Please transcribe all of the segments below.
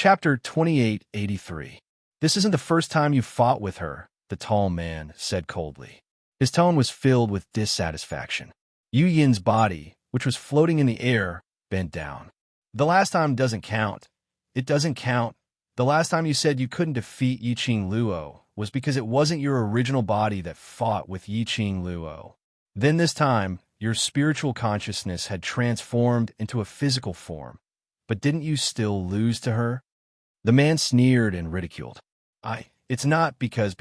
Chapter 2883. This isn't the first time you've fought with her, the tall man said coldly. His tone was filled with dissatisfaction. Yu Yin's body, which was floating in the air, bent down. The last time doesn't count. It doesn't count. The last time you said you couldn't defeat Yiqing Luo was because it wasn't your original body that fought with Yiqing Luo. Then this time, your spiritual consciousness had transformed into a physical form. But didn't you still lose to her? The man sneered and ridiculed. It's not because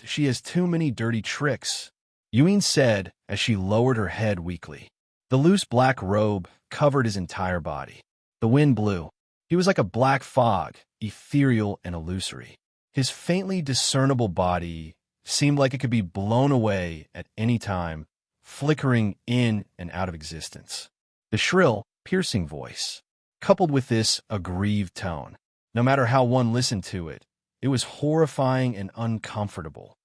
she has too many dirty tricks, Yuin said as she lowered her head weakly. The loose black robe covered his entire body. The wind blew. He was like a black fog, ethereal and illusory. His faintly discernible body seemed like it could be blown away at any time, flickering in and out of existence. The shrill, piercing voice, coupled with this aggrieved tone, no matter how one listened to it, it was horrifying and uncomfortable.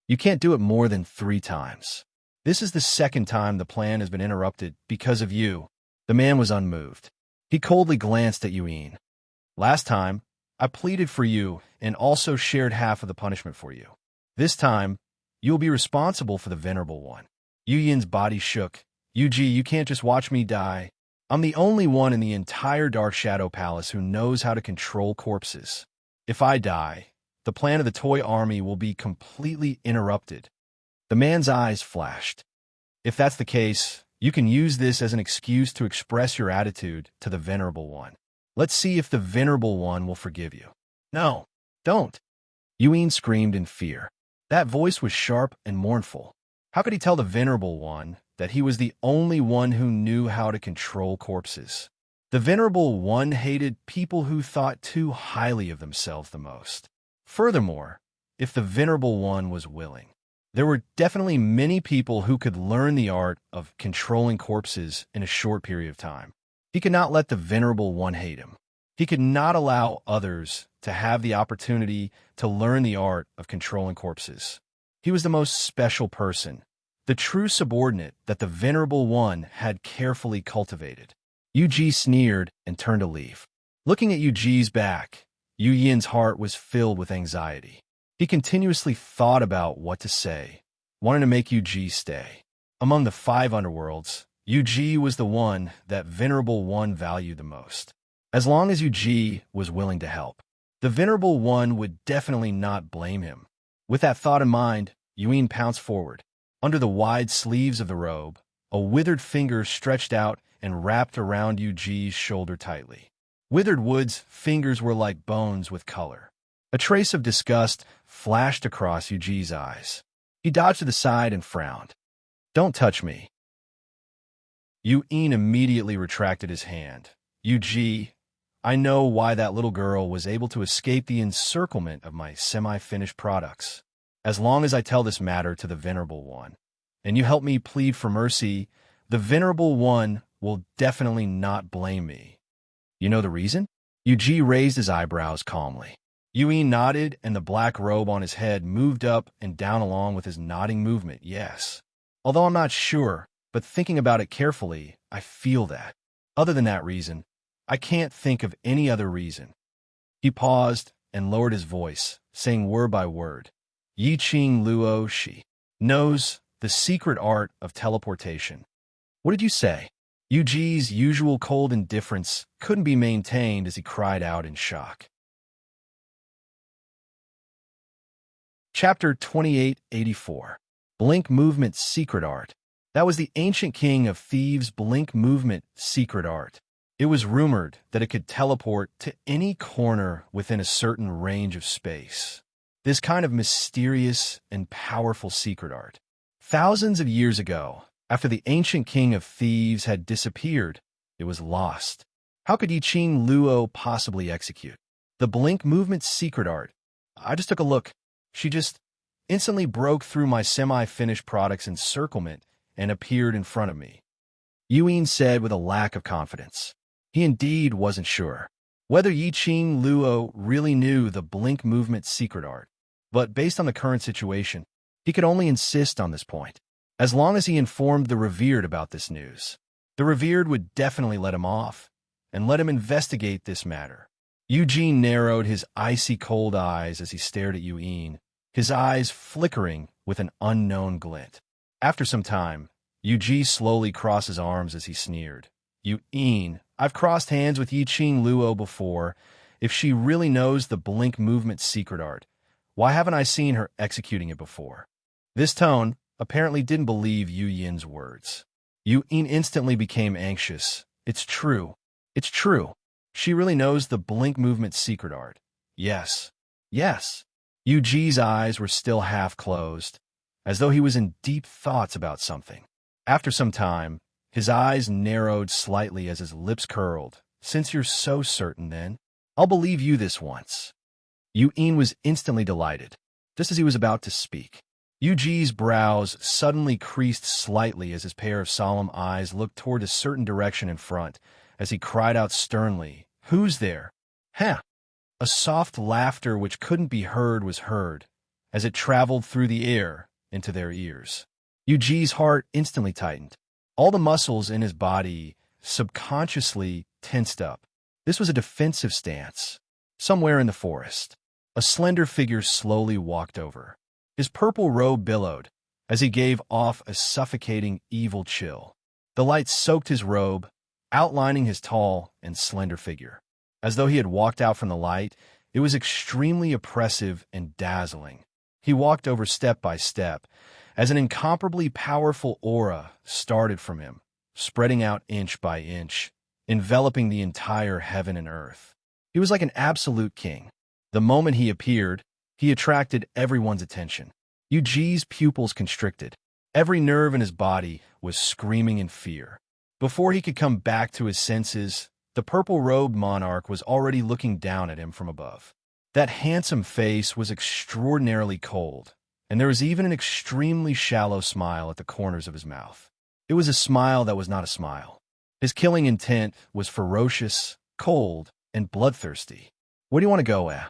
You can't do it more than 3 times. This is the second time the plan has been interrupted because of you. The man was unmoved. He coldly glanced at Yuin. Last time, I pleaded for you and also shared half of the punishment for you. This time, you will be responsible for the Venerable One. Yu Yin's body shook. Yuji, you can't just watch me die. I'm the only one in the entire Dark Shadow Palace who knows how to control corpses. If I die, the plan of the toy army will be completely interrupted. The man's eyes flashed. If that's the case, you can use this as an excuse to express your attitude to the Venerable One. Let's see if the Venerable One will forgive you. No, don't. Yuin screamed in fear. That voice was sharp and mournful. How could he tell the Venerable One that he was the only one who knew how to control corpses? The Venerable One hated people who thought too highly of themselves the most. Furthermore, if the Venerable One was willing, there were definitely many people who could learn the art of controlling corpses in a short period of time. He could not let the Venerable One hate him. He could not allow others to have the opportunity to learn the art of controlling corpses. He was the most special person, the true subordinate that the Venerable One had carefully cultivated. Yuji sneered and turned to leave. Looking at Yuji's back, Yu Yin's heart was filled with anxiety. He continuously thought about what to say, wanting to make Yuji stay. Among the 5 underworlds, Yuji was the one that Venerable One valued the most. As long as Yuji was willing to help, the Venerable One would definitely not blame him. With that thought in mind, Yuin pounced forward. Under the wide sleeves of the robe, a withered finger stretched out and wrapped around Yuji's shoulder tightly. Withered Wood's fingers were like bones with color. A trace of disgust flashed across Yuji's eyes. He dodged to the side and frowned. Don't touch me. Yuin immediately retracted his hand. Yuji, I know why that little girl was able to escape the encirclement of my semi-finished products. As long as I tell this matter to the Venerable One, and you help me plead for mercy, the Venerable One will definitely not blame me. You know the reason? Yuji raised his eyebrows calmly. Yuin nodded, and the black robe on his head moved up and down along with his nodding movement. Yes. Although I'm not sure, but thinking about it carefully, I feel that. Other than that reason, I can't think of any other reason. He paused and lowered his voice, saying word by word. Yiqing Luo Shi knows the secret art of teleportation. What did you say? Yuji's usual cold indifference couldn't be maintained as he cried out in shock. Chapter 2884. Blink Movement Secret Art. That was the ancient king of thieves' blink movement secret art. It was rumored that it could teleport to any corner within a certain range of space. This kind of mysterious and powerful secret art. Thousands of years ago, after the ancient king of thieves had disappeared, it was lost. How could Yiqing Luo possibly execute the blink movement secret art? I just took a look. She just instantly broke through my semi-finished product's encirclement and appeared in front of me. Yuin said with a lack of confidence. He indeed wasn't sure whether Yiqing Luo really knew the blink movement secret art, but based on the current situation, he could only insist on this point. As long as he informed the Revered about this news, the Revered would definitely let him off and let him investigate this matter. Eugene narrowed his icy cold eyes as he stared at Yuin, his eyes flickering with an unknown glint. After some time, Eugene slowly crossed his arms as he sneered. Yuin, I've crossed hands with Yiqing Luo before. If she really knows the blink movement secret art, why haven't I seen her executing it before? This tone apparently didn't believe Yu Yin's words. Yuin instantly became anxious. It's true. It's true. She really knows the blink movement secret art. Yes. Yes. Yuji's eyes were still half closed, as though he was in deep thoughts about something. After some time, his eyes narrowed slightly as his lips curled. Since you're so certain, then, I'll believe you this once. Yuin was instantly delighted, just as he was about to speak. Yuji's brows suddenly creased slightly as his pair of solemn eyes looked toward a certain direction in front, as he cried out sternly, "Who's there?" "Huh!" A soft laughter which couldn't be heard was heard, as it traveled through the air into their ears. Yuji's heart instantly tightened. All the muscles in his body subconsciously tensed up. This was a defensive stance. Somewhere in the forest, a slender figure slowly walked over. His purple robe billowed as he gave off a suffocating, evil chill. The light soaked his robe, outlining his tall and slender figure. As though he had walked out from the light, it was extremely oppressive and dazzling. He walked over step by step, as an incomparably powerful aura started from him, spreading out inch by inch, enveloping the entire heaven and earth. He was like an absolute king. The moment he appeared, he attracted everyone's attention. Yuji's pupils constricted. Every nerve in his body was screaming in fear. Before he could come back to his senses, the purple-robed monarch was already looking down at him from above. That handsome face was extraordinarily cold, and there was even an extremely shallow smile at the corners of his mouth. It was a smile that was not a smile. His killing intent was ferocious, cold, and bloodthirsty. Where do you want to go at?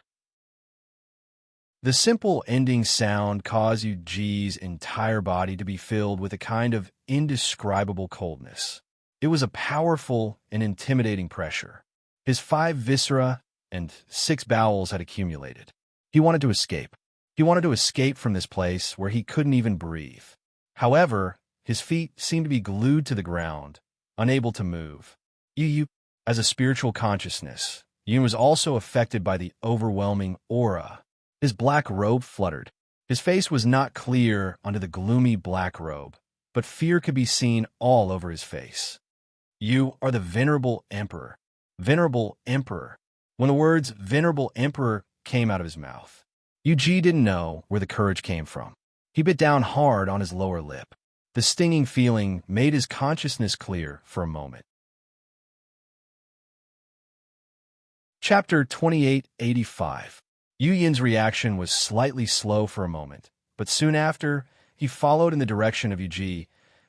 The simple ending sound caused Yuji's entire body to be filled with a kind of indescribable coldness. It was a powerful and intimidating pressure. His 5 viscera and 6 bowels had accumulated. He wanted to escape. He wanted to escape from this place where he couldn't even breathe. However, his feet seemed to be glued to the ground, unable to move. Yu, as a spiritual consciousness, Yun was also affected by the overwhelming aura. His black robe fluttered. His face was not clear under the gloomy black robe, but fear could be seen all over his face. You are the venerable emperor. Venerable emperor. When the words venerable emperor came out of his mouth, Yuji didn't know where the courage came from. He bit down hard on his lower lip. The stinging feeling made his consciousness clear for a moment. Chapter 2885. Yu Yin's reaction was slightly slow for a moment, but soon after, he followed in the direction of Yuji,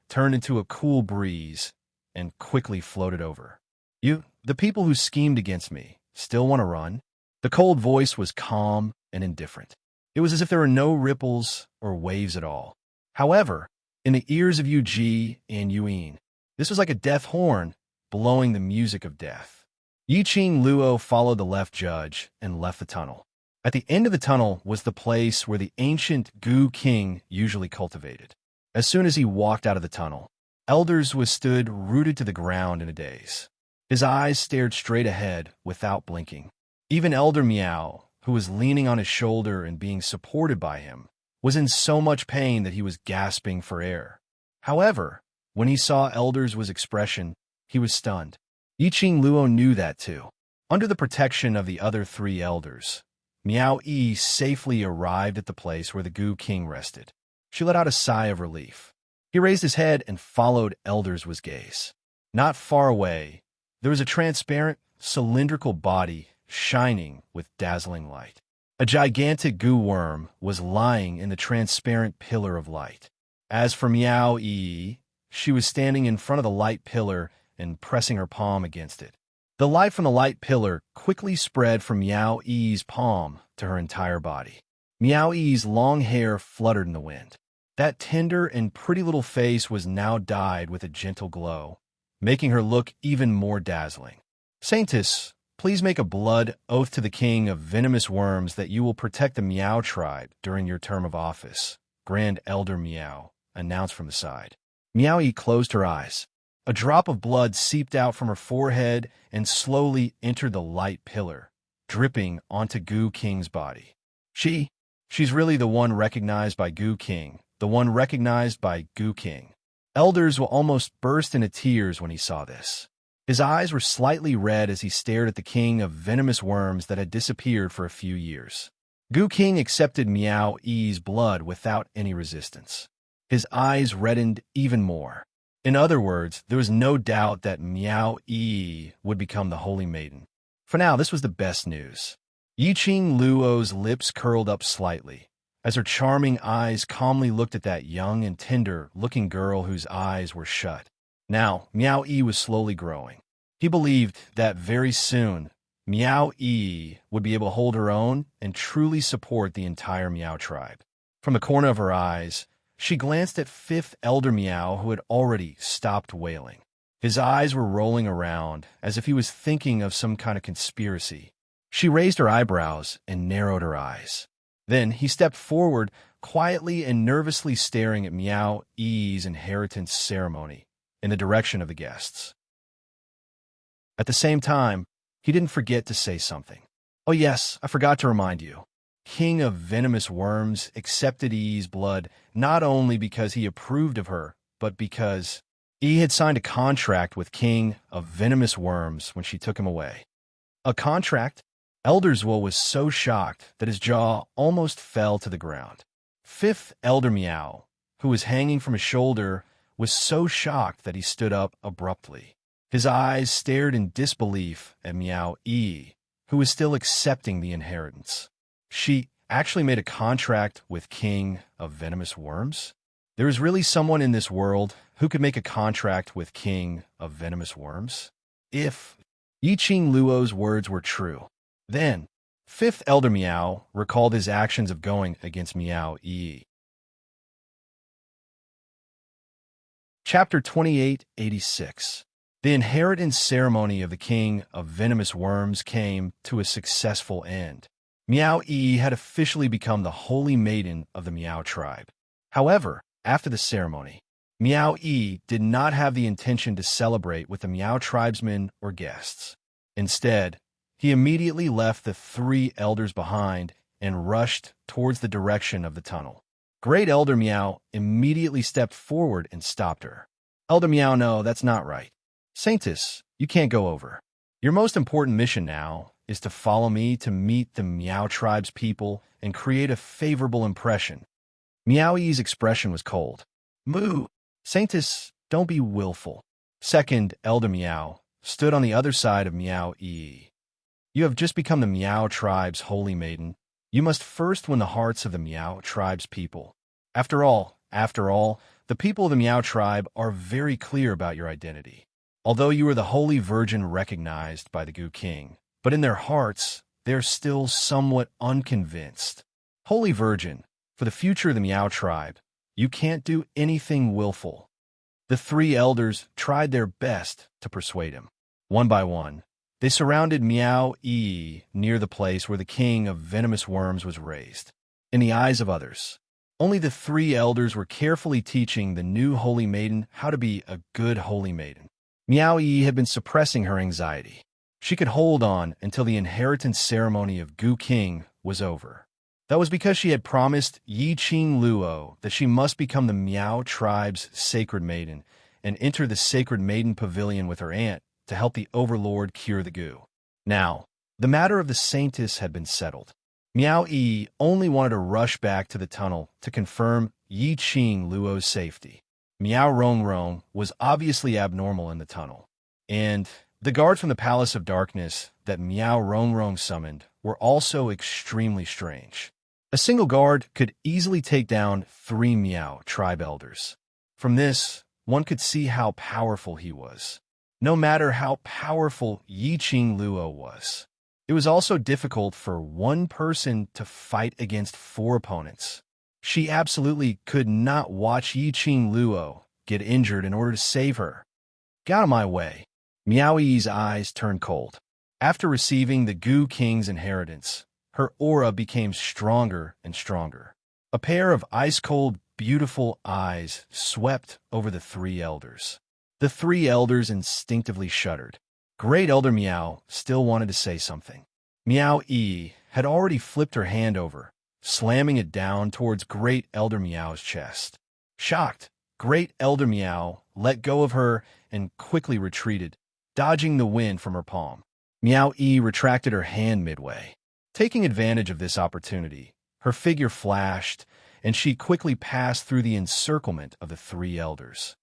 turned into a cool breeze, and quickly floated over. The people who schemed against me, still want to run? The cold voice was calm and indifferent. It was as if there were no ripples or waves at all. However, in the ears of Yuji and Yuin, this was like a death horn blowing the music of death. Yiqing Luo followed the left judge and left the tunnel. At the end of the tunnel was the place where the ancient Gu King usually cultivated. As soon as he walked out of the tunnel, Elders was stood rooted to the ground in a daze. His eyes stared straight ahead without blinking. Even Elder Miao, who was leaning on his shoulder and being supported by him, was in so much pain that he was gasping for air. However, when he saw Elder's expression, he was stunned. Yiqing Luo knew that too. Under the protection of the other 3 elders, Miao Yi safely arrived at the place where the Gu King rested. She let out a sigh of relief. He raised his head and followed Elder's gaze. Not far away, there was a transparent, cylindrical body shining with dazzling light. A gigantic goo worm was lying in the transparent pillar of light. As for Miao Yi, she was standing in front of the light pillar and pressing her palm against it. The light from the light pillar quickly spread from Miao Yi's palm to her entire body. Miao Yi's long hair fluttered in the wind. That tender and pretty little face was now dyed with a gentle glow, making her look even more dazzling. Saintess, Please make a blood oath to the king of venomous worms that you will protect the Meow tribe during your term of office. Grand Elder Meow announced from the side. Meow-E closed her eyes. A drop of blood seeped out from her forehead and slowly entered the light pillar, dripping onto Goo King's body. She's really the one recognized by Goo King, the one recognized by Goo King. Elders will almost burst into tears when he saw this. His eyes were slightly red as he stared at the king of venomous worms that had disappeared for a few years. Goo King accepted Meow-E's blood without any resistance. His eyes reddened even more. In other words, there was no doubt that Meow-E would become the Holy Maiden. For now, this was the best news. Yiqing Luo's lips curled up slightly, as her charming eyes calmly looked at that young and tender-looking girl whose eyes were shut. Now, Meow-E was slowly growing. He believed that very soon, Meow-E would be able to hold her own and truly support the entire Meow tribe. From the corner of her eyes, she glanced at Fifth Elder Meow, who had already stopped wailing. His eyes were rolling around, as if he was thinking of some kind of conspiracy. She raised her eyebrows and narrowed her eyes. Then he stepped forward, quietly and nervously staring at Meow-E's inheritance ceremony in the direction of the guests. At the same time, he didn't forget to say something. Oh yes, I forgot to remind you. King of Venomous Worms accepted E's blood not only because he approved of her, but because E had signed a contract with King of Venomous Worms when she took him away. A contract? Elderswool was so shocked that his jaw almost fell to the ground. Fifth Elder Meow, who was hanging from his shoulder, was so shocked that he stood up abruptly. His eyes stared in disbelief at Meow-E, who was still accepting the inheritance. She actually made a contract with King of Venomous Worms? There is really someone in this world who could make a contract with King of Venomous Worms? If Yiqing Luo's words were true, then Fifth Elder Meow recalled his actions of going against Meow-E. Chapter 2886. The inheritance ceremony of the King of Venomous Worms came to a successful end. Meow-E had officially become the Holy Maiden of the Meow tribe. However, after the ceremony, Meow-E did not have the intention to celebrate with the Meow tribesmen or guests. Instead, he immediately left the three elders behind and rushed towards the direction of the tunnel. Great Elder Meow immediately stepped forward and stopped her. Elder Meow, no, that's not right. Saintess, you can't go over. Your most important mission now is to follow me to meet the Meow tribe's people and create a favorable impression. Meow-E's expression was cold. Moo! Saintess, don't be willful. Second Elder Meow stood on the other side of Meow-E. You have just become the Meow tribe's holy maiden. You must first win the hearts of the Meow tribe's people. After all, the people of the Meow tribe are very clear about your identity. Although you are the holy virgin recognized by the Goo King, but in their hearts, they're still somewhat unconvinced. Holy Virgin, for the future of the Meow tribe, you can't do anything willful. The three elders tried their best to persuade him. One by one, they surrounded Meow-E near the place where the King of Venomous Worms was raised. In the eyes of others, only the three elders were carefully teaching the new Holy Maiden how to be a good Holy Maiden. Meow-E had been suppressing her anxiety. She could hold on until the inheritance ceremony of Goo King was over. That was because she had promised Yiqing Luo that she must become the Meow tribe's sacred maiden and enter the sacred maiden pavilion with her aunt to help the overlord cure the goo. Now, the matter of the saintess had been settled. Meow-E only wanted to rush back to the tunnel to confirm Yiqing Luo's safety. Meow Rong Rong was obviously abnormal in the tunnel, and the guards from the Palace of Darkness that Meow Rong Rong summoned were also extremely strange. A single guard could easily take down 3 Meow tribe elders. From this, one could see how powerful he was. No matter how powerful Yiqing Luo was, it was also difficult for one person to fight against 4 opponents. She absolutely could not watch Yiqing Luo get injured in order to save her. Get out of my way. Meow-E's eyes turned cold. After receiving the Goo King's inheritance, her aura became stronger and stronger. A pair of ice-cold, beautiful eyes swept over the three elders. The three elders instinctively shuddered. Great Elder Meow still wanted to say something. Meow E had already flipped her hand over, slamming it down towards Great Elder Meow's chest. Shocked, Great Elder Meow let go of her and quickly retreated, dodging the wind from her palm. Meow E retracted her hand midway. Taking advantage of this opportunity, her figure flashed, and she quickly passed through the encirclement of the three elders.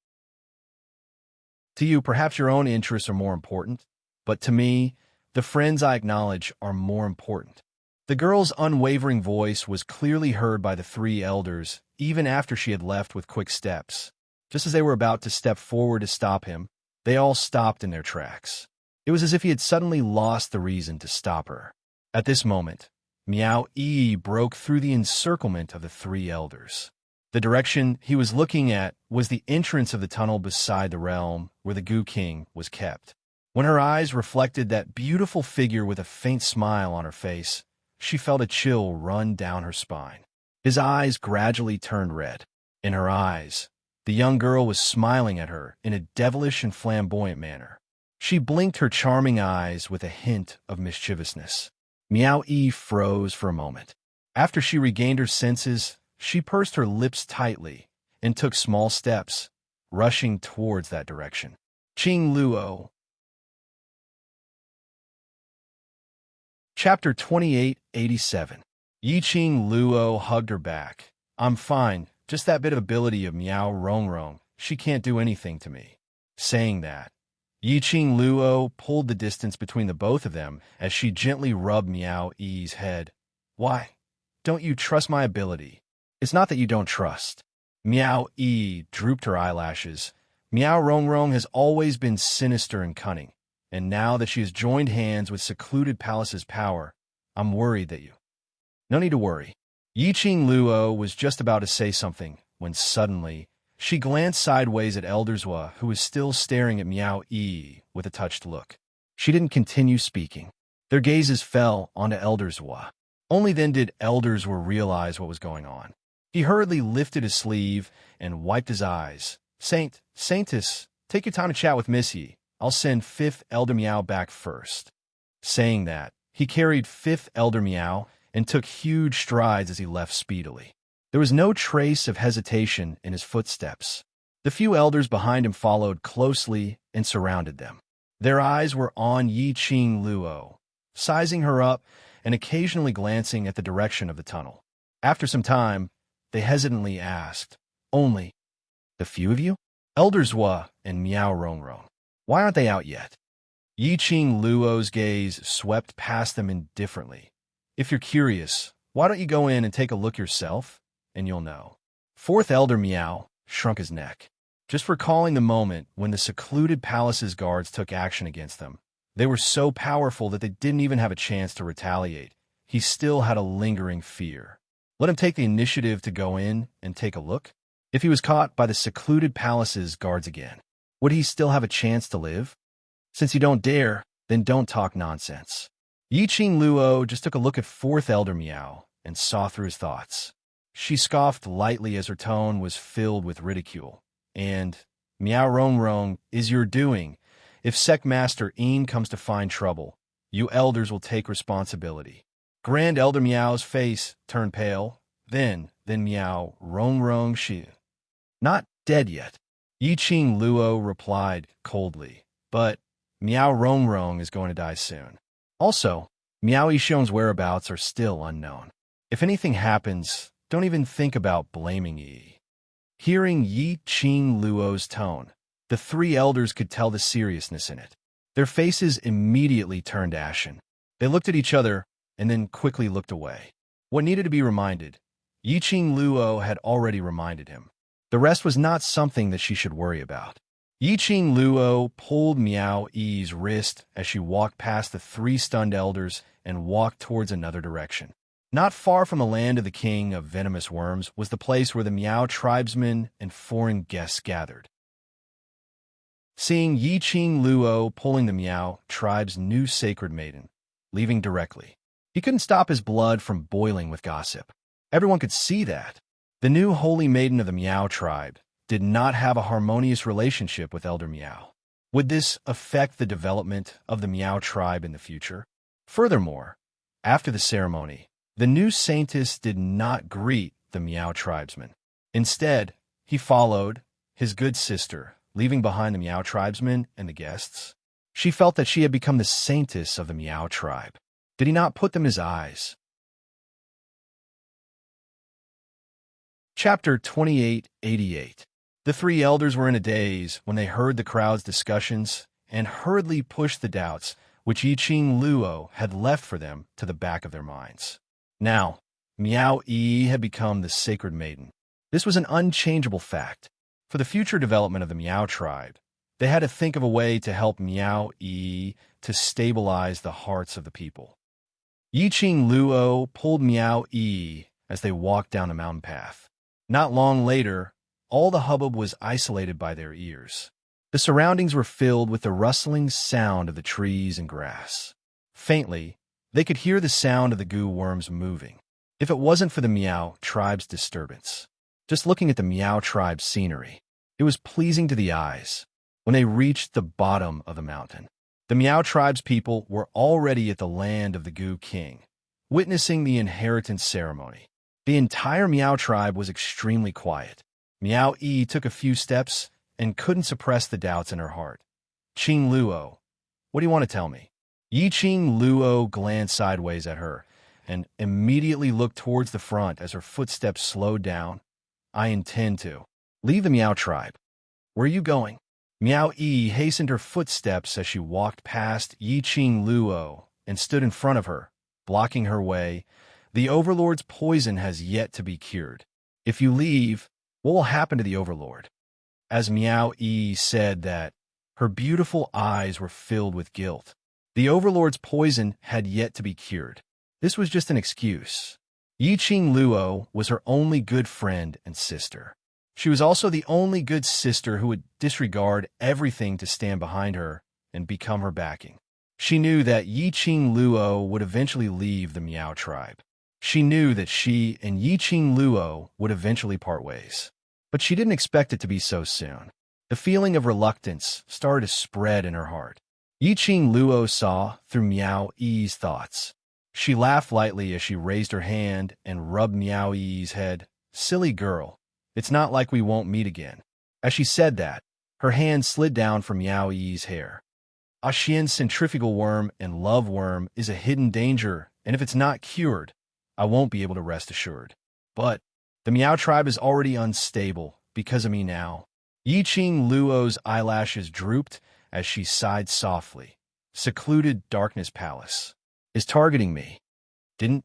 To you, perhaps your own interests are more important, but to me, the friends I acknowledge are more important. The girl's unwavering voice was clearly heard by the three elders, even after she had left with quick steps. Just as they were about to step forward to stop him, they all stopped in their tracks. It was as if he had suddenly lost the reason to stop her. At this moment, Meow E broke through the encirclement of the three elders. The direction he was looking at was the entrance of the tunnel beside the realm where the Goo King was kept. When her eyes reflected that beautiful figure with a faint smile on her face, she felt a chill run down her spine. His eyes gradually turned red. In her eyes, the young girl was smiling at her in a devilish and flamboyant manner. She blinked her charming eyes with a hint of mischievousness. Meow E froze for a moment. After she regained her senses, she pursed her lips tightly and took small steps, rushing towards that direction. Qing Luo. Chapter 2887. Yi Qing Luo hugged her back. I'm fine, just that bit of ability of Meow Rongrong. She can't do anything to me. Saying that, Yi Qing Luo pulled the distance between the both of them as she gently rubbed Meow E's head. Why? Don't you trust my ability? It's not that you don't trust. Meow E drooped her eyelashes. Meow Rongrong has always been sinister and cunning, and now that she has joined hands with Secluded Palace's power, I'm worried that you... No need to worry. Yi Qing Luo was just about to say something when suddenly she glanced sideways at Elderswa, who was still staring at Meow E with a touched look. She didn't continue speaking. Their gazes fell onto Elderswa. Only then did Elderswa realize what was going on. He hurriedly lifted his sleeve and wiped his eyes. Saintess, take your time to chat with Miss Yi. I'll send 5th Elder Meow back first. Saying that, he carried 5th Elder Meow and took huge strides as he left speedily. There was no trace of hesitation in his footsteps. The few elders behind him followed closely and surrounded them. Their eyes were on Yi Qing Luo, sizing her up and occasionally glancing at the direction of the tunnel. After some time, they hesitantly asked, Only the few of you? Elderswa and Meow Rongrong. Why aren't they out yet? Yi Qing Luo's gaze swept past them indifferently. If you're curious, why don't you go in and take a look yourself? And you'll know. 4th Elder Meow shrunk his neck. Just recalling the moment when the Secluded Palace's guards took action against them. They were so powerful that they didn't even have a chance to retaliate. He still had a lingering fear. Let him take the initiative to go in and take a look? If he was caught by the Secluded Palace's guards again, would he still have a chance to live? Since you don't dare, then don't talk nonsense. Yi Qing Luo just took a look at 4th Elder Meow and saw through his thoughts. She scoffed lightly as her tone was filled with ridicule. And, Meow Rongrong is your doing. If Sect Master Een comes to find trouble, you elders will take responsibility. Grand Elder Meow's face turned pale. Then Meow Rongrong she... Not dead yet. Yi Qing Luo replied coldly. But Meow Rongrong is going to die soon. Also, Meow Yishong's whereabouts are still unknown. If anything happens, don't even think about blaming Yi. Hearing Yi Qing Luo's tone, the 3 elders could tell the seriousness in it. Their faces immediately turned ashen. They looked at each other and then quickly looked away. What needed to be reminded, Yi Qing Luo had already reminded him. The rest was not something that she should worry about. Yi Qing Luo pulled Meow E's wrist as she walked past the 3 stunned elders and walked towards another direction. Not far from the land of the king of venomous worms was the place where the Meow tribesmen and foreign guests gathered. seeing Yi-Ching Luo pulling the Miao tribe's new sacred maiden, leaving directly. He couldn't stop his blood from boiling with gossip. Everyone could see that. The new holy maiden of the Miao tribe did not have a harmonious relationship with Elder Miao. Would this affect the development of the Miao tribe in the future? Furthermore, after the ceremony, the new saintess did not greet the Miao tribesman. Instead, he followed his good sister, leaving behind the Miao tribesmen and the guests. She felt that she had become the saintess of the Miao tribe. Did he not put them in his eyes? Chapter 2888. The three elders were in a daze when they heard the crowd's discussions and hurriedly pushed the doubts which Yi-Ching Luo had left for them to the back of their minds. Now, Miao Yi had become the sacred maiden. This was an unchangeable fact. For the future development of the Miao tribe, they had to think of a way to help Miao Yi to stabilize the hearts of the people. Yi-Ching Luo pulled Miao Yi as they walked down the mountain path. Not long later, all the hubbub was isolated by their ears. The surroundings were filled with the rustling sound of the trees and grass. Faintly, they could hear the sound of the goo worms moving. If it wasn't for the Miao tribe's disturbance, just looking at the Miao tribe's scenery, it was pleasing to the eyes. When they reached the bottom of the mountain, the Miao tribe's people were already at the land of the Goo King, witnessing the inheritance ceremony. The entire Miao tribe was extremely quiet. Miao Yi took a few steps and couldn't suppress the doubts in her heart. Ching Luo, what do you want to tell me? Yi-Ching Luo glanced sideways at her and immediately looked towards the front as her footsteps slowed down. I intend to leave the Miao tribe. Where are you going? Miao Yi hastened her footsteps as she walked past Yi-Ching Luo and stood in front of her, blocking her way. The Overlord's poison has yet to be cured. If you leave, what will happen to the Overlord? As Miao Yi said that, her beautiful eyes were filled with guilt. The Overlord's poison had yet to be cured. This was just an excuse. Yi-Ching Luo was her only good friend and sister. She was also the only good sister who would disregard everything to stand behind her and become her backing. She knew that Yi-Ching Luo would eventually leave the Miao tribe. She knew that she and Yi-Ching Luo would eventually part ways. But she didn't expect it to be so soon. The feeling of reluctance started to spread in her heart. Yi-Ching Luo saw through Miao Yi's thoughts. She laughed lightly as she raised her hand and rubbed Miao Yi's head. Silly girl, it's not like we won't meet again. As she said that, her hand slid down from Miao Yi's hair. Xian's centrifugal worm and love worm is a hidden danger, and if it's not cured, I won't be able to rest assured. But the Miao tribe is already unstable because of me now. Yi-Ching Luo's eyelashes drooped as she sighed softly. Secluded Darkness Palace is targeting me. Didn't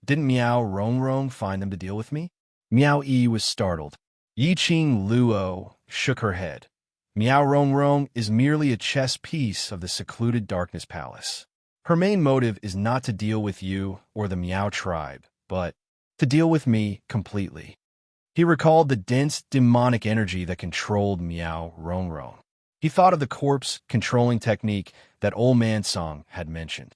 Miao Rongrong find them to deal with me? Miao Yi was startled. Yi-Ching Luo shook her head. Miao Rongrong is merely a chess piece of the Secluded Darkness Palace. Her main motive is not to deal with you or the Miao tribe, but to deal with me completely. He recalled the dense demonic energy that controlled Miao Rongrong. He thought of the corpse controlling technique that Old Man Song had mentioned.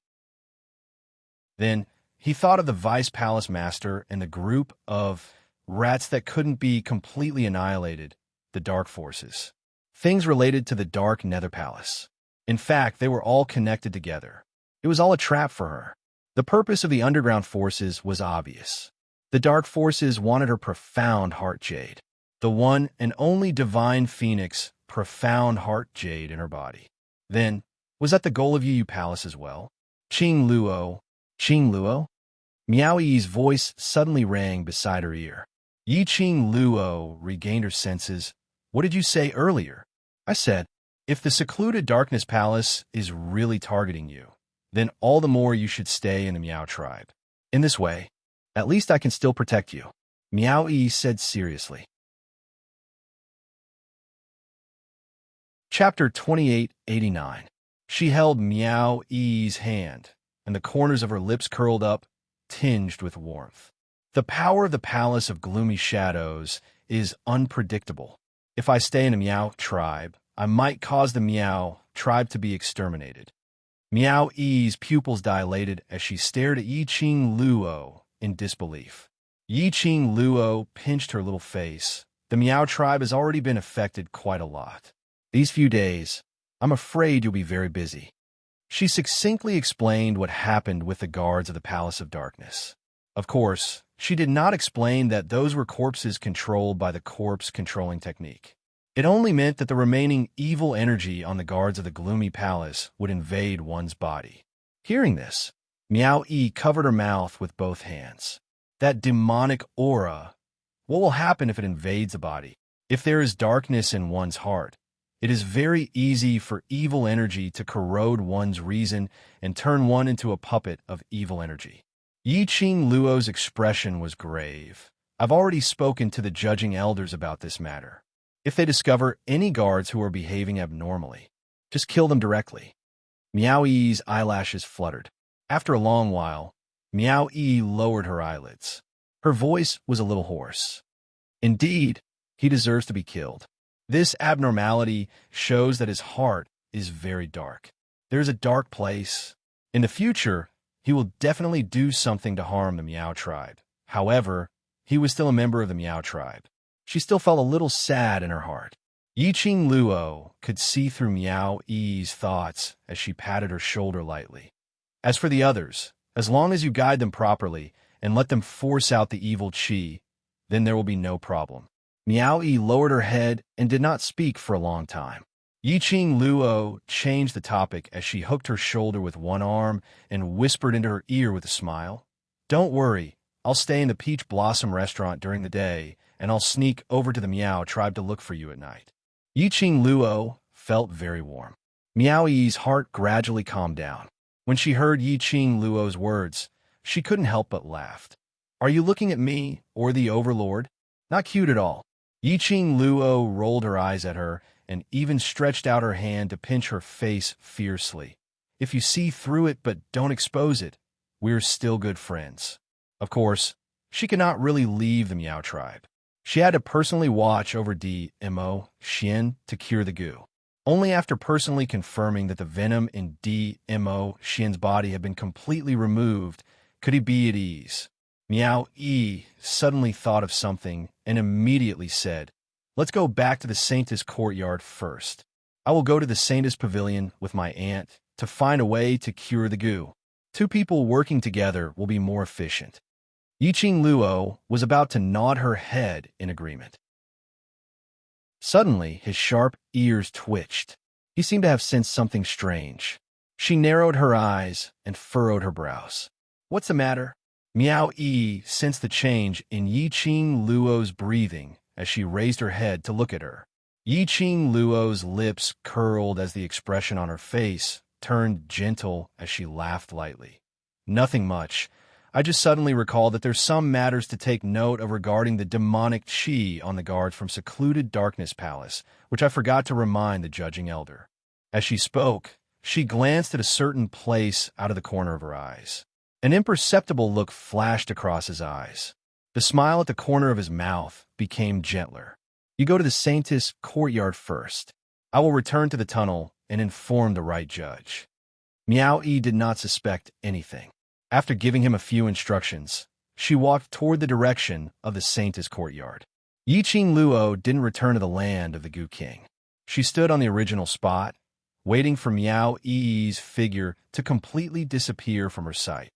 Then he thought of the Vice Palace Master and the group of rats that couldn't be completely annihilated, the Dark Forces. Things related to the Dark Nether Palace. In fact, they were all connected together. It was all a trap for her. The purpose of the underground forces was obvious. The Dark Forces wanted her profound heart jade. The one and only divine phoenix profound heart jade in her body. Then, was that the goal of Yu Palace as well? Ching Luo? Miao Yi's voice suddenly rang beside her ear. Yi-Ching Luo regained her senses. What did you say earlier? I said, if the Secluded Darkness Palace is really targeting you, then all the more you should stay in the Miao tribe. In this way, at least I can still protect you, Miao Yi said seriously. Chapter 2889. She held Miao Yi's hand, and the corners of her lips curled up, tinged with warmth. The power of the Palace of Gloomy Shadows is unpredictable. If I stay in the Miao tribe, I might cause the Meow tribe to be exterminated. Meow Yi's pupils dilated as she stared at Yi Qing Luo in disbelief. Yi Qing Luo pinched her little face. The Meow tribe has already been affected quite a lot. These few days, I'm afraid you'll be very busy. She succinctly explained what happened with the guards of the Palace of Darkness. Of course, she did not explain that those were corpses controlled by the corpse-controlling technique. It only meant that the remaining evil energy on the guards of the gloomy palace would invade one's body. Hearing this, Meow Yi covered her mouth with both hands. That demonic aura, what will happen if it invades a body? If there is darkness in one's heart, it is very easy for evil energy to corrode one's reason and turn one into a puppet of evil energy. Yi Qing Luo's expression was grave. I've already spoken to the judging elders about this matter. If they discover any guards who are behaving abnormally, just kill them directly. Meow Yi's eyelashes fluttered. After a long while, Meow Yi lowered her eyelids. Her voice was a little hoarse. Indeed, he deserves to be killed. This abnormality shows that his heart is very dark. There's a dark place. In the future, he will definitely do something to harm the Meow tribe. However, he was still a member of the Meow tribe. She still felt a little sad in her heart. Yi Qing Luo could see through Meow Yi's thoughts as she patted her shoulder lightly. As for the others, as long as you guide them properly and let them force out the evil qi, then there will be no problem. Meow Yi lowered her head and did not speak for a long time. Yi Qing Luo changed the topic as she hooked her shoulder with one arm and whispered into her ear with a smile. Don't worry, I'll stay in the Peach Blossom restaurant during the day, and I'll sneak over to the Meow tribe to look for you at night. Yi Qing Luo felt very warm. Meow Yi's heart gradually calmed down. When she heard Yi Qing Luo's words, she couldn't help but laugh. Are you looking at me or the Overlord? Not cute at all. Yi Qing Luo rolled her eyes at her and even stretched out her hand to pinch her face fiercely. If you see through it but don't expose it, we're still good friends. Of course, she could not really leave the Meow tribe. She had to personally watch over Mo Xian to cure the goo. Only after personally confirming that the venom in Mo Xian's body had been completely removed could he be at ease. Meow Yi suddenly thought of something and immediately said, Let's go back to the Saintess courtyard first. I will go to the Saintess pavilion with my aunt to find a way to cure the goo. Two people working together will be more efficient. Yi Qing Luo was about to nod her head in agreement. Suddenly, his sharp ears twitched. He seemed to have sensed something strange. She narrowed her eyes and furrowed her brows. What's the matter? Meow Yi sensed the change in Yi Qing Luo's breathing as she raised her head to look at her. Yi Qing Luo's lips curled as the expression on her face turned gentle as she laughed lightly. Nothing much. I just suddenly recalled that there's some matters to take note of regarding the demonic qi on the guards from secluded Darkness Palace, which I forgot to remind the judging elder. As she spoke, she glanced at a certain place out of the corner of her eyes. An imperceptible look flashed across his eyes. The smile at the corner of his mouth became gentler. You go to the Saintess courtyard first. I will return to the tunnel and inform the right judge. Meow Yi did not suspect anything. After giving him a few instructions, she walked toward the direction of the Saintess courtyard. Yi Qing Luo didn't return to the land of the Goo King. She stood on the original spot, waiting for Meow Yi's figure to completely disappear from her sight.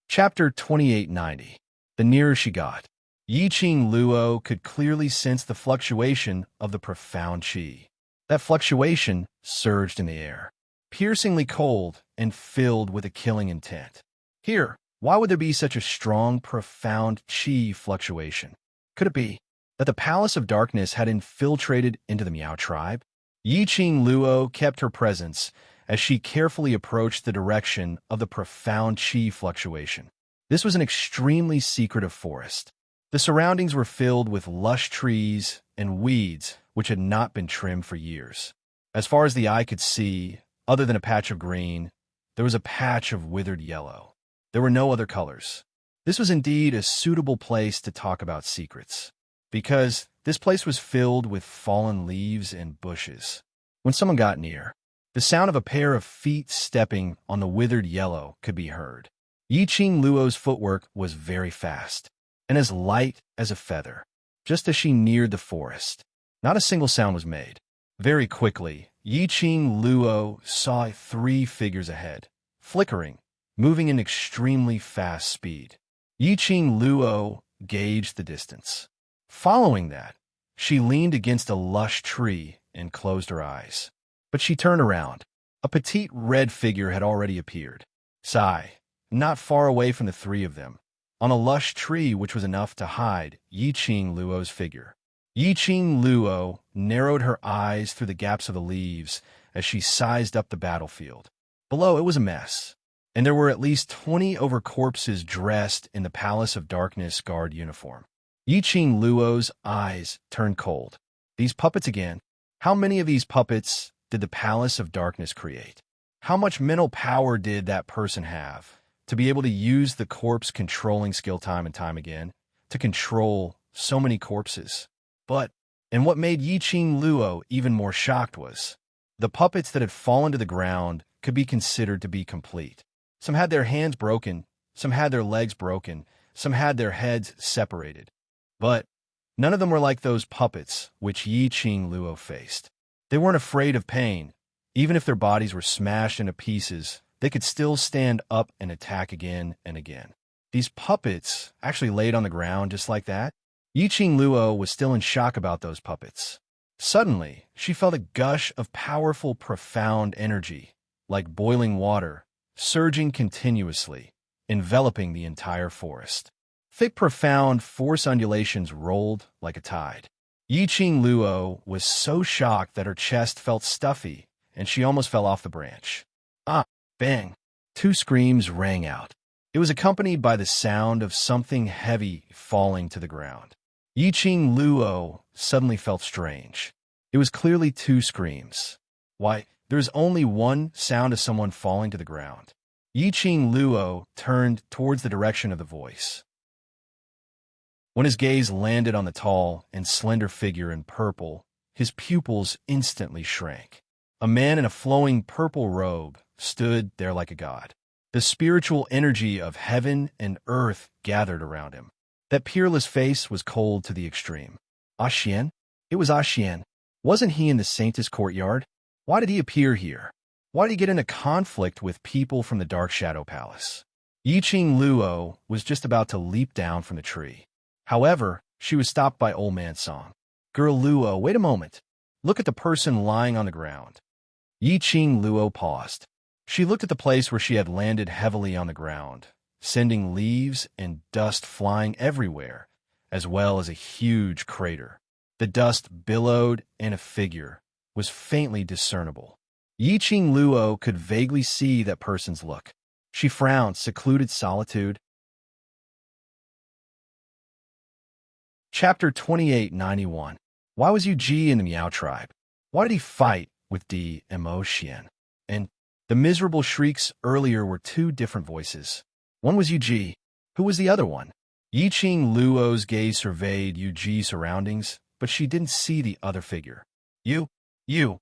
Chapter 2890. The nearer she got, Yi Qing Luo could clearly sense the fluctuation of the profound qi. That fluctuation surged in the air, piercingly cold and filled with a killing intent. Here, why would there be such a strong, profound qi fluctuation? Could it be that the Palace of Darkness had infiltrated into the Meow tribe? Yi Qing Luo kept her presence as she carefully approached the direction of the profound qi fluctuation. This was an extremely secretive forest. The surroundings were filled with lush trees and weeds which had not been trimmed for years. As far as the eye could see, other than a patch of green, there was a patch of withered yellow. There were no other colors. This was indeed a suitable place to talk about secrets. because this place was filled with fallen leaves and bushes. When someone got near, the sound of a pair of feet stepping on the withered yellow could be heard. Yiqing Luo's footwork was very fast, and as light as a feather. Just as she neared the forest, not a single sound was made. Very quickly, Yiqing Luo saw 3 figures ahead, flickering, moving in extremely fast speed. Yiqing Luo gauged the distance. Following that, she leaned against a lush tree and closed her eyes. But she turned around. A petite red figure had already appeared. Sigh, not far away from the 3 of them, on a lush tree which was enough to hide Yiqing Luo's figure. Yiqing Luo narrowed her eyes through the gaps of the leaves as she sized up the battlefield. Below, it was a mess, and there were at least 20 over corpses dressed in the Palace of Darkness guard uniform. Yiqing Luo's eyes turned cold. These puppets again? How many of these puppets did the Palace of Darkness create? How much mental power did that person have to be able to use the corpse controlling skill time and time again to control so many corpses? And what made Yiqing Luo even more shocked was the puppets that had fallen to the ground could be considered to be complete. Some had their hands broken, some had their legs broken, some had their heads separated. But none of them were like those puppets which Yiqing Luo faced. They weren't afraid of pain. Even if their bodies were smashed into pieces, they could still stand up and attack again and again. These puppets actually laid on the ground just like that. Yiqing Luo was still in shock about those puppets. Suddenly, she felt a gush of powerful, profound energy, like boiling water, surging continuously, enveloping the entire forest. Thick, profound force undulations rolled like a tide. Yiqing Luo was so shocked that her chest felt stuffy, and she almost fell off the branch. Ah! Bang! 2 screams rang out. It was accompanied by the sound of something heavy falling to the ground. Yiqing Luo suddenly felt strange. It was clearly 2 screams. Why, there's only one sound of someone falling to the ground. Yiqing Luo turned towards the direction of the voice. When his gaze landed on the tall and slender figure in purple, his pupils instantly shrank. A man in a flowing purple robe stood there like a god. The spiritual energy of heaven and earth gathered around him. That peerless face was cold to the extreme. Xian? It was Xian. Wasn't he in the Saintess courtyard? Why did he appear here? Why did he get into conflict with people from the Dark Shadow Palace? Yiqing Luo was just about to leap down from the tree. However, she was stopped by Old Man Song. Girl Luo, wait a moment. Look at the person lying on the ground. Yiqing Luo paused. She looked at the place where she had landed heavily on the ground, sending leaves and dust flying everywhere, as well as a huge crater. The dust billowed, and a figure was faintly discernible. Yiqing Luo could vaguely see that person's look. She frowned, secluded solitude. Chapter 2891. Why was Yu Ji in the Miao tribe? Why did he fight with Di Emotion? And the miserable shrieks earlier were 2 different voices. One was Yu Ji. Who was the other one? Yiqing Luo's gaze surveyed Yu Ji's surroundings, but she didn't see the other figure. You. Yu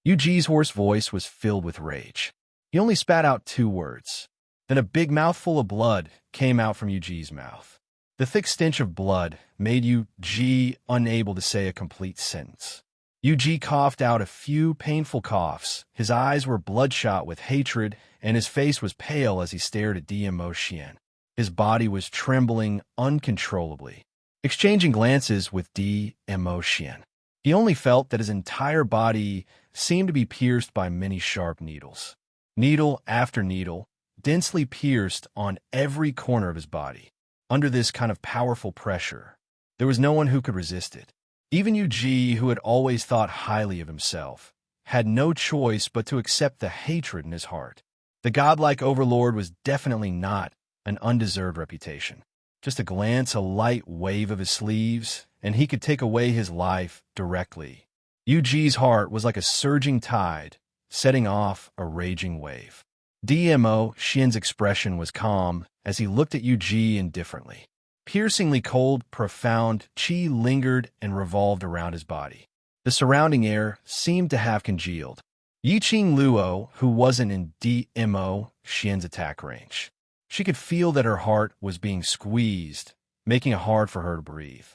Ji's hoarse voice was filled with rage. He only spat out 2 words. Then a big mouthful of blood came out from Yu Ji's mouth. The thick stench of blood made Yu Ji unable to say a complete sentence. Yu Ji coughed out a few painful coughs. His eyes were bloodshot with hatred, and his face was pale as he stared at Di Emotion. His body was trembling uncontrollably. Exchanging glances with Di Emotion, he only felt that his entire body seemed to be pierced by many sharp needles. Needle after needle, densely pierced on every corner of his body. Under this kind of powerful pressure, there was no one who could resist it. Even Yu Ji, who had always thought highly of himself, had no choice but to accept the hatred in his heart. The godlike overlord was definitely not an undeserved reputation. Just a glance, a light wave of his sleeves, and he could take away his life directly. Yu Ji's heart was like a surging tide, setting off a raging wave. DMO Xian's expression was calm as he looked at Yu Ji indifferently. Piercingly cold, profound, qi lingered and revolved around his body. The surrounding air seemed to have congealed. Yiqing Luo, who wasn't in DMO Xian's attack range. She could feel that her heart was being squeezed, making it hard for her to breathe.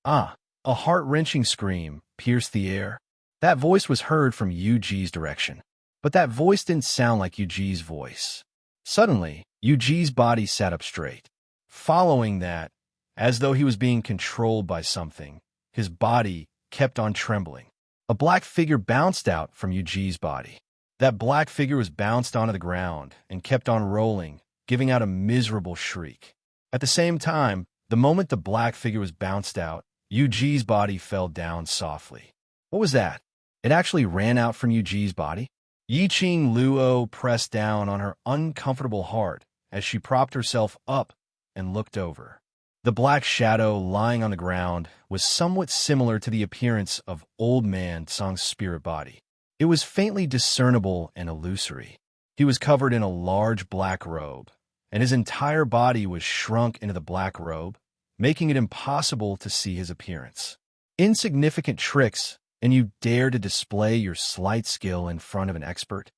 Ah! A heart-wrenching scream pierced the air. That voice was heard from Yu Ji's direction. But that voice didn't sound like Yu Ji's voice. Suddenly, Yu Ji's body sat up straight. Following that, as though he was being controlled by something, his body kept on trembling. A black figure bounced out from Yu Ji's body. That black figure was bounced onto the ground and kept on rolling, giving out a miserable shriek. At the same time, the moment the black figure was bounced out, Yu Ji's body fell down softly. What was that? It actually ran out from Yu Ji's body? Yiqing Luo pressed down on her uncomfortable heart as she propped herself up and looked over. The black shadow lying on the ground was somewhat similar to the appearance of Old Man Song's spirit body. It was faintly discernible and illusory. He was covered in a large black robe, and his entire body was shrunk into the black robe, making it impossible to see his appearance. Insignificant tricks, and you dare to display your slight skill in front of an expert?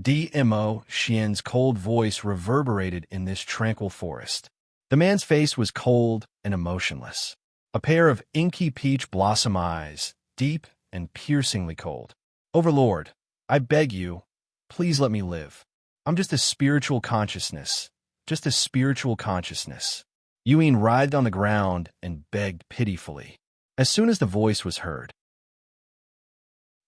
DMO Xian's cold voice reverberated in this tranquil forest. The man's face was cold and emotionless. A pair of inky peach blossom eyes, deep and piercingly cold. Overlord, I beg you, please let me live. I'm just a spiritual consciousness. Just a spiritual consciousness. Yuan writhed on the ground and begged pitifully. As soon as the voice was heard,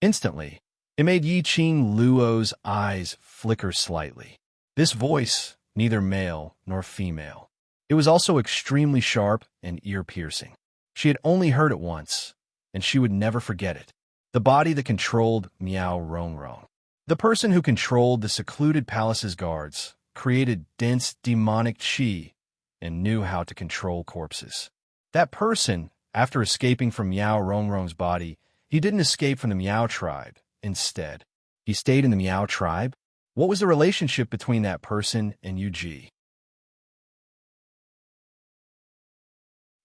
instantly, it made Yiqing Luo's eyes flicker slightly. This voice, neither male nor female. It was also extremely sharp and ear-piercing. She had only heard it once, and she would never forget it. The body that controlled Miao Rongrong. The person who controlled the secluded palace's guards, created dense demonic qi, and knew how to control corpses. That person, after escaping from Miao Rongrong's body, he didn't escape from the Miao tribe. Instead, he stayed in the Miao tribe. What was the relationship between that person and Yu Ji?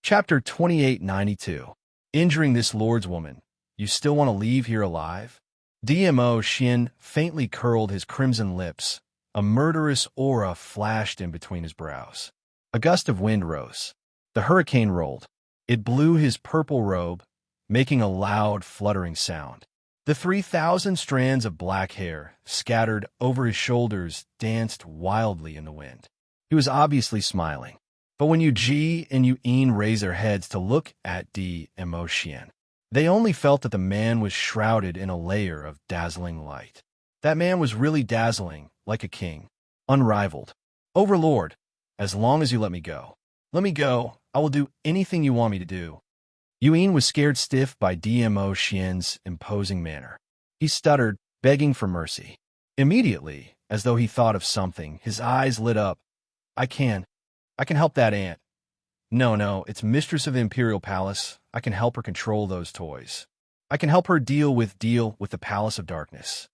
Chapter 2892. Injuring this lord's woman. You still want to leave here alive? DMO Xian faintly curled his crimson lips. A murderous aura flashed in between his brows. A gust of wind rose. The hurricane rolled. It blew his purple robe, making a loud, fluttering sound. The 3,000 strands of black hair, scattered over his shoulders, danced wildly in the wind. He was obviously smiling. But when Yu Ji and Yuan raised their heads to look at DMO Xian, they only felt that the man was shrouded in a layer of dazzling light. That man was really dazzling, like a king, unrivaled. Overlord, as long as you let me go. Let me go, I will do anything you want me to do. Yuan was scared stiff by DMO Xian's imposing manner. He stuttered, begging for mercy. Immediately, as though he thought of something, his eyes lit up. I can help that aunt. No, it's mistress of the Imperial Palace. I can help her control those toys. I can help her deal with the Palace of Darkness.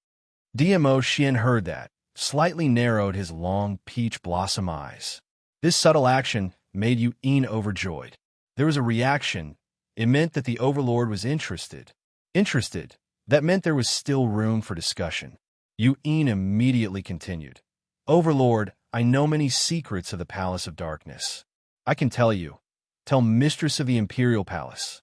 DMO Xian heard that, slightly narrowed his long peach blossom eyes. This subtle action made Yuan overjoyed. There was a reaction. It meant that the Overlord was interested. Interested. That meant there was still room for discussion. Yuan immediately continued. Overlord, I know many secrets of the Palace of Darkness. I can tell you. Tell Mistress of the Imperial Palace.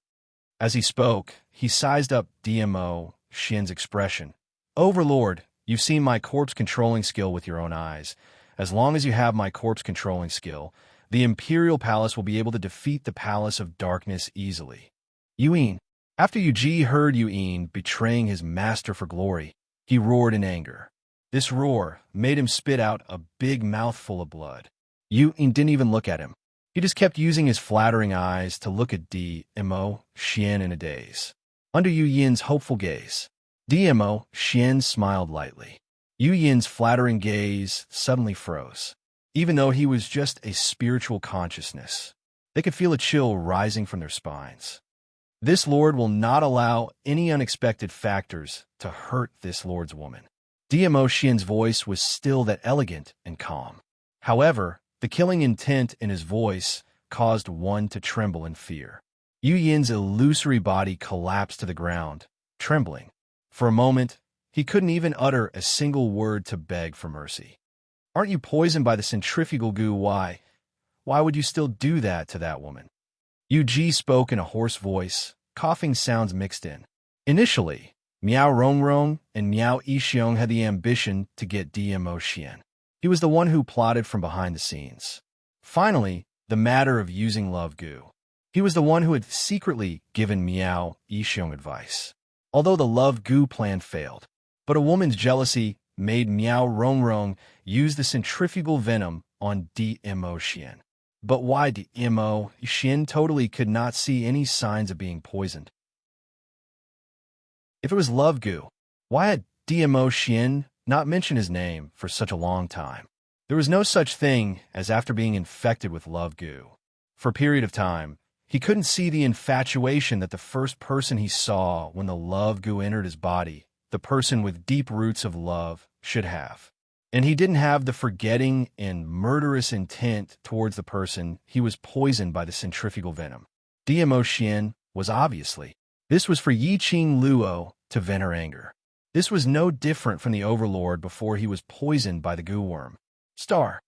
As he spoke, he sized up DMO Xian's expression. Overlord, you've seen my corpse-controlling skill with your own eyes. As long as you have my corpse-controlling skill, the Imperial Palace will be able to defeat the Palace of Darkness easily. Yuan. After Yu Ji heard Yuan betraying his master for glory, he roared in anger. This roar made him spit out a big mouthful of blood. Yuan didn't even look at him. He just kept using his flattering eyes to look at DMO Xian in a daze. Under Yu Yin's hopeful gaze, DMO Xian smiled lightly. Yu Yin's flattering gaze suddenly froze. Even though he was just a spiritual consciousness, they could feel a chill rising from their spines. This lord will not allow any unexpected factors to hurt this lord's woman. DMO Xian's voice was still that elegant and calm. However, the killing intent in his voice caused one to tremble in fear. Yu Yin's illusory body collapsed to the ground, trembling. For a moment, he couldn't even utter a single word to beg for mercy. "Aren't you poisoned by the centrifugal goo? Why would you still do that to that woman?" Yu Ji spoke in a hoarse voice, coughing sounds mixed in. Initially, Miao Rongrong and Miao Yixiong had the ambition to get Dmo Xian. He was the one who plotted from behind the scenes. Finally, the matter of using love goo. He was the one who had secretly given Miao Yixiong advice. Although the love goo plan failed, but a woman's jealousy made Miao Rongrong use the centrifugal venom on Dmo Xian. But why Dmo Xian totally could not see any signs of being poisoned? If it was love goo, why had Dmo Xian not mentioned his name for such a long time? There was no such thing as after being infected with love goo. For a period of time, he couldn't see the infatuation that the first person he saw when the love goo entered his body, the person with deep roots of love, should have. And he didn't have the forgetting and murderous intent towards the person he was poisoned by the centrifugal venom. Dmo Xian was obviously. This was for Yiqing Luo to vent her anger. This was no different from the Overlord before he was poisoned by the goo worm. Star.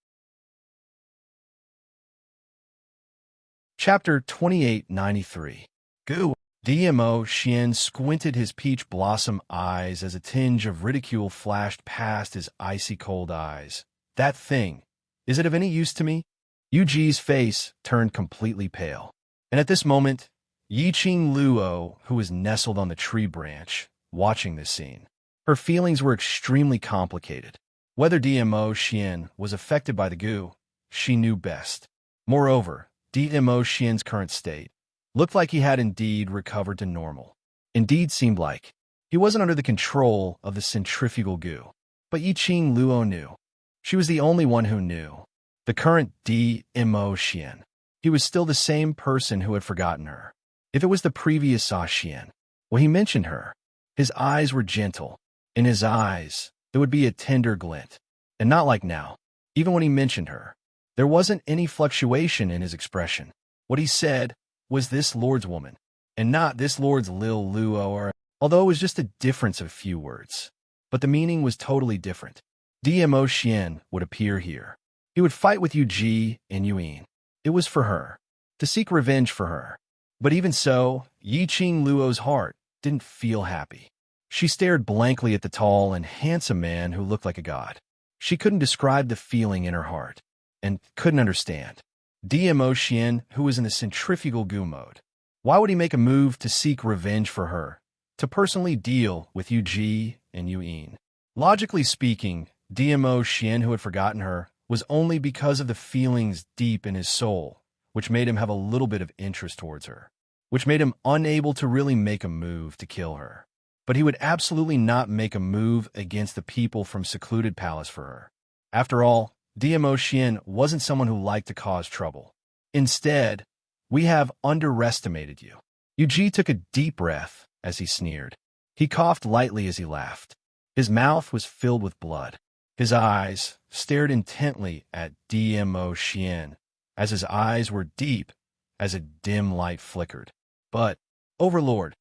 Chapter 2893. Goo. Dmo Xian squinted his peach blossom eyes as a tinge of ridicule flashed past his icy cold eyes. "That thing, is it of any use to me?" Yu Ji's face turned completely pale. And at this moment, Yiqing Luo, who was nestled on the tree branch, watching this scene. Her feelings were extremely complicated. Whether Dmo Xian was affected by the goo, she knew best. Moreover, Dmo Xian's current state looked like he had indeed recovered to normal. Indeed seemed like he wasn't under the control of the centrifugal goo. But Yiqing Luo knew. She was the only one who knew. The current Dmo Xian. He was still the same person who had forgotten her. If it was the previous Sa Xian, when he mentioned her, his eyes were gentle. In his eyes, there would be a tender glint. And not like now. Even when he mentioned her, there wasn't any fluctuation in his expression. What he said was this lord's woman, and not this lord's Lil Luo, or although it was just a difference of a few words. But the meaning was totally different. Dmo Xian would appear here. He would fight with Yu Ji and Yu Yin. It was for her, to seek revenge for her. But even so, Yiqing Luo's heart didn't feel happy. She stared blankly at the tall and handsome man who looked like a god. She couldn't describe the feeling in her heart, and couldn't understand. Dmo Xian, who was in the centrifugal goo mode. Why would he make a move to seek revenge for her, to personally deal with Yu Ji and Yu Yin? Logically speaking, Dmo Xian, who had forgotten her, was only because of the feelings deep in his soul, which made him have a little bit of interest towards her, which made him unable to really make a move to kill her. But he would absolutely not make a move against the people from Secluded Palace for her. After all, Dmo Xian wasn't someone who liked to cause trouble. Instead, "We have underestimated you." Yu Ji took a deep breath as he sneered. He coughed lightly as he laughed. His mouth was filled with blood. His eyes stared intently at Dmo Xian, as his eyes were deep as a dim light flickered. "But, Overlord,"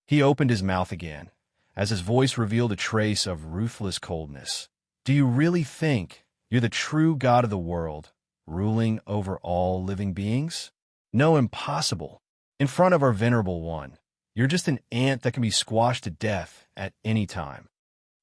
he opened his mouth again, as his voice revealed a trace of ruthless coldness. "Do you really think you're the true god of the world, ruling over all living beings? No, impossible. In front of our venerable one, you're just an ant that can be squashed to death at any time."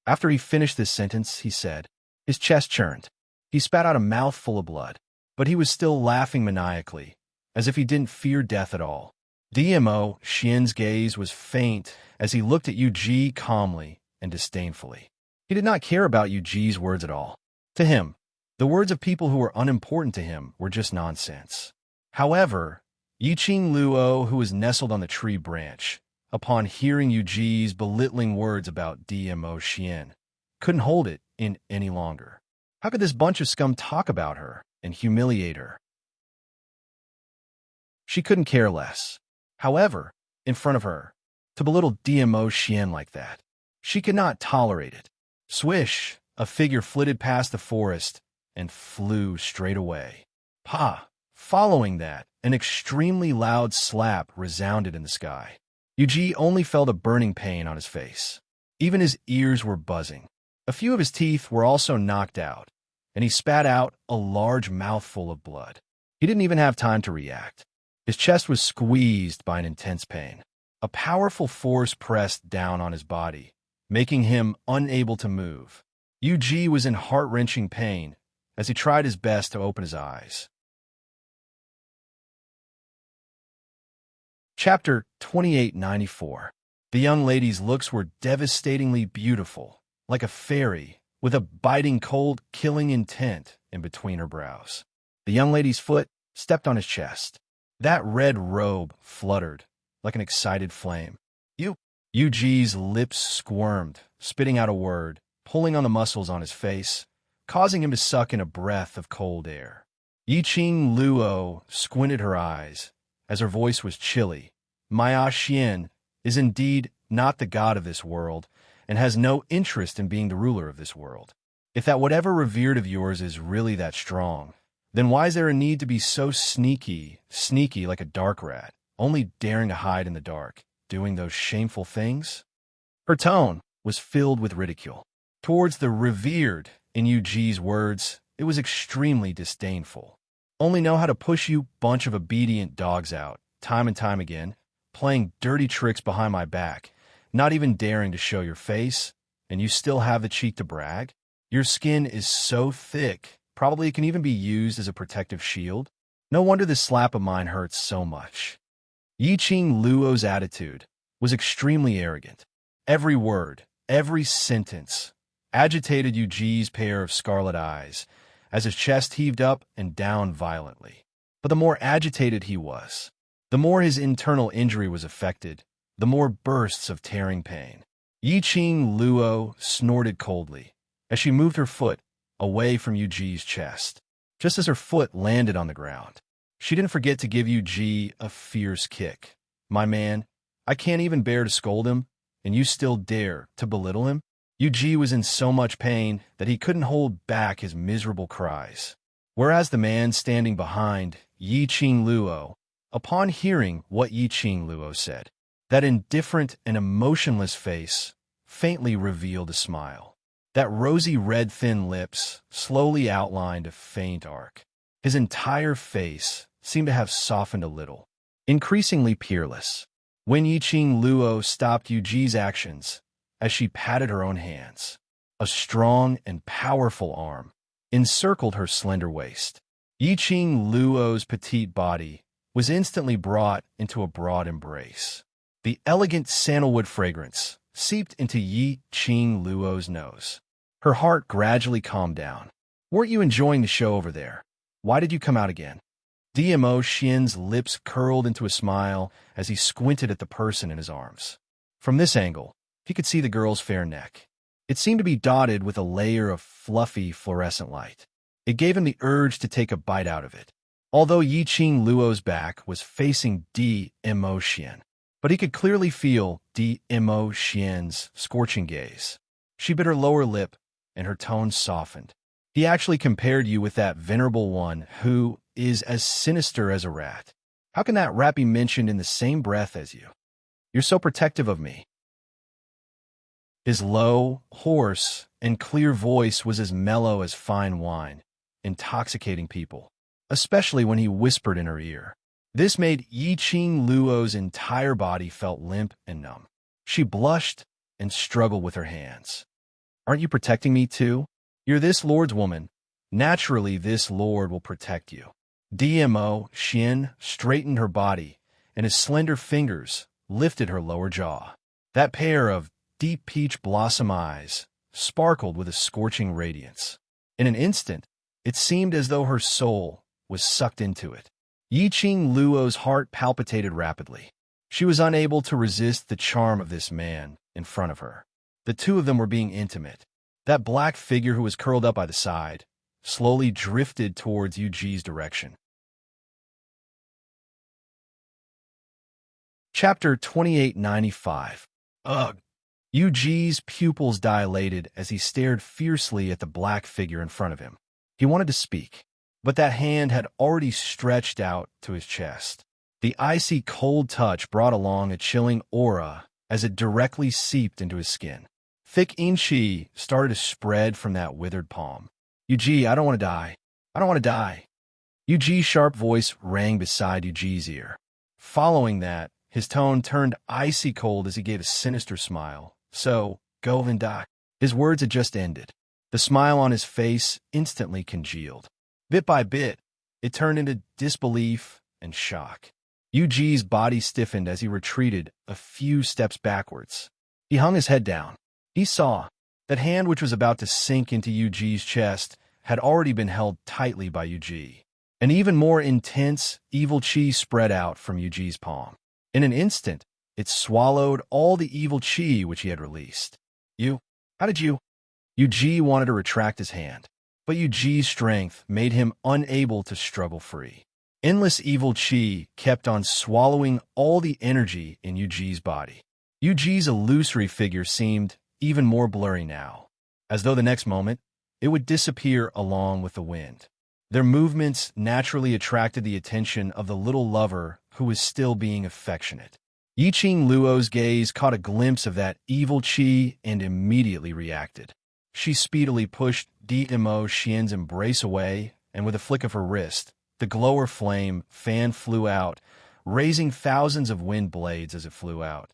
After he finished this sentence, he said, his chest churned. He spat out a mouthful of blood, but he was still laughing maniacally, as if he didn't fear death at all. Dmo Xian's gaze was faint as he looked at Yu Ji calmly and disdainfully. He did not care about Yu Ji's words at all. To him, the words of people who were unimportant to him were just nonsense. However, Yiqing Luo, who was nestled on the tree branch, upon hearing Yu Ji's belittling words about Dmo Xian, couldn't hold it in any longer. How could this bunch of scum talk about her and humiliate her? She couldn't care less. However, in front of her, to belittle Dmo Xian like that, she could not tolerate it. Swish, a figure flitted past the forest and flew straight away. Following that, an extremely loud slap resounded in the sky. Yuji only felt a burning pain on his face. Even his ears were buzzing. A few of his teeth were also knocked out, and he spat out a large mouthful of blood. He didn't even have time to react. His chest was squeezed by an intense pain. A powerful force pressed down on his body, making him unable to move. Yuji was in heart-wrenching pain as he tried his best to open his eyes. Chapter 2894. The young lady's looks were devastatingly beautiful, like a fairy, with a biting cold, killing intent in between her brows. The young lady's foot stepped on his chest. That red robe fluttered like an excited flame. Yuji's lips squirmed, spitting out a word, pulling on the muscles on his face, causing him to suck in a breath of cold air. Yiqing Luo squinted her eyes, as her voice was chilly. Maya Xian is indeed not the god of this world, and has no interest in being the ruler of this world. If that whatever revered of yours is really that strong, then why is there a need to be so sneaky like a dark rat, only daring to hide in the dark, doing those shameful things? Her tone was filled with ridicule. Towards the revered, in Yuji's words, it was extremely disdainful. Only know how to push you bunch of obedient dogs out, time and time again, playing dirty tricks behind my back, not even daring to show your face, and you still have the cheek to brag? Your skin is so thick, probably it can even be used as a protective shield. No wonder this slap of mine hurts so much. Yiqing Luo's attitude was extremely arrogant. Every word, every sentence, agitated Yuji's pair of scarlet eyes, as his chest heaved up and down violently. But the more agitated he was, the more his internal injury was affected, the more bursts of tearing pain. Yiqing Luo snorted coldly as she moved her foot away from Yuji's chest. Just as her foot landed on the ground, she didn't forget to give Yuji a fierce kick. My man, I can't even bear to scold him, and you still dare to belittle him? Yuji was in so much pain that he couldn't hold back his miserable cries. Whereas the man standing behind Yiqing Luo, upon hearing what Yiqing Luo said, that indifferent and emotionless face faintly revealed a smile. That rosy red thin lips slowly outlined a faint arc. His entire face seemed to have softened a little, increasingly peerless. When Yiqing Luo stopped Yuji's actions, as she patted her own hands, a strong and powerful arm encircled her slender waist. Yiqing Luo's petite body was instantly brought into a broad embrace. The elegant sandalwood fragrance seeped into Yiqing Luo's nose. Her heart gradually calmed down. Weren't you enjoying the show over there? Why did you come out again? DMO Xian's lips curled into a smile as he squinted at the person in his arms. From this angle, he could see the girl's fair neck. It seemed to be dotted with a layer of fluffy fluorescent light. It gave him the urge to take a bite out of it. Although Yiqing Luo's back was facing DMO Xian, but he could clearly feel DMO Xian's scorching gaze. She bit her lower lip, and her tone softened. He actually compared you with that venerable one who is as sinister as a rat. How can that rat be mentioned in the same breath as you? You're so protective of me. His low, hoarse, and clear voice was as mellow as fine wine, intoxicating people, especially when he whispered in her ear. This made Yiqing Luo's entire body felt limp and numb. She blushed and struggled with her hands. Aren't you protecting me too? You're this lord's woman. Naturally, this lord will protect you. DMO Xian straightened her body, and his slender fingers lifted her lower jaw. That pair of deep peach blossom eyes sparkled with a scorching radiance. In an instant, it seemed as though her soul was sucked into it. Yiqing Luo's heart palpitated rapidly. She was unable to resist the charm of this man in front of her. The two of them were being intimate. That black figure who was curled up by the side slowly drifted towards Yuji's direction. Chapter 2895. Ugh! Yuji's pupils dilated as he stared fiercely at the black figure in front of him. He wanted to speak. but that hand had already stretched out to his chest. The icy cold touch brought along a chilling aura as it directly seeped into his skin. Thick inchi started to spread from that withered palm. Yuji, I don't want to die. I don't want to die. Yuji's sharp voice rang beside Yuji's ear. Following that, his tone turned icy cold as he gave a sinister smile. So, go and die. His words had just ended. The smile on his face instantly congealed. Bit by bit, it turned into disbelief and shock. Yuji's body stiffened as he retreated a few steps backwards. He hung his head down. He saw that hand which was about to sink into Yuji's chest had already been held tightly by Yuji. An even more intense, evil chi spread out from Yuji's palm. In an instant, it swallowed all the evil chi which he had released. How did you? Yuji wanted to retract his hand, but Yuji's strength made him unable to struggle free. Endless evil chi kept on swallowing all the energy in Yuji's body. Yuji's illusory figure seemed even more blurry now, as though the next moment it would disappear along with the wind. Their movements naturally attracted the attention of the little lover who was still being affectionate. Yiqing Luo's gaze caught a glimpse of that evil chi and immediately reacted. She speedily pushed Dimo Xian's embrace away, and with a flick of her wrist, the glower flame fan flew out, raising thousands of wind blades as it flew out.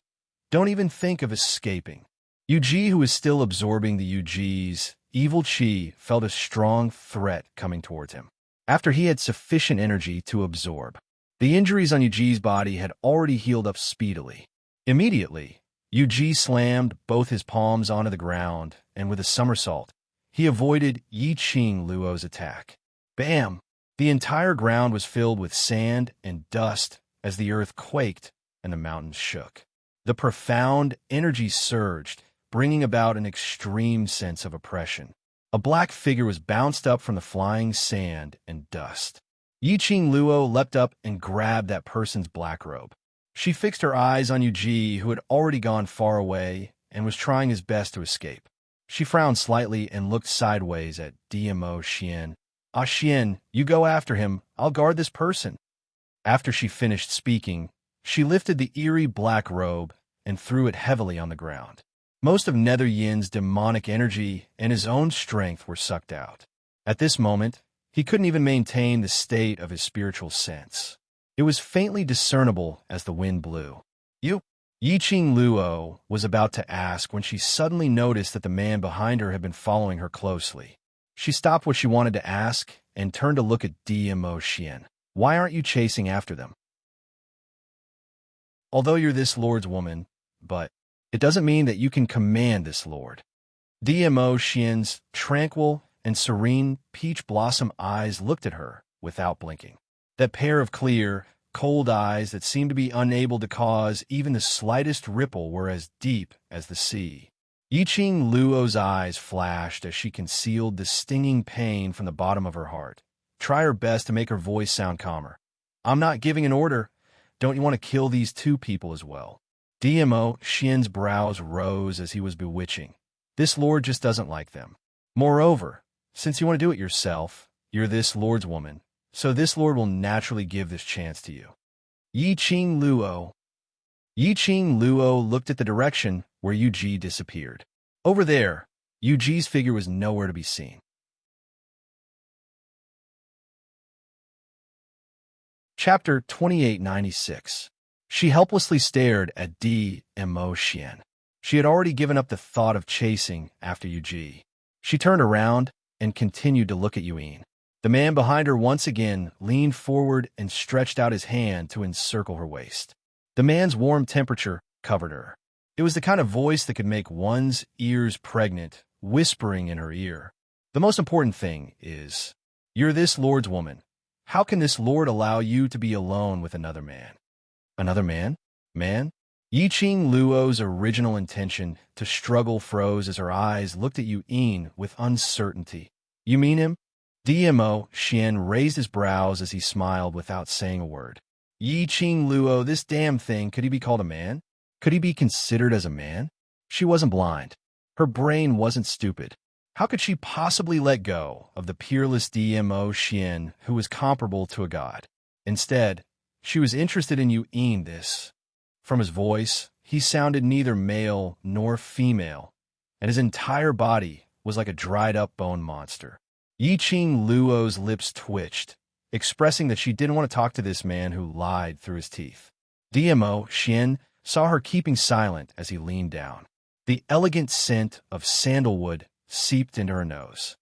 Don't even think of escaping. Yuji, who was still absorbing the Yuji's evil chi, felt a strong threat coming towards him. After he had sufficient energy to absorb, the injuries on Yuji's body had already healed up speedily. Immediately, Yuji slammed both his palms onto the ground, and with a somersault, he avoided Yiqing Luo's attack. Bam! The entire ground was filled with sand and dust as the earth quaked and the mountains shook. The profound energy surged, bringing about an extreme sense of oppression. A black figure was bounced up from the flying sand and dust. Yiqing Luo leapt up and grabbed that person's black robe. She fixed her eyes on Yuji, who had already gone far away and was trying his best to escape. She frowned slightly and looked sideways at Dimo Xian. Ah, Xian, you go after him. I'll guard this person. After she finished speaking, she lifted the eerie black robe and threw it heavily on the ground. Most of Nether Yin's demonic energy and his own strength were sucked out. At this moment, he couldn't even maintain the state of his spiritual sense. It was faintly discernible as the wind blew. Yiqing Luo was about to ask when she suddenly noticed that the man behind her had been following her closely. She stopped what she wanted to ask and turned to look at Dimo Xian. Why aren't you chasing after them? Although you're this lord's woman, but it doesn't mean that you can command this lord. Dimo Xian's tranquil and serene peach blossom eyes looked at her without blinking. That pair of clear, cold eyes that seemed to be unable to cause even the slightest ripple were as deep as the sea. Yiqing Luo's eyes flashed as she concealed the stinging pain from the bottom of her heart. Try her best to make her voice sound calmer. I'm not giving an order. Don't you want to kill these two people as well? Dimo Xian's brows rose as he was bewitching. This lord just doesn't like them. Moreover, since you want to do it yourself, you're this lord's woman, so this lord will naturally give this chance to you. Yiqing Luo looked at the direction where Yuji disappeared. Over there, Yuji's figure was nowhere to be seen. Chapter 2896. She helplessly stared at Dimo Xian. She had already given up the thought of chasing after Yuji. She turned around and continued to look at Yuin. The man behind her once again leaned forward and stretched out his hand to encircle her waist. The man's warm temperature covered her. It was the kind of voice that could make one's ears pregnant, whispering in her ear. The most important thing is, you're this lord's woman. How can this lord allow you to be alone with another man? Another man? Man? Yiqing Luo's original intention to struggle froze as her eyes looked at Yuin with uncertainty. You mean him? Dimo Xian raised his brows as he smiled without saying a word. Yiqing Luo, this damn thing, could he be called a man? Could he be considered as a man? She wasn't blind. Her brain wasn't stupid. How could she possibly let go of the peerless Dmo Xian who was comparable to a god? Instead, she was interested in Yu this. From his voice, he sounded neither male nor female, and his entire body was like a dried-up bone monster. Yiqing Luo's lips twitched, expressing that she didn't want to talk to this man who lied through his teeth. Dmo Xian saw her keeping silent as he leaned down. The elegant scent of sandalwood seeped into her nose.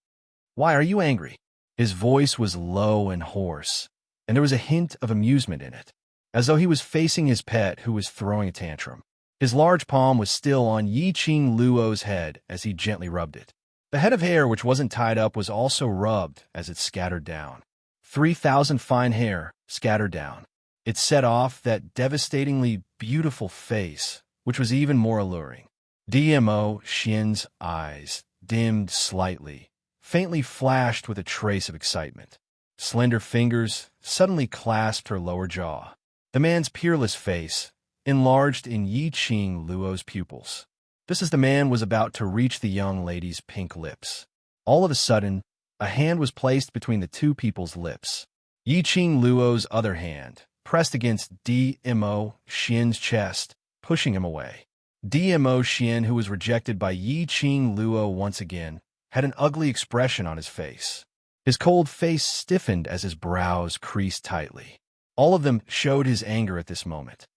"Why are you angry?" His voice was low and hoarse, and there was a hint of amusement in it, as though he was facing his pet who was throwing a tantrum. His large palm was still on Yiqing Luo's head as he gently rubbed it. The head of hair which wasn't tied up was also rubbed as it scattered down. 3,000 fine hair scattered down. It set off that devastatingly beautiful face, which was even more alluring. Dmo Xian's eyes dimmed slightly, faintly flashed with a trace of excitement. Slender fingers suddenly clasped her lower jaw. The man's peerless face enlarged in Yiqing Luo's pupils. Just as the man was about to reach the young lady's pink lips, all of a sudden, a hand was placed between the two people's lips. Yiqing Luo's other hand pressed against Dmo Xian's chest, pushing him away. Dmo Xian, who was rejected by Yiqing Luo once again, had an ugly expression on his face. His cold face stiffened as his brows creased tightly. All of them showed his anger at this moment.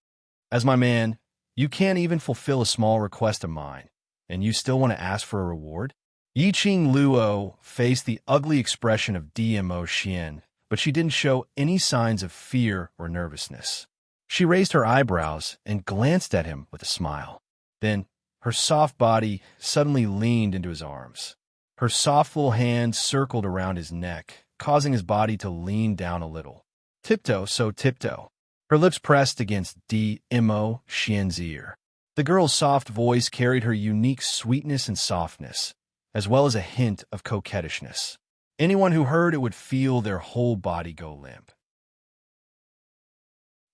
"As my man, you can't even fulfill a small request of mine, and you still want to ask for a reward?" Yiqing Luo faced the ugly expression of Dmo Xian, but she didn't show any signs of fear or nervousness. She raised her eyebrows and glanced at him with a smile. Then, her soft body suddenly leaned into his arms. Her soft little hand circled around his neck, causing his body to lean down a little. Tiptoe, so tiptoe. Her lips pressed against Dmo Xian's ear. The girl's soft voice carried her unique sweetness and softness, as well as a hint of coquettishness. Anyone who heard it would feel their whole body go limp.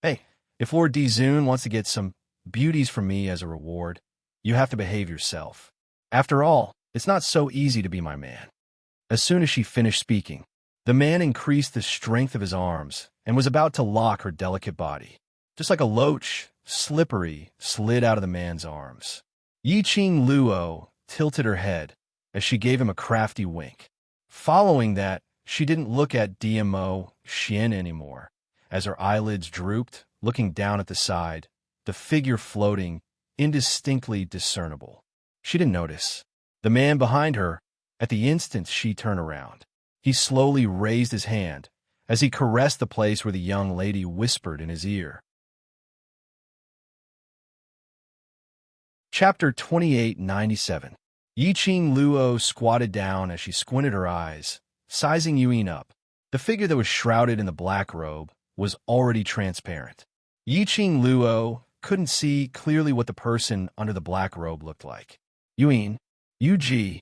"Hey, if Lord Dizun wants to get some beauties from me as a reward, you have to behave yourself. After all, it's not so easy to be my man." As soon as she finished speaking, the man increased the strength of his arms and was about to lock her delicate body. Just like a loach, slippery, slid out of the man's arms. Yiqing Luo tilted her head as she gave him a crafty wink. Following that, she didn't look at Dmo Xian anymore, as her eyelids drooped, looking down at the side, the figure floating, indistinctly discernible. She didn't notice. The man behind her, at the instant she turned around, he slowly raised his hand as he caressed the place where the young lady whispered in his ear. Chapter 2897. Yiqing Luo squatted down as she squinted her eyes, sizing Yuin up. The figure that was shrouded in the black robe was already transparent. Yiqing Luo couldn't see clearly what the person under the black robe looked like. "Yuin, Yuji."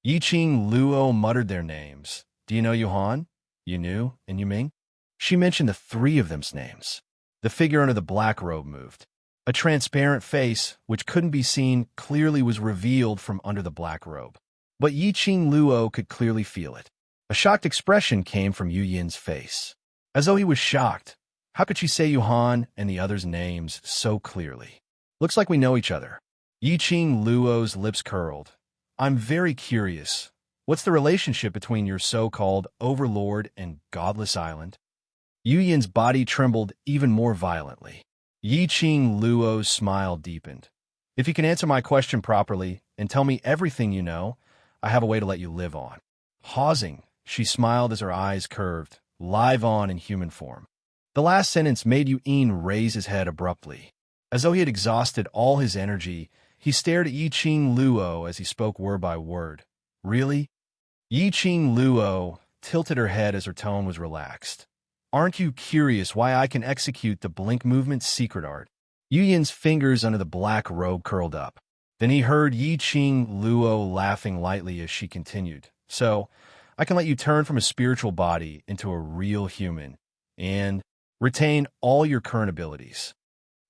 Yiqing Luo muttered their names. "Do you know Yuhan, Yunu, and Yuming?" She mentioned the three of them's names. The figure under the black robe moved. A transparent face, which couldn't be seen clearly, was revealed from under the black robe. But Yiqing Luo could clearly feel it. A shocked expression came from Yu Yin's face. As though he was shocked. How could she say Yuhan and the others' names so clearly? "Looks like we know each other." Yiqing Luo's lips curled. "I'm very curious. What's the relationship between your so-called overlord and godless island?" Yu Yin's body trembled even more violently. Yiqing Luo's smile deepened. "If you can answer my question properly and tell me everything you know, I have a way to let you live on." Pausing, she smiled as her eyes curved, live on in human form. The last sentence made Yuin raise his head abruptly. As though he had exhausted all his energy, he stared at Yiqing Luo as he spoke word by word. "Really?" Yiqing Luo tilted her head as her tone was relaxed. "Aren't you curious why I can execute the blink movement's secret art?" Yu Yin's fingers under the black robe curled up. Then he heard Yiqing Luo laughing lightly as she continued. "So, I can let you turn from a spiritual body into a real human and retain all your current abilities."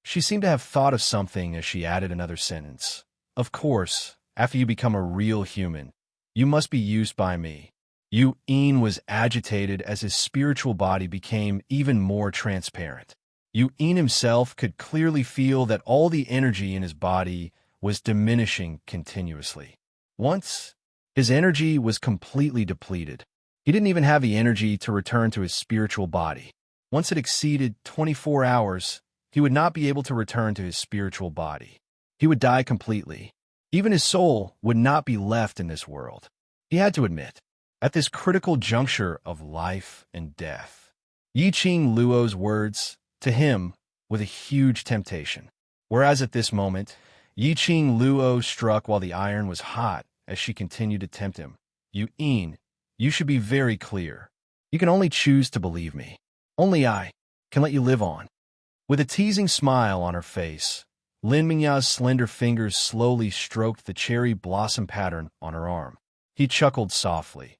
She seemed to have thought of something as she added another sentence. "Of course, after you become a real human, You must be used by me. Yu Yin was agitated as his spiritual body became even more transparent. Yu Yin himself could clearly feel that all the energy in his body was diminishing continuously. Once, his energy was completely depleted. He didn't even have the energy to return to his spiritual body. Once it exceeded 24 hours, he would not be able to return to his spiritual body. He would die completely. Even his soul would not be left in this world. He had to admit, at this critical juncture of life and death, Yiqing Luo's words, to him, were a huge temptation. Whereas at this moment, Yiqing Luo struck while the iron was hot as she continued to tempt him. Yu Yin, you should be very clear. You can only choose to believe me. Only I can let you live on. With a teasing smile on her face, Lin Mingya's slender fingers slowly stroked the cherry blossom pattern on her arm. He chuckled softly.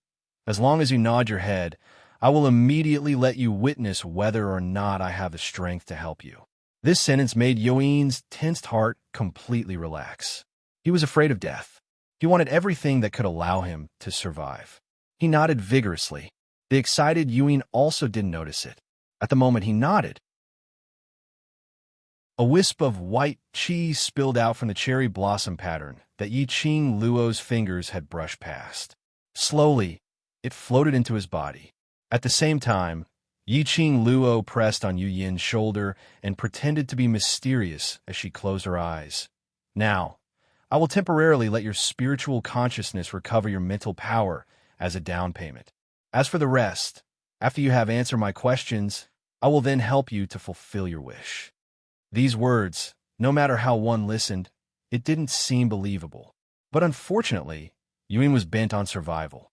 As long as you nod your head, I will immediately let you witness whether or not I have the strength to help you. This sentence made Yuin's tensed heart completely relax. He was afraid of death. He wanted everything that could allow him to survive. He nodded vigorously. The excited Yuin also didn't notice it. At the moment he nodded, a wisp of white cheese spilled out from the cherry blossom pattern that Yiqing Luo's fingers had brushed past. Slowly, it floated into his body. At the same time, Yiqing Luo pressed on Yu Yin's shoulder and pretended to be mysterious as she closed her eyes. Now, I will temporarily let your spiritual consciousness recover your mental power as a down payment. As for the rest, after you have answered my questions, I will then help you to fulfill your wish. These words, no matter how one listened, it didn't seem believable. But unfortunately, Yuin was bent on survival.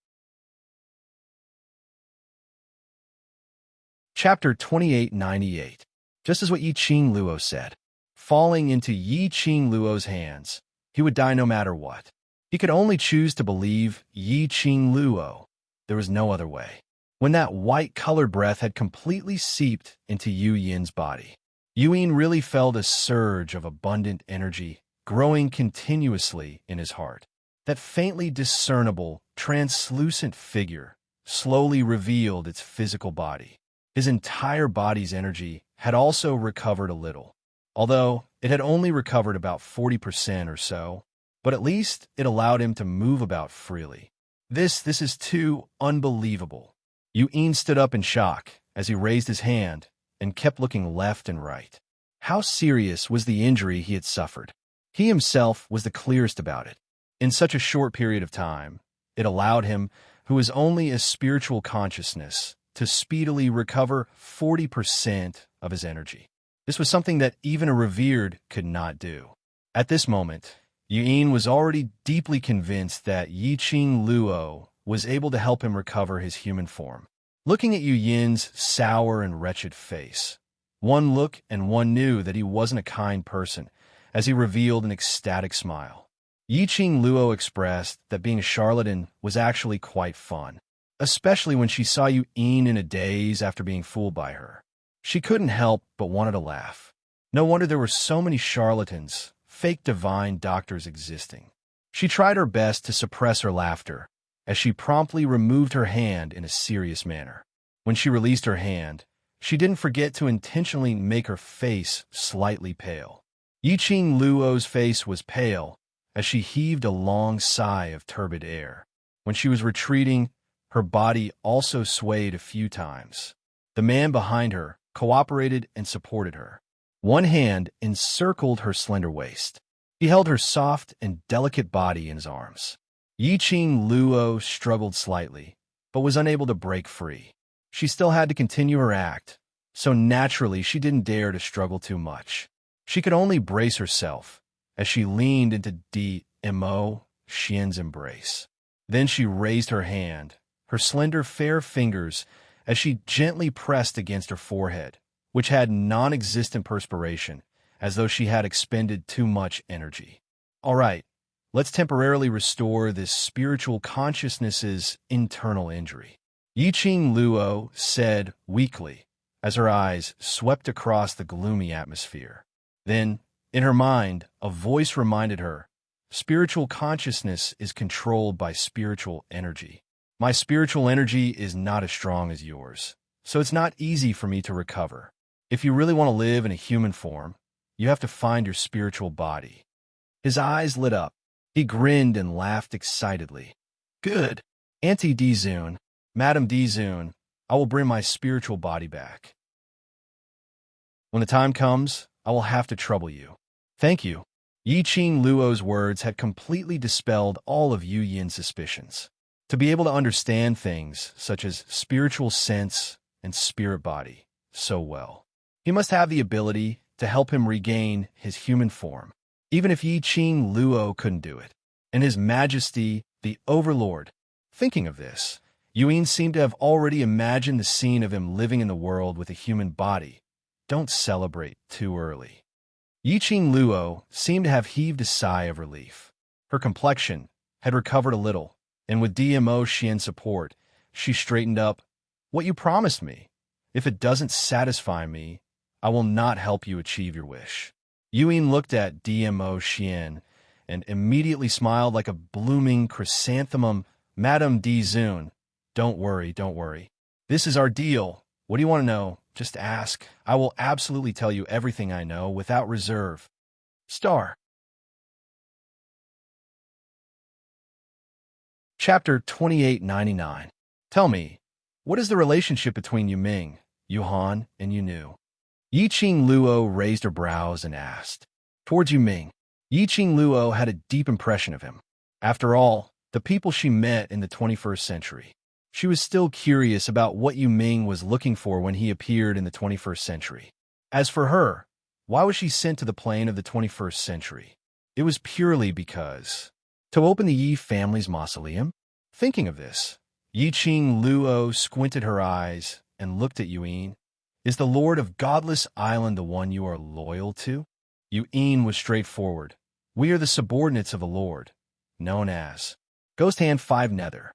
Chapter 2898. Just as what Yiqing Luo said. Falling into Yiqing Luo's hands, he would die no matter what. He could only choose to believe Yiqing Luo. There was no other way. When that white-colored breath had completely seeped into Yu Yin's body, Yuin really felt a surge of abundant energy growing continuously in his heart. That faintly discernible, translucent figure slowly revealed its physical body. His entire body's energy had also recovered a little, although it had only recovered about 40% or so, but at least it allowed him to move about freely. This is too unbelievable. Yuin stood up in shock as he raised his hand and kept looking left and right. How serious was the injury he had suffered? He himself was the clearest about it. In such a short period of time, it allowed him, who was only a spiritual consciousness, to speedily recover 40% of his energy. This was something that even a revered could not do. At this moment, Yuin was already deeply convinced that Yiqing Luo was able to help him recover his human form. Looking at Yu Yin's sour and wretched face, one look and one knew that he wasn't a kind person, as he revealed an ecstatic smile. Yiqing Luo expressed that being a charlatan was actually quite fun, especially when she saw Yu Yin in a daze after being fooled by her. She couldn't help but wanted to laugh. No wonder there were so many charlatans, fake divine doctors existing. She tried her best to suppress her laughter, as she promptly removed her hand in a serious manner. When she released her hand, she didn't forget to intentionally make her face slightly pale. Yiqing Luo's face was pale as she heaved a long sigh of turbid air. When she was retreating, her body also swayed a few times. The man behind her cooperated and supported her. One hand encircled her slender waist. He held her soft and delicate body in his arms. Yiqing Luo struggled slightly, but was unable to break free. She still had to continue her act, so naturally she didn't dare to struggle too much. She could only brace herself as she leaned into Mo Xian's embrace. Then she raised her hand, her slender fair fingers, as she gently pressed against her forehead, which had non-existent perspiration, as though she had expended too much energy. All right. Let's temporarily restore this spiritual consciousness's internal injury. Yiqing Luo said weakly, as her eyes swept across the gloomy atmosphere. Then, in her mind, a voice reminded her, Spiritual consciousness is controlled by spiritual energy. My spiritual energy is not as strong as yours, so it's not easy for me to recover. If you really want to live in a human form, you have to find your spiritual body. His eyes lit up. He grinned and laughed excitedly. Good. Auntie Dizun, Madame Dizun, I will bring my spiritual body back. When the time comes, I will have to trouble you. Thank you. Yi Qing Luo's words had completely dispelled all of Yu Yin's suspicions. To be able to understand things such as spiritual sense and spirit body so well, he must have the ability to help him regain his human form, even if Yi Qing Luo couldn't do it. And His Majesty, the Overlord. Thinking of this, Yu Yin seemed to have already imagined the scene of him living in the world with a human body. Don't celebrate too early. Yi Qing Luo seemed to have heaved a sigh of relief. Her complexion had recovered a little, and with DMO Xian support, she straightened up. What you promised me. If it doesn't satisfy me, I will not help you achieve your wish. Yu Yin looked at DMO Xian and immediately smiled like a blooming chrysanthemum. Madame Dizun, don't worry, don't worry. This is our deal. What do you want to know? Just ask. I will absolutely tell you everything I know without reserve. Star. Chapter 2899. Tell me, what is the relationship between Yu Ming, Yu Han, and Yu Nu? Yi Qing Luo raised her brows and asked. Towards Yu Ming, Yi Qing Luo had a deep impression of him. After all, the people she met in the 21st century. She was still curious about what Yu Ming was looking for when he appeared in the 21st century. As for her, why was she sent to the plane of the 21st century? It was purely because to open the Yi family's mausoleum? Thinking of this, Yi Qing Luo squinted her eyes and looked at Yu Yin. Is the Lord of Godless Island the one you are loyal to? Yu Yin was straightforward. We are the subordinates of the Lord, known as Ghost Hand 5 Nether.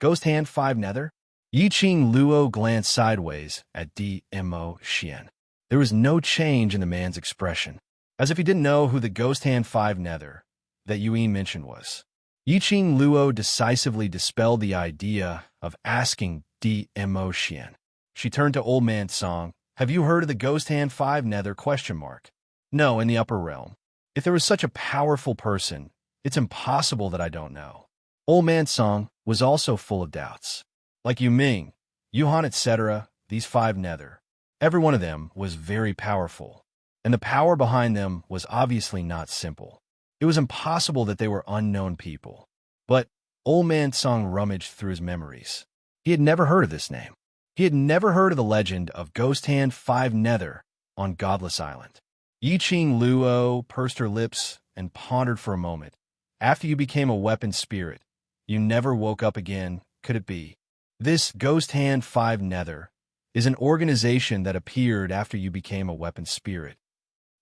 Ghost Hand 5 Nether? Yi Qing Luo glanced sideways at DMO Xian. There was no change in the man's expression, as if he didn't know who the Ghost Hand 5 Nether that Yu Yin mentioned was. Yi Qing Luo decisively dispelled the idea of asking DMO Xian. She turned to Old Man Song. Have you heard of the Ghost Hand 5 Nether? No, in the upper realm. If there was such a powerful person, it's impossible that I don't know. Old Man Song was also full of doubts. Like Yu Ming, Yu Han, etc., these 5 Nether, every one of them was very powerful, and the power behind them was obviously not simple. It was impossible that they were unknown people. But Old Man Song rummaged through his memories. He had never heard of this name. He had never heard of the legend of Ghost Hand 5 Nether on Godless Island. Yi Qing Luo pursed her lips and pondered for a moment. After you became a weapon spirit, you never woke up again, could it be? This Ghost Hand 5 Nether is an organization that appeared after you became a weapon spirit.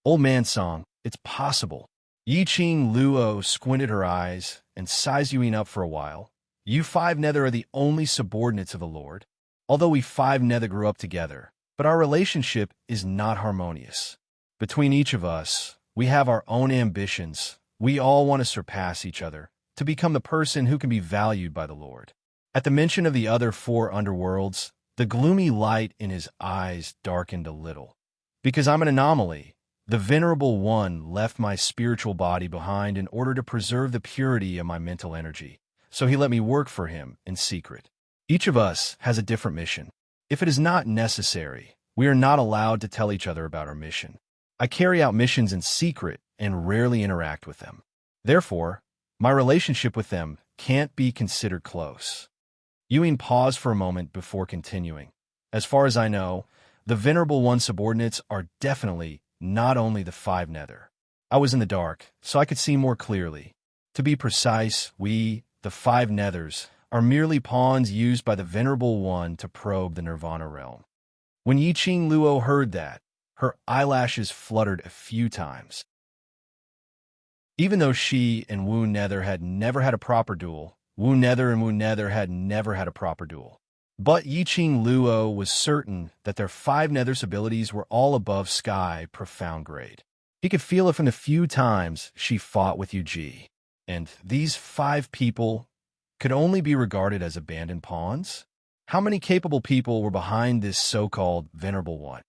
Old Man Song, it's possible. Yi Qing Luo squinted her eyes and sized Yu Yin up for a while. You 5 Nether are the only subordinates of the Lord. Although we 5 Nether grew up together, but our relationship is not harmonious. Between each of us, we have our own ambitions. We all want to surpass each other, to become the person who can be valued by the Lord. At the mention of the other 4 underworlds, the gloomy light in his eyes darkened a little. Because I'm an anomaly, the Venerable One left my spiritual body behind in order to preserve the purity of my mental energy, so he let me work for him in secret. Each of us has a different mission. If it is not necessary, we are not allowed to tell each other about our mission. I carry out missions in secret and rarely interact with them. Therefore, my relationship with them can't be considered close. Yu Yin paused for a moment before continuing. As far as I know, the Venerable One subordinates are definitely not only the 5 Nether. I was in the dark, so I could see more clearly. To be precise, we, the 5 Nethers, are merely pawns used by the Venerable One to probe the Nirvana realm. When Yi Qing Luo heard that, her eyelashes fluttered a few times. Even though she and Wu Nether had never had a proper duel, Wu Nether and Wu Nether had never had a proper duel. But Yi Qing Luo was certain that their 5 Nether's abilities were all above sky profound grade. He could feel it from the few times she fought with Yu Ji. And these 5 people could only be regarded as abandoned pawns? How many capable people were behind this so-called Venerable One?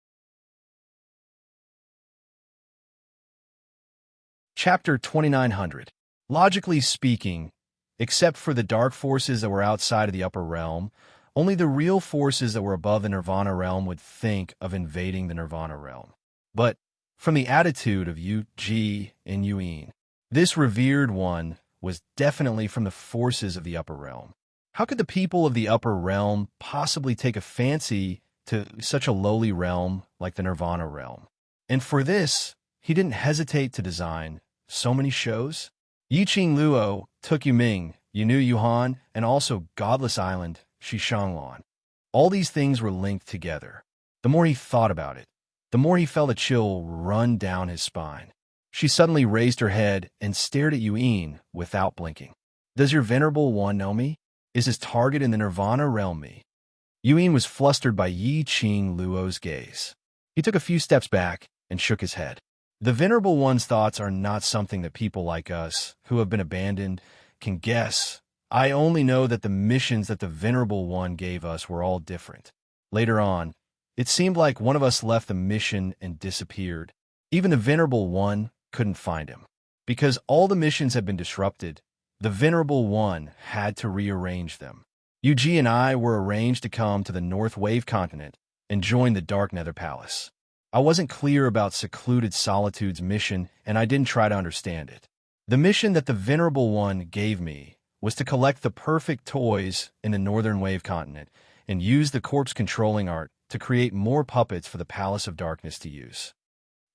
Chapter 2900. Logically speaking, except for the dark forces that were outside of the upper realm, only the real forces that were above the Nirvana realm would think of invading the Nirvana realm. But from the attitude of Yu Ji and Yuin, this revered one was definitely from the forces of the upper realm. How could the people of the upper realm possibly take a fancy to such a lowly realm like the Nirvana realm? And for this, he didn't hesitate to design so many shows. Yiqing Luo took Yuming, Yunu Yuhan, and also Godless Island, Xishanglan. All these things were linked together. The more he thought about it, the more he felt a chill run down his spine. She suddenly raised her head and stared at Yuin without blinking. Does your Venerable One know me? Is his target in the Nirvana realm me? Yuin was flustered by Yiqing Luo's gaze. He took a few steps back and shook his head. The Venerable One's thoughts are not something that people like us, who have been abandoned, can guess. I only know that the missions that the Venerable One gave us were all different. Later on, it seemed like one of us left the mission and disappeared. Even the Venerable One couldn't find him. Because all the missions had been disrupted, the Venerable One had to rearrange them. Yuji and I were arranged to come to the North Wave continent and join the Dark Nether Palace. I wasn't clear about Secluded Solitude's mission, and I didn't try to understand it. The mission that the Venerable One gave me was to collect the perfect toys in the Northern Wave continent and use the corpse controlling art to create more puppets for the Palace of Darkness to use.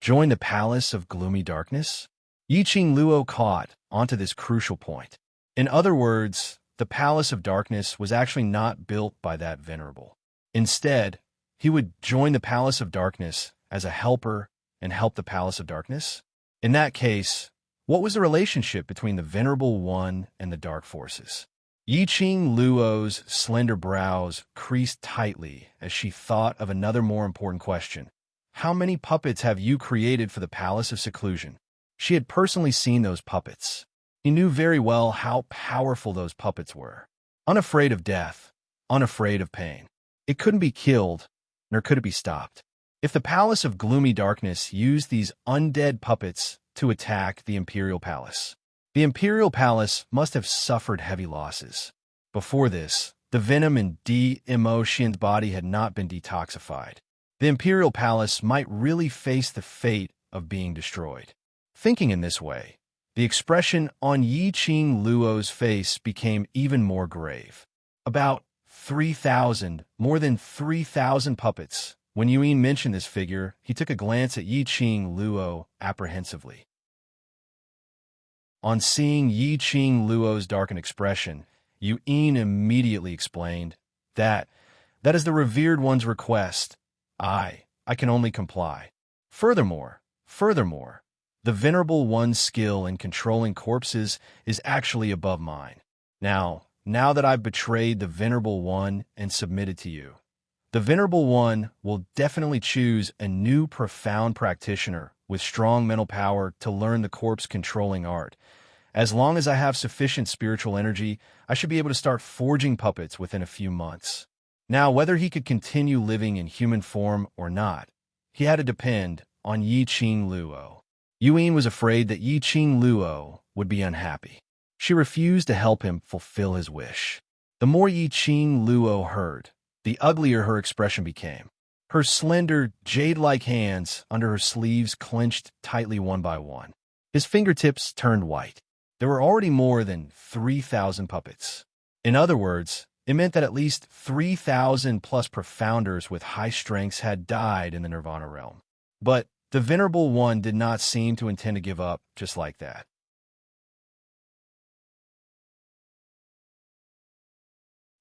Join the Palace of Gloomy Darkness? Yiqing Luo caught onto this crucial point. In other words, the Palace of Darkness was actually not built by that Venerable. Instead, he would join the Palace of Darkness as a helper and help the Palace of Darkness? In that case, what was the relationship between the Venerable One and the Dark Forces? Yiqing Luo's slender brows creased tightly as she thought of another more important question. How many puppets have you created for the Palace of Seclusion? She had personally seen those puppets. He knew very well how powerful those puppets were. Unafraid of death, unafraid of pain. It couldn't be killed, nor could it be stopped. If the Palace of Gloomy Darkness used these undead puppets to attack the Imperial Palace, the Imperial Palace must have suffered heavy losses. Before this, the venom in Mo Xin's body had not been detoxified. The Imperial Palace might really face the fate of being destroyed. Thinking in this way, the expression on Yiqing Luo's face became even more grave. About 3,000, more than 3,000 puppets. When Yuin mentioned this figure, he took a glance at Yiqing Luo apprehensively. On seeing Yiqing Luo's darkened expression, Yuin immediately explained, That is the revered one's request. I can only comply. Furthermore, the Venerable One's skill in controlling corpses is actually above mine. Now that I've betrayed the Venerable One and submitted to you, the Venerable One will definitely choose a new profound practitioner with strong mental power to learn the corpse-controlling art. As long as I have sufficient spiritual energy, I should be able to start forging puppets within a few months. Now, whether he could continue living in human form or not, he had to depend on Yiqing Luo. Yuin was afraid that Yiqing Luo would be unhappy. She refused to help him fulfill his wish. The more Yiqing Luo heard, the uglier her expression became. Her slender, jade-like hands under her sleeves clenched tightly one by one. His fingertips turned white. There were already more than 3,000 puppets. In other words, it meant that at least 3,000 plus profounders with high strengths had died in the Nirvana realm. But the Venerable One did not seem to intend to give up just like that.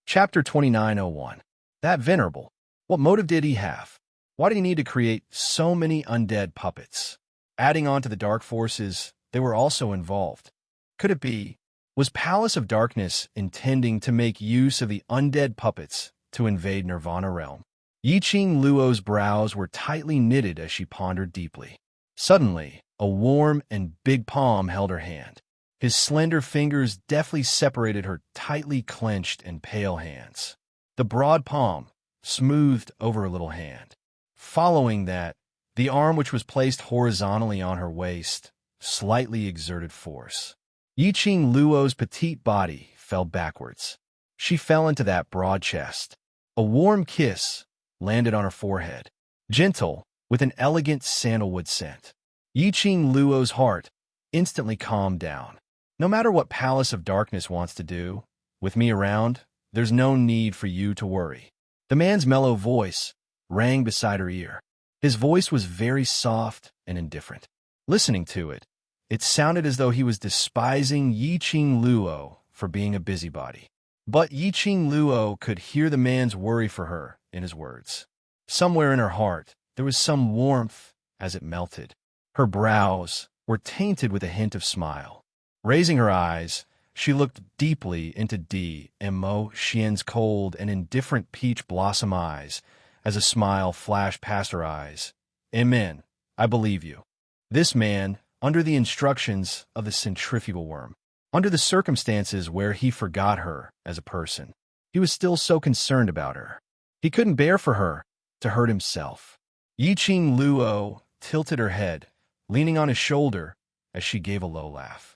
Chapter 2901. That Venerable. What motive did he have? Why did he need to create so many undead puppets? Adding on to the dark forces, they were also involved. Could it be, was Palace of Darkness intending to make use of the undead puppets to invade Nirvana realm? Yiqing Luo's brows were tightly knitted as she pondered deeply. Suddenly, a warm and big palm held her hand. His slender fingers deftly separated her tightly clenched and pale hands. The broad palm smoothed over her little hand. Following that, the arm which was placed horizontally on her waist slightly exerted force. Yiqing Luo's petite body fell backwards. She fell into that broad chest. A warm kiss landed on her forehead, gentle, with an elegant sandalwood scent. Yiqing Luo's heart instantly calmed down. No matter what Palace of Darkness wants to do, with me around, there's no need for you to worry. The man's mellow voice rang beside her ear. His voice was very soft and indifferent. Listening to it, it sounded as though he was despising Yiqing Luo for being a busybody. But Yiqing Luo could hear the man's worry for her in his words. Somewhere in her heart, there was some warmth as it melted. Her brows were tainted with a hint of smile. Raising her eyes, she looked deeply into Mo Xian's cold and indifferent peach blossom eyes as a smile flashed past her eyes. Amen, I believe you. This man, under the instructions of the centrifugal worm, under the circumstances where he forgot her as a person, he was still so concerned about her. He couldn't bear for her to hurt himself. Yiqing Luo tilted her head, leaning on his shoulder as she gave a low laugh.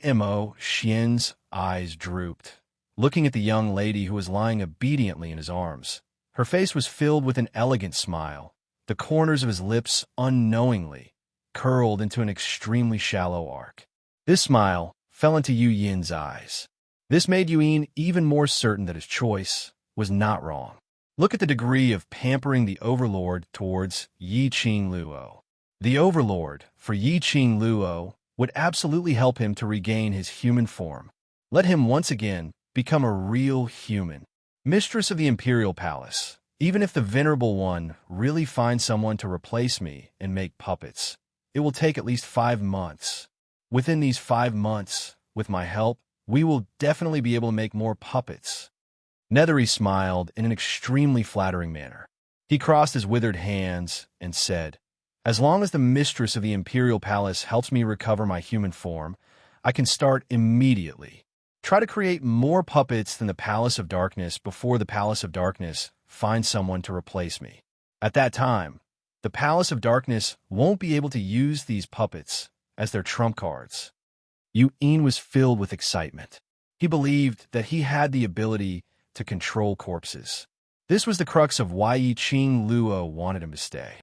Mo Xian's eyes drooped, looking at the young lady who was lying obediently in his arms. Her face was filled with an elegant smile. The corners of his lips unknowingly curled into an extremely shallow arc. This smile fell into Yu Yin's eyes. This made Yu Yin even more certain that his choice was not wrong. Look at the degree of pampering the Overlord towards Yiqing Luo. The Overlord, for Yiqing Luo, would absolutely help him to regain his human form. Let him once again become a real human. Mistress of the Imperial Palace, even if the Venerable One really finds someone to replace me and make puppets, it will take at least 5 months. Within these 5 months, with my help, we will definitely be able to make more puppets. Nethery smiled in an extremely flattering manner. He crossed his withered hands and said, as long as the mistress of the Imperial Palace helps me recover my human form, I can start immediately. Try to create more puppets than the Palace of Darkness before the Palace of Darkness finds someone to replace me. At that time, the Palace of Darkness won't be able to use these puppets as their trump cards. Yu Yin was filled with excitement. He believed that he had the ability to control corpses. This was the crux of why Yiqing Luo wanted him to stay.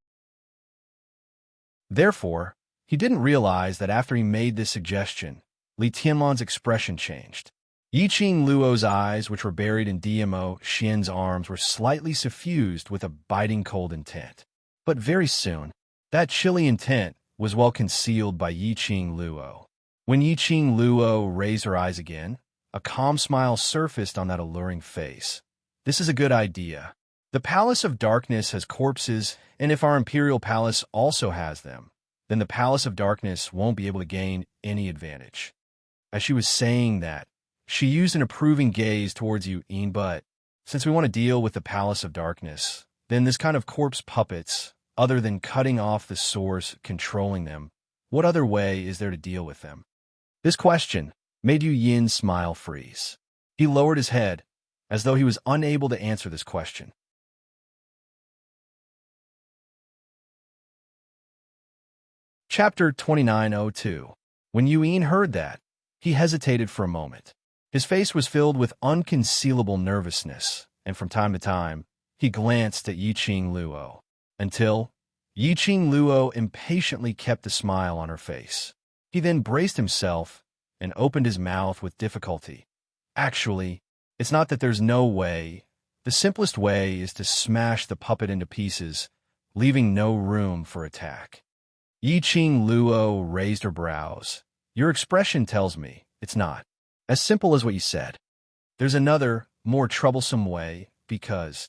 Therefore, he didn't realize that after he made this suggestion, Li Tianlan's expression changed. Yiqing Luo's eyes, which were buried in Mo Xian's arms, were slightly suffused with a biting cold intent. But very soon, that chilly intent was well concealed by Yiqing Luo. When Yiqing Luo raised her eyes again, a calm smile surfaced on that alluring face. This is a good idea. The Palace of Darkness has corpses, and if our Imperial Palace also has them, then the Palace of Darkness won't be able to gain any advantage. As she was saying that, she used an approving gaze towards Yu Yin, but since we want to deal with the Palace of Darkness, then this kind of corpse puppets, other than cutting off the source controlling them, what other way is there to deal with them? This question made Yu Yin's smile freeze. He lowered his head, as though he was unable to answer this question. Chapter 2902. When Yu Yin heard that, he hesitated for a moment. His face was filled with unconcealable nervousness, and from time to time, he glanced at Yiqing Luo, until Yiqing Luo impatiently kept a smile on her face. He then braced himself and opened his mouth with difficulty. Actually, it's not that there's no way. The simplest way is to smash the puppet into pieces, leaving no room for attack. Yiqing Luo raised her brows. Your expression tells me it's not as simple as what you said. There's another, more troublesome way, because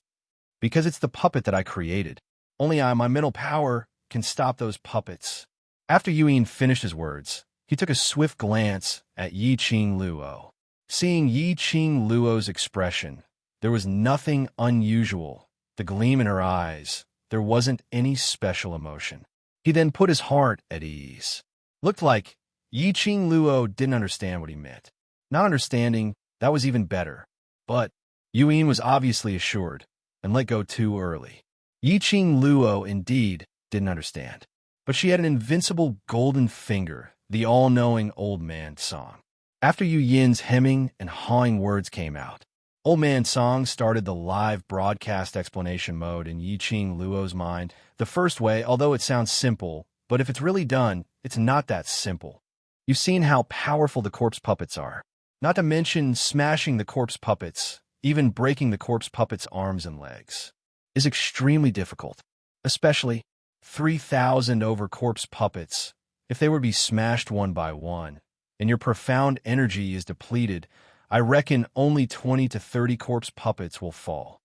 it's the puppet that I created. Only my mental power can stop those puppets. After Yu Yin finished his words, he took a swift glance at Yiqing Luo. Seeing Yiqing Luo's expression, there was nothing unusual. The gleam in her eyes, there wasn't any special emotion. He then put his heart at ease. Looked like Yi Ching Luo didn't understand what he meant. Not understanding, that was even better. But Yuan was obviously assured, and let go too early. Yi Ching Luo indeed didn't understand. But she had an invincible golden finger, the all-knowing old man song. After Yu Yin's hemming and hawing words came out, Old Man Song started the live broadcast explanation mode in Yi Ching Luo's mind. The first way, although it sounds simple, but if it's really done, it's not that simple. You've seen how powerful the corpse puppets are. Not to mention smashing the corpse puppets, even breaking the corpse puppets' arms and legs, is extremely difficult. Especially 3,000 over corpse puppets, if they were to be smashed one by one, and your profound energy is depleted, I reckon only 20 to 30 corpse puppets will fall.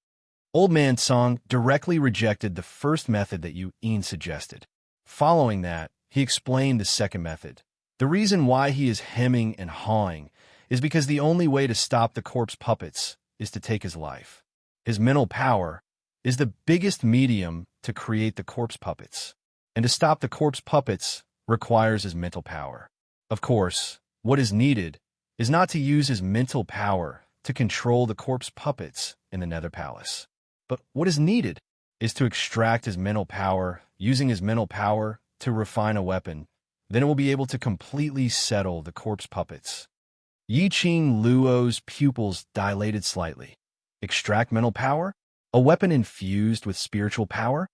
Old Man Song directly rejected the first method that Yu Yin suggested. Following that, he explained the second method. The reason why he is hemming and hawing is because the only way to stop the corpse puppets is to take his life. His mental power is the biggest medium to create the corpse puppets, and to stop the corpse puppets requires his mental power. Of course, what is needed is not to use his mental power to control the corpse puppets in the Nether Palace. But what is needed is to extract his mental power, using his mental power to refine a weapon. Then it will be able to completely settle the corpse puppets. Yi Ching Luo's pupils dilated slightly. Extract mental power? A weapon infused with spiritual power?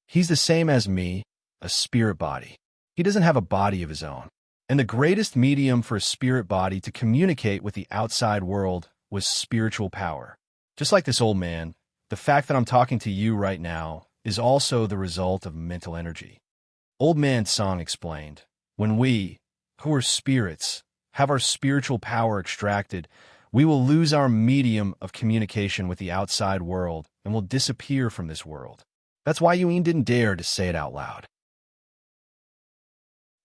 He's the same as me, a spirit body. He doesn't have a body of his own. And the greatest medium for a spirit body to communicate with the outside world was spiritual power. Just like this old man, the fact that I'm talking to you right now is also the result of mental energy. Old Man Song explained, when we, who are spirits, have our spiritual power extracted, we will lose our medium of communication with the outside world and will disappear from this world. That's why Yuan didn't dare to say it out loud.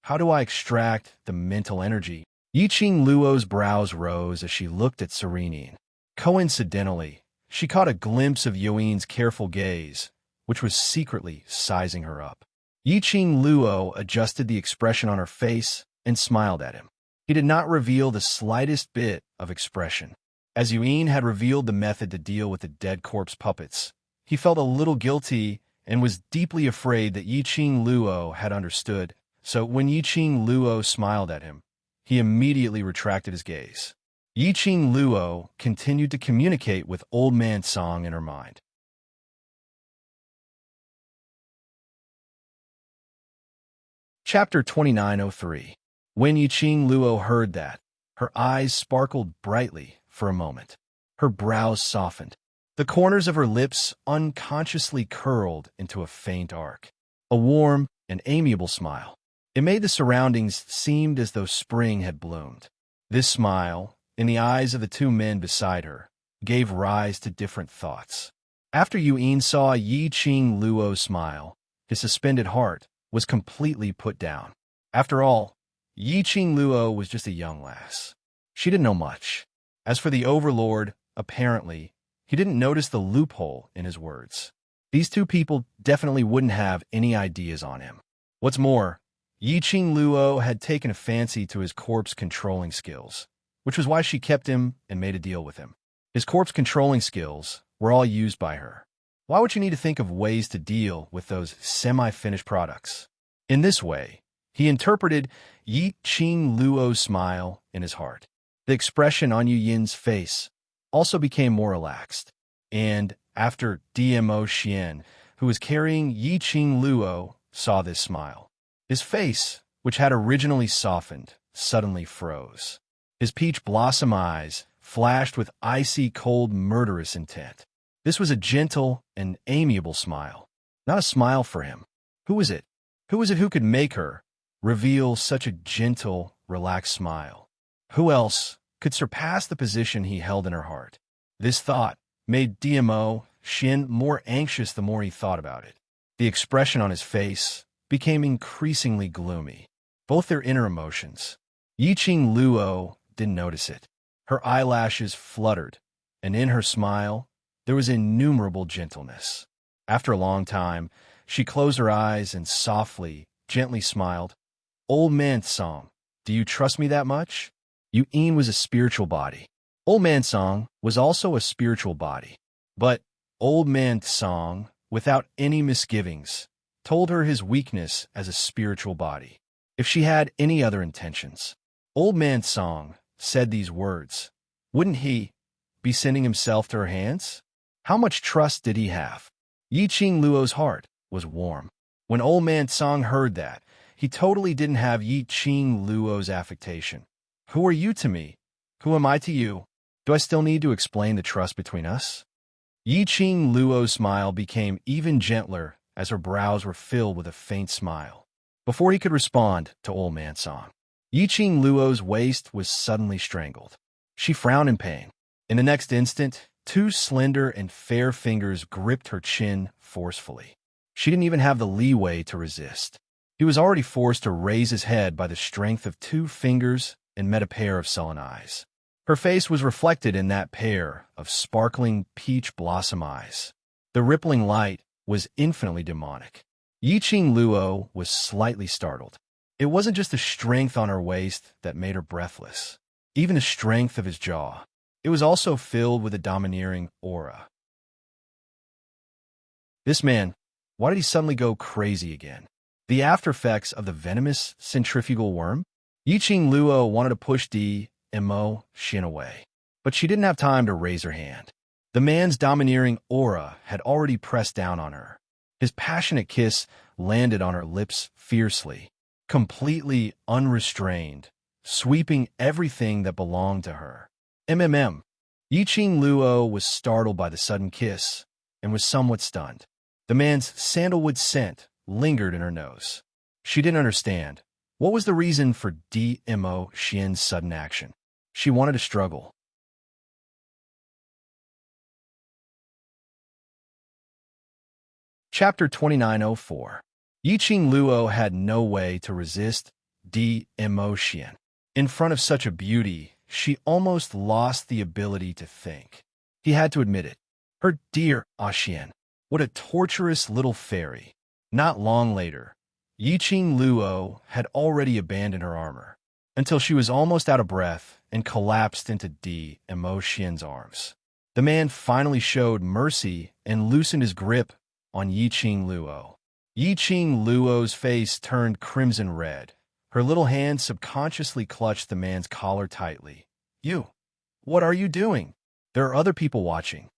How do I extract the mental energy? Yi Ching Luo's brows rose as she looked at Serenine. Coincidentally, she caught a glimpse of Yuan's careful gaze, which was secretly sizing her up. Yi Ching Luo adjusted the expression on her face and smiled at him. He did not reveal the slightest bit of expression. As Yuan had revealed the method to deal with the dead corpse puppets, he felt a little guilty and was deeply afraid that Yi Ching Luo had understood. So when Yi Ching Luo smiled at him, he immediately retracted his gaze. Yi Ching Luo continued to communicate with Old Man Song in her mind. Chapter 2903. When Yi Ching Luo heard that, her eyes sparkled brightly for a moment. Her brows softened. The corners of her lips unconsciously curled into a faint arc. A warm and amiable smile. It made the surroundings seem as though spring had bloomed. This smile, in the eyes of the two men beside her, gave rise to different thoughts. After Yuan saw Yi Ching Luo's smile, his suspended heart was completely put down. After all, Yi Ching Luo was just a young lass. She didn't know much. As for the overlord, apparently, he didn't notice the loophole in his words. These two people definitely wouldn't have any ideas on him. What's more, Yi Ching Luo had taken a fancy to his corpse controlling skills, which was why she kept him and made a deal with him. His corpse controlling skills were all used by her. Why would you need to think of ways to deal with those semi-finished products? In this way, he interpreted Yi Ching Luo's smile in his heart. The expression on Yu Yin's face also became more relaxed. And after DMO Xian, who was carrying Yi Ching Luo, saw this smile, his face, which had originally softened, suddenly froze. His peach blossom eyes flashed with icy cold murderous intent. This was a gentle and amiable smile, not a smile for him. Who was it? Who was it who could make her reveal such a gentle, relaxed smile? Who else could surpass the position he held in her heart? This thought made DMO Xin more anxious the more he thought about it. The expression on his face became increasingly gloomy, both their inner emotions. Yi Ching Luo didn't notice it. Her eyelashes fluttered, and in her smile, there was innumerable gentleness. After a long time, she closed her eyes and softly, gently smiled. Old Man Song, Do you trust me that much? Yin was a spiritual body. Old Man Song was also a spiritual body. But Old Man Song, without any misgivings, told her his weakness as a spiritual body. If she had any other intentions, Old Man Song said these words. Wouldn't he be sending himself to her hands? How much trust did he have? Yiqing Luo's heart was warm. When Old Man Song heard that, he totally didn't have Yiqing Luo's affectation. Who are you to me? Who am I to you? Do I still need to explain the trust between us? Yiqing Luo's smile became even gentler as her brows were filled with a faint smile. Before he could respond to Old Man Song, Yiqing Luo's waist was suddenly strangled. She frowned in pain. In the next instant, two slender and fair fingers gripped her chin forcefully. She didn't even have the leeway to resist. He was already forced to raise his head by the strength of two fingers and met a pair of sullen eyes. Her face was reflected in that pair of sparkling peach blossom eyes. The rippling light was infinitely demonic. Yiqing Luo was slightly startled. It wasn't just the strength on her waist that made her breathless, even the strength of his jaw. It was also filled with a domineering aura. This man, why did he suddenly go crazy again? The aftereffects of the venomous centrifugal worm? Yiqing Luo wanted to push Mo Xin away, but she didn't have time to raise her hand. The man's domineering aura had already pressed down on her. His passionate kiss landed on her lips fiercely, completely unrestrained, sweeping everything that belonged to her. Yiqing Luo was startled by the sudden kiss and was somewhat stunned. The man's sandalwood scent lingered in her nose. She didn't understand. What was the reason for Mo Xin's sudden action? She wanted to struggle. Chapter 2904. Yiqing Luo had no way to resist Mo Xin. In front of such a beauty, she almost lost the ability to think. He had to admit it. Her dear Xian, what a torturous little fairy. Not long later, Yiqing Luo had already abandoned her armor, until she was almost out of breath and collapsed into Mo Xian's arms. The man finally showed mercy and loosened his grip on Yiqing Luo. Yiqing Luo's face turned crimson red. Her little hand subconsciously clutched the man's collar tightly. What are you doing? There are other people watching.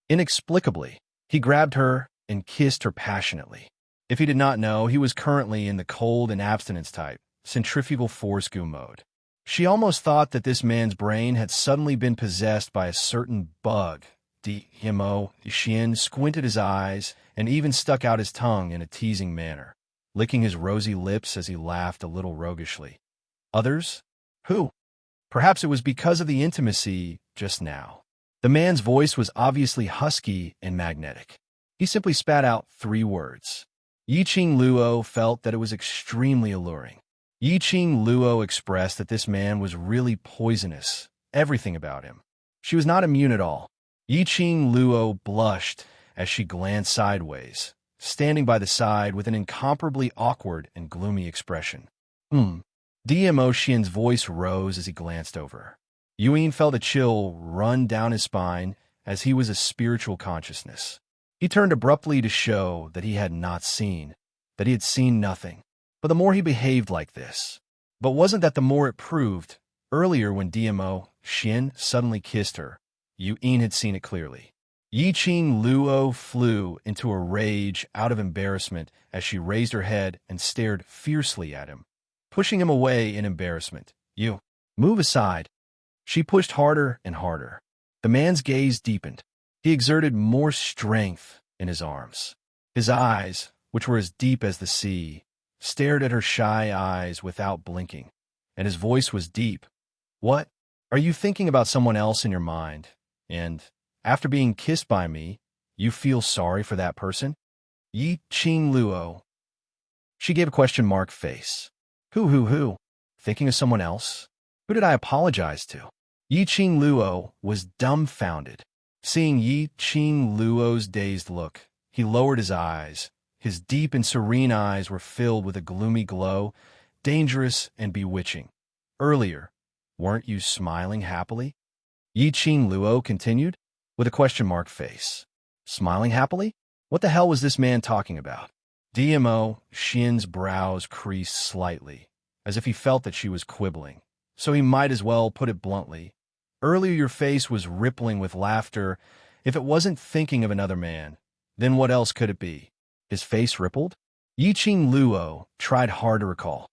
Inexplicably, he grabbed her and kissed her passionately. If he did not know, he was currently in the cold and abstinence type, centrifugal force goo mode. She almost thought that this man's brain had suddenly been possessed by a certain bug. Mo Xin squinted his eyes and even stuck out his tongue in a teasing manner, licking his rosy lips as he laughed a little roguishly. Others? Who? Perhaps it was because of the intimacy just now. The man's voice was obviously husky and magnetic. He simply spat out 3 words. Yiqing Luo felt that it was extremely alluring. Yiqing Luo expressed that this man was really poisonous, everything about him. She was not immune at all. Yiqing Luo blushed as she glanced sideways, standing by the side with an incomparably awkward and gloomy expression. Mo Xian's voice rose as he glanced over. Yin felt a chill run down his spine as he was a spiritual consciousness. He turned abruptly to show that he had not seen, that he had seen nothing. But the more he behaved like this. But wasn't that the more it proved? Earlier when Mo Xin suddenly kissed her, Yin had seen it clearly. Yiqing Luo flew into a rage out of embarrassment as she raised her head and stared fiercely at him, pushing him away in embarrassment. You, move aside. She pushed harder and harder. The man's gaze deepened. He exerted more strength in his arms. His eyes, which were as deep as the sea, stared at her shy eyes without blinking, and his voice was deep. What? Are you thinking about someone else in your mind? And, after being kissed by me, you feel sorry for that person? Yiqing Luo. She gave a question mark face. Who? Thinking of someone else? Who did I apologize to? Yiqing Luo was dumbfounded. Seeing Yiqing Luo's dazed look, he lowered his eyes. His deep and serene eyes were filled with a gloomy glow, dangerous and bewitching. Earlier, weren't you smiling happily? Yi Qing Luo continued, with a question mark face. Smiling happily? What the hell was this man talking about? DMO Xian's brows creased slightly, as if he felt that she was quibbling, so he might as well put it bluntly. Earlier your face was rippling with laughter. If it wasn't thinking of another man, then what else could it be? His face rippled? Yi Qing Luo tried hard to recall.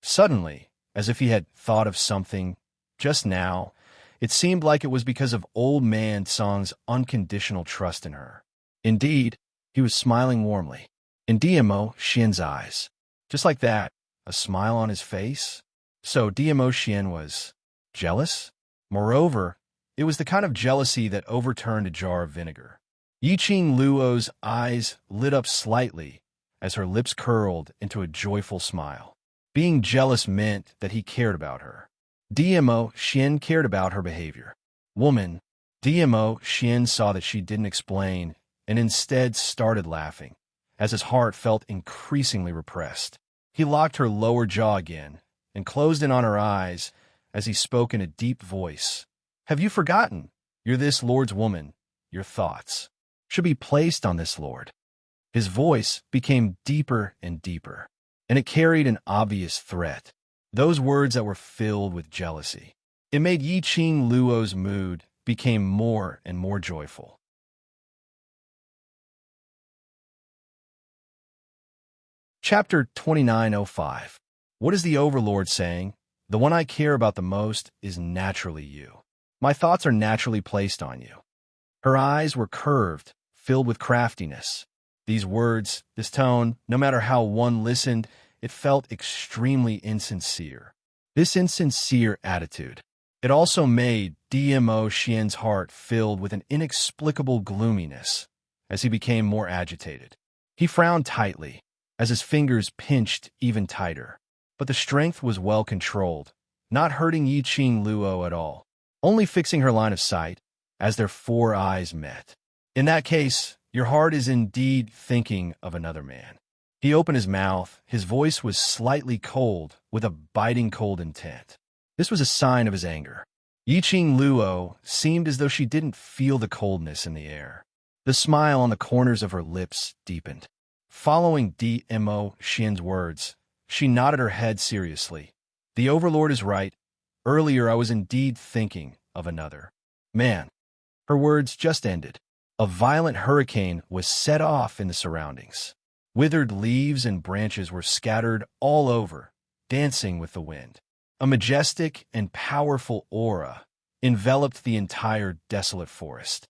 Suddenly, as if he had thought of something just now, it seemed like it was because of old man Song's unconditional trust in her. Indeed, he was smiling warmly. In DMO Xian's eyes. Just like that, a smile on his face? So DMO Xian was jealous? Moreover, it was the kind of jealousy that overturned a jar of vinegar. Yi Qing Luo's eyes lit up slightly as her lips curled into a joyful smile. Being jealous meant that he cared about her. DMO Xian cared about her behavior. Woman, DMO Xian saw that she didn't explain and instead started laughing, as his heart felt increasingly repressed. He locked her lower jaw again and closed in on her eyes as he spoke in a deep voice. Have you forgotten? You're this lord's woman. Your thoughts should be placed on this lord. His voice became deeper and deeper, and it carried an obvious threat. Those words that were filled with jealousy. It made Yi Qing Luo's mood became more and more joyful. Chapter 2905. What is the Overlord saying? The one I care about the most is naturally you. My thoughts are naturally placed on you. Her eyes were curved, filled with craftiness. These words, this tone, no matter how one listened, it felt extremely insincere. This insincere attitude. It also made DMO Xian's heart filled with an inexplicable gloominess as he became more agitated. He frowned tightly as his fingers pinched even tighter. But the strength was well controlled, not hurting Yi Qing Luo at all, only fixing her line of sight as their four eyes met. In that case, your heart is indeed thinking of another man. He opened his mouth. His voice was slightly cold, with a biting cold intent. This was a sign of his anger. Yi Qing Luo seemed as though she didn't feel the coldness in the air. The smile on the corners of her lips deepened. Following DMO Xian's words, she nodded her head seriously. The Overlord is right. Earlier I was indeed thinking of another man. Her words just ended. A violent hurricane was set off in the surroundings. Withered leaves and branches were scattered all over, dancing with the wind. A majestic and powerful aura enveloped the entire desolate forest.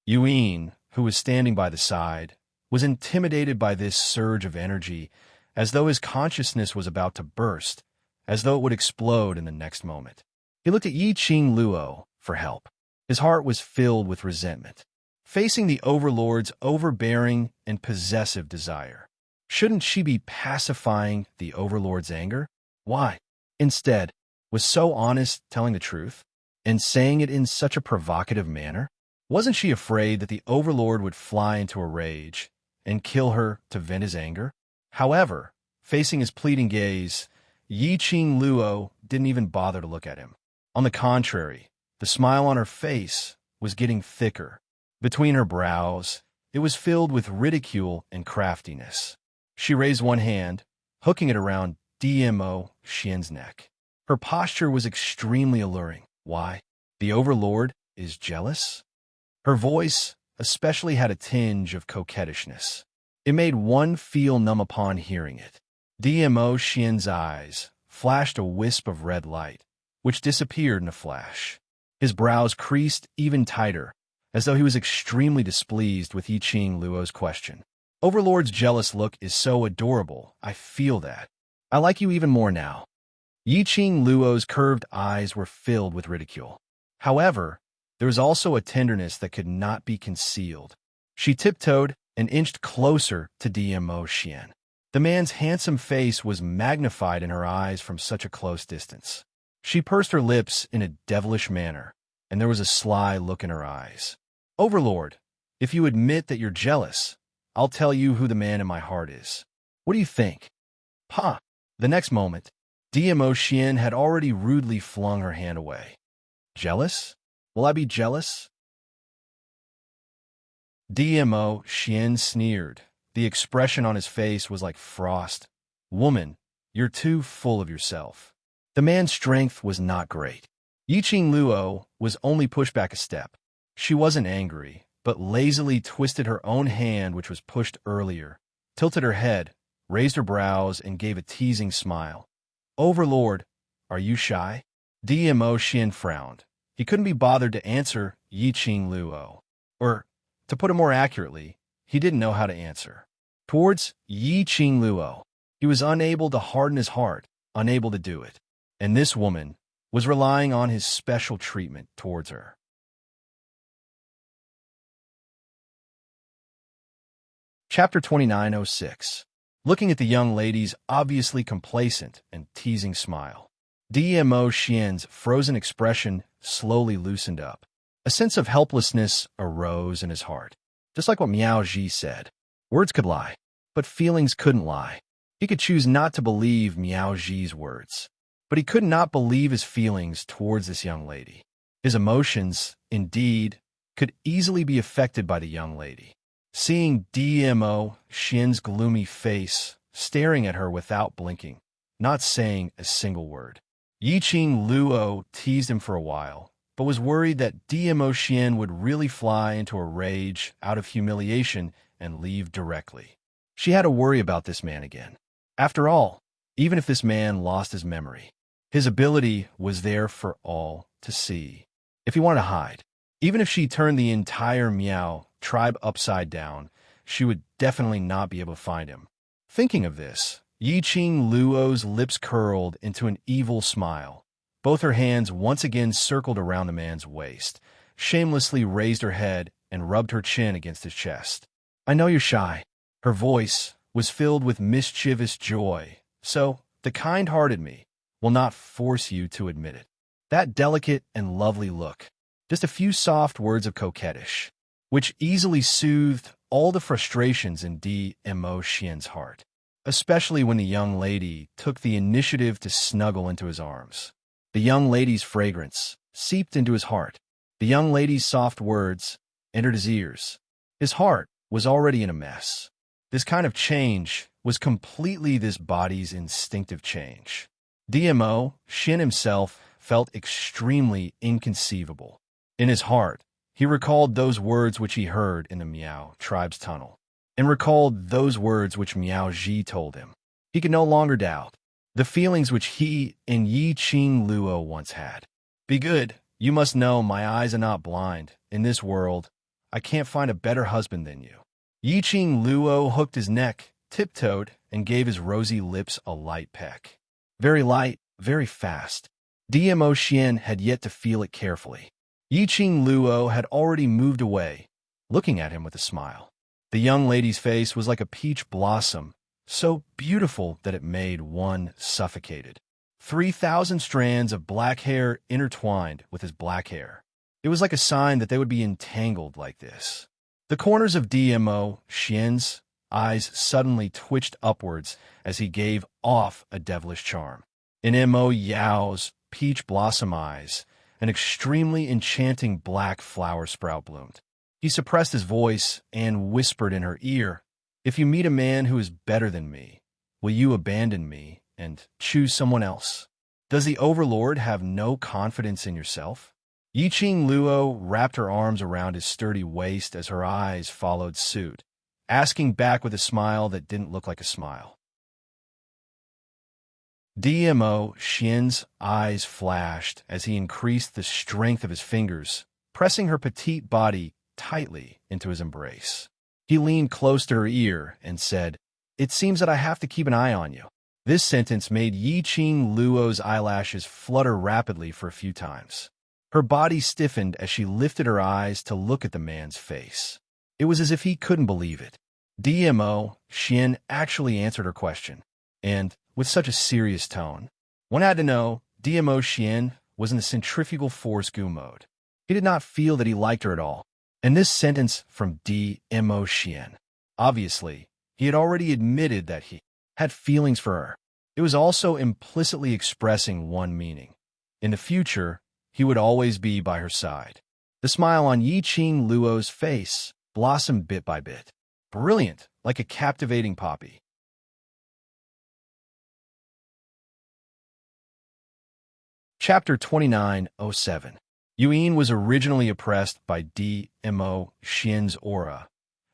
Yuan, who was standing by the side, was intimidated by this surge of energy, as though his consciousness was about to burst, as though it would explode in the next moment. He looked at Yi Qing Luo for help. His heart was filled with resentment, facing the Overlord's overbearing and possessive desire. Shouldn't she be pacifying the Overlord's anger? Why, instead, was so honest telling the truth, and saying it in such a provocative manner? Wasn't she afraid that the Overlord would fly into a rage and kill her to vent his anger? However, facing his pleading gaze, Yi Qing Luo didn't even bother to look at him. On the contrary, the smile on her face was getting thicker. Between her brows, it was filled with ridicule and craftiness. She raised one hand, hooking it around DMO Xian's neck. Her posture was extremely alluring. Why? The Overlord is jealous? Her voice especially had a tinge of coquettishness. It made one feel numb upon hearing it. DMO Xian's eyes flashed a wisp of red light, which disappeared in a flash. His brows creased even tighter, as though he was extremely displeased with Yi Qing Luo's question. Overlord's jealous look is so adorable, I feel that. I like you even more now. Yi Qing Luo's curved eyes were filled with ridicule. However, there was also a tenderness that could not be concealed. She tiptoed and inched closer to DMO Xian. The man's handsome face was magnified in her eyes from such a close distance. She pursed her lips in a devilish manner, and there was a sly look in her eyes. Overlord, if you admit that you're jealous, I'll tell you who the man in my heart is. What do you think? The next moment, DMO Xian had already rudely flung her hand away. Jealous? Will I be jealous? DMO Xian sneered. The expression on his face was like frost. Woman, you're too full of yourself. The man's strength was not great. Yiqing Luo was only pushed back a step. She wasn't angry, but lazily twisted her own hand, which was pushed earlier, tilted her head, raised her brows, and gave a teasing smile. Overlord, are you shy? DMO Xian frowned. He couldn't be bothered to answer Yiqing Luo. Or, to put it more accurately, he didn't know how to answer. Towards Yiqing Luo, he was unable to harden his heart, unable to do it. And this woman was relying on his special treatment towards her. Chapter 2906. Looking at the young lady's obviously complacent and teasing smile, DMO Xian's frozen expression slowly loosened up. A sense of helplessness arose in his heart. Just like what Miao Ji said, words could lie, but feelings couldn't lie. He could choose not to believe Miao Ji's words, but he could not believe his feelings towards this young lady. His emotions, indeed, could easily be affected by the young lady. Seeing DMO Xian's gloomy face, staring at her without blinking, not saying a single word, Yiqing Luo teased him for a while, but was worried that DMO Xian would really fly into a rage out of humiliation and leave directly. She had to worry about this man again. After all, even if this man lost his memory, his ability was there for all to see. If he wanted to hide, even if she turned the entire Miao tribe upside down, she would definitely not be able to find him. Thinking of this, Yiqing Luo's lips curled into an evil smile. Both her hands once again circled around the man's waist, shamelessly raised her head and rubbed her chin against his chest. I know you're shy. Her voice was filled with mischievous joy, so the kind-hearted me will not force you to admit it. That delicate and lovely look, just a few soft words of coquettish, which easily soothed all the frustrations in DMO Xian's heart, especially when the young lady took the initiative to snuggle into his arms. The young lady's fragrance seeped into his heart. The young lady's soft words entered his ears. His heart was already in a mess. This kind of change was completely this body's instinctive change. DMO Xian himself felt extremely inconceivable. In his heart, he recalled those words which he heard in the Miao tribe's tunnel, and recalled those words which Miao Ji told him. He could no longer doubt the feelings which he and Yiqing Luo once had. Be good, you must know my eyes are not blind. In this world, I can't find a better husband than you. Yiqing Luo hooked his neck, tiptoed, and gave his rosy lips a light peck. Very light, very fast. DMO Xian had yet to feel it carefully. Yiqing Luo had already moved away, looking at him with a smile. The young lady's face was like a peach blossom, so beautiful that it made one suffocated. 3,000 strands of black hair intertwined with his black hair. It was like a sign that they would be entangled like this. The corners of DMO Xian's eyes suddenly twitched upwards as he gave off a devilish charm. In Mo Yao's peach blossom eyes, an extremely enchanting black flower sprout bloomed. He suppressed his voice and whispered in her ear, "If you meet a man who is better than me, will you abandon me and choose someone else? Does the Overlord have no confidence in yourself?" Yiqing Luo wrapped her arms around his sturdy waist as her eyes followed suit, asking back with a smile that didn't look like a smile. DMO Xian's eyes flashed as he increased the strength of his fingers, pressing her petite body tightly into his embrace. He leaned close to her ear and said, "It seems that I have to keep an eye on you." This sentence made Yiqing Luo's eyelashes flutter rapidly for a few times. Her body stiffened as she lifted her eyes to look at the man's face. It was as if he couldn't believe it. DMO Xian actually answered her question, and with such a serious tone. One had to know DMO Xian was in the centrifugal force goo mode. He did not feel that he liked her at all. And this sentence from DMO Xian, obviously, he had already admitted that he had feelings for her. It was also implicitly expressing one meaning. In the future, he would always be by her side. The smile on Yi-Ching Luo's face blossomed bit by bit. Brilliant, like a captivating poppy. Chapter 29:07. Yuan was originally oppressed by Dmo Xian's aura,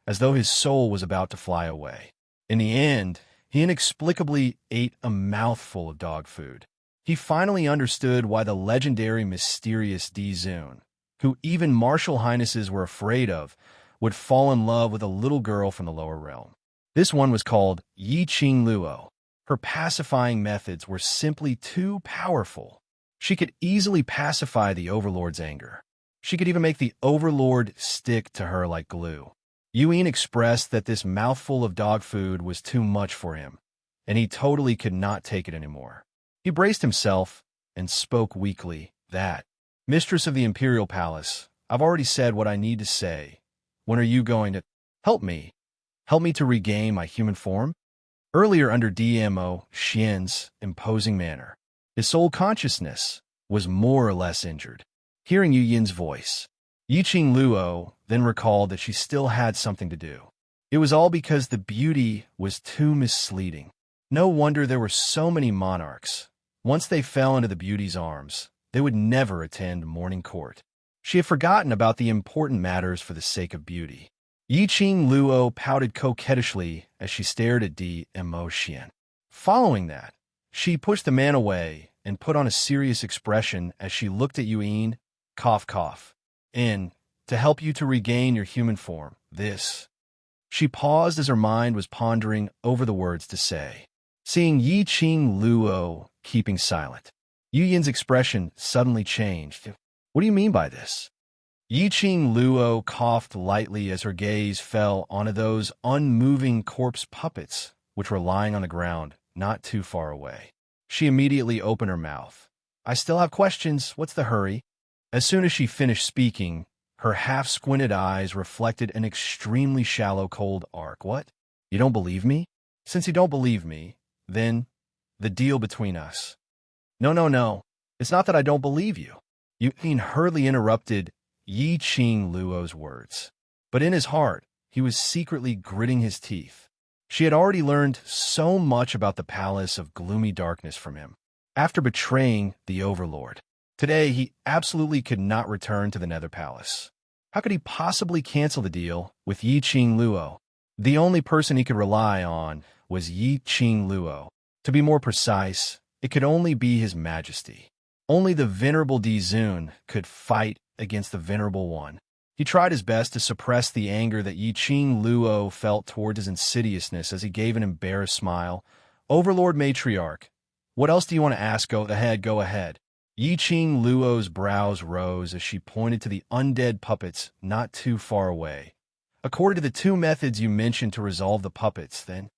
as though his soul was about to fly away. In the end, he inexplicably ate a mouthful of dog food. He finally understood why the legendary mysterious Di-Zun, who even martial highnesses were afraid of, would fall in love with a little girl from the lower realm. This one was called Yi-Ching Luo. Her pacifying methods were simply too powerful. She could easily pacify the Overlord's anger. She could even make the Overlord stick to her like glue. Yuan expressed that this mouthful of dog food was too much for him, and he totally could not take it anymore. He braced himself and spoke weakly, "That, Mistress of the Imperial Palace, I've already said what I need to say. When are you going to help me? Help me to regain my human form?" Earlier, under Dmo Xian's imposing manner, his soul consciousness was more or less injured. Hearing Yu Yin's voice, Yi-Ching Luo then recalled that she still had something to do. It was all because the beauty was too misleading. No wonder there were so many monarchs. Once they fell into the beauty's arms, they would never attend morning court. She had forgotten about the important matters for the sake of beauty. Yi-Ching Luo pouted coquettishly as she stared at Dmo Xian. Following that, she pushed the man away and put on a serious expression as she looked at Yuan, cough, cough. To help you to regain your human form, this. She paused as her mind was pondering over the words to say. Seeing Yi-Ching Luo keeping silent, Yu Yin's expression suddenly changed. What do you mean by this? Yi-Ching Luo coughed lightly as her gaze fell onto those unmoving corpse puppets which were lying on the ground not too far away. She immediately opened her mouth. I still have questions. What's the hurry? As soon as she finished speaking, her half-squinted eyes reflected an extremely shallow cold arc. What? You don't believe me? Since you don't believe me, then the deal between us. No. It's not that I don't believe you. Yuan hurriedly interrupted Yi-Ching Luo's words. But in his heart, he was secretly gritting his teeth. She had already learned so much about the palace of gloomy darkness from him. After betraying the Overlord, today he absolutely could not return to the Nether Palace. How could he possibly cancel the deal with Yi-Ching Luo? The only person he could rely on was Yi-Ching Luo. To be more precise, it could only be His Majesty. Only the venerable Di-Zun could fight against the venerable one. He tried his best to suppress the anger that Yi-Ching Luo felt towards his insidiousness as he gave an embarrassed smile. Overlord Matriarch, what else do you want to ask? Go ahead. Yi-Ching Luo's brows rose as she pointed to the undead puppets not too far away. According to the two methods you mentioned to resolve the puppets, then,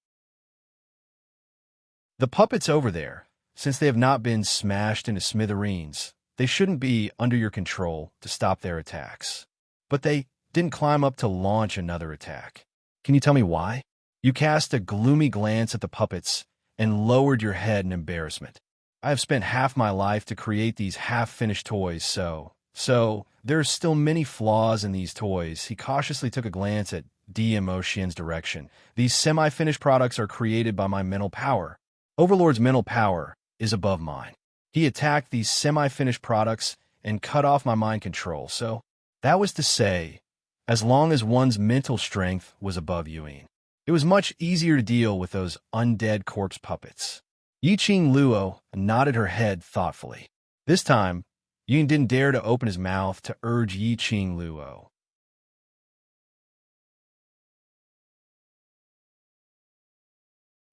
the puppets over there, since they have not been smashed into smithereens, they shouldn't be under your control to stop their attacks. But they didn't climb up to launch another attack. Can you tell me why? You cast a gloomy glance at the puppets and lowered your head in embarrassment. I have spent half my life to create these half-finished toys, so there are still many flaws in these toys. He cautiously took a glance at Dmo Xian's direction. These semi-finished products are created by my mental power. Overlord's mental power is above mine. He attacked these semi-finished products and cut off my mind control, so that was to say, as long as one's mental strength was above Yuan, it was much easier to deal with those undead corpse puppets. Yi-Ching Luo nodded her head thoughtfully. This time, Yuan didn't dare to open his mouth to urge Yi-Ching Luo.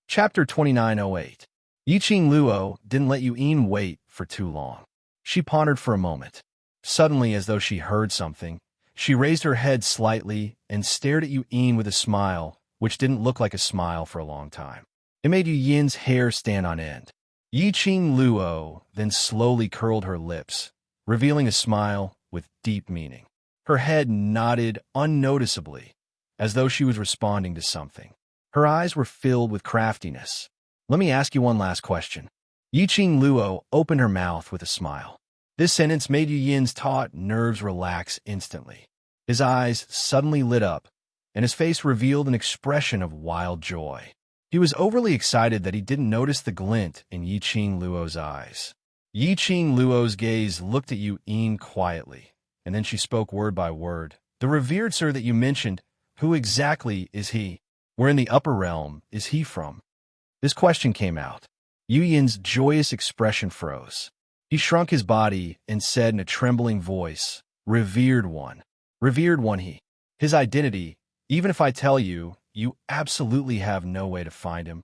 Chapter 29:08. Yi-Ching Luo didn't let Yuan wait for too long. She pondered for a moment. Suddenly, as though she heard something, she raised her head slightly and stared at Yuan with a smile, which didn't look like a smile for a long time. It made Yu Yin's hair stand on end. Yi-Ching Luo then slowly curled her lips, revealing a smile with deep meaning. Her head nodded unnoticeably, as though she was responding to something. Her eyes were filled with craftiness. Let me ask you one last question. Yiqing Luo opened her mouth with a smile. This sentence made Yu Yin's taut nerves relax instantly. His eyes suddenly lit up, and his face revealed an expression of wild joy. He was overly excited that he didn't notice the glint in Yiqing Luo's eyes. Yiqing Luo's gaze looked at Yu Yin quietly, and then she spoke word by word. The revered sir that you mentioned, who exactly is he? Where in the upper realm is he from? This question came out. Yu Yin's joyous expression froze. He shrunk his body and said in a trembling voice, Revered one. Revered one he. His identity, even if I tell you, you absolutely have no way to find him.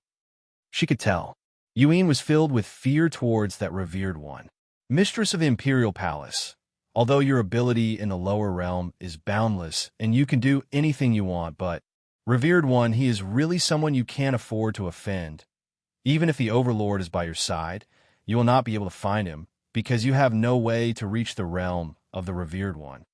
She could tell. Yu Yin was filled with fear towards that revered one. Mistress of the Imperial Palace, although your ability in the lower realm is boundless and you can do anything you want, but revered one, he is really someone you can't afford to offend. Even if the Overlord is by your side, you will not be able to find him because you have no way to reach the realm of the revered one.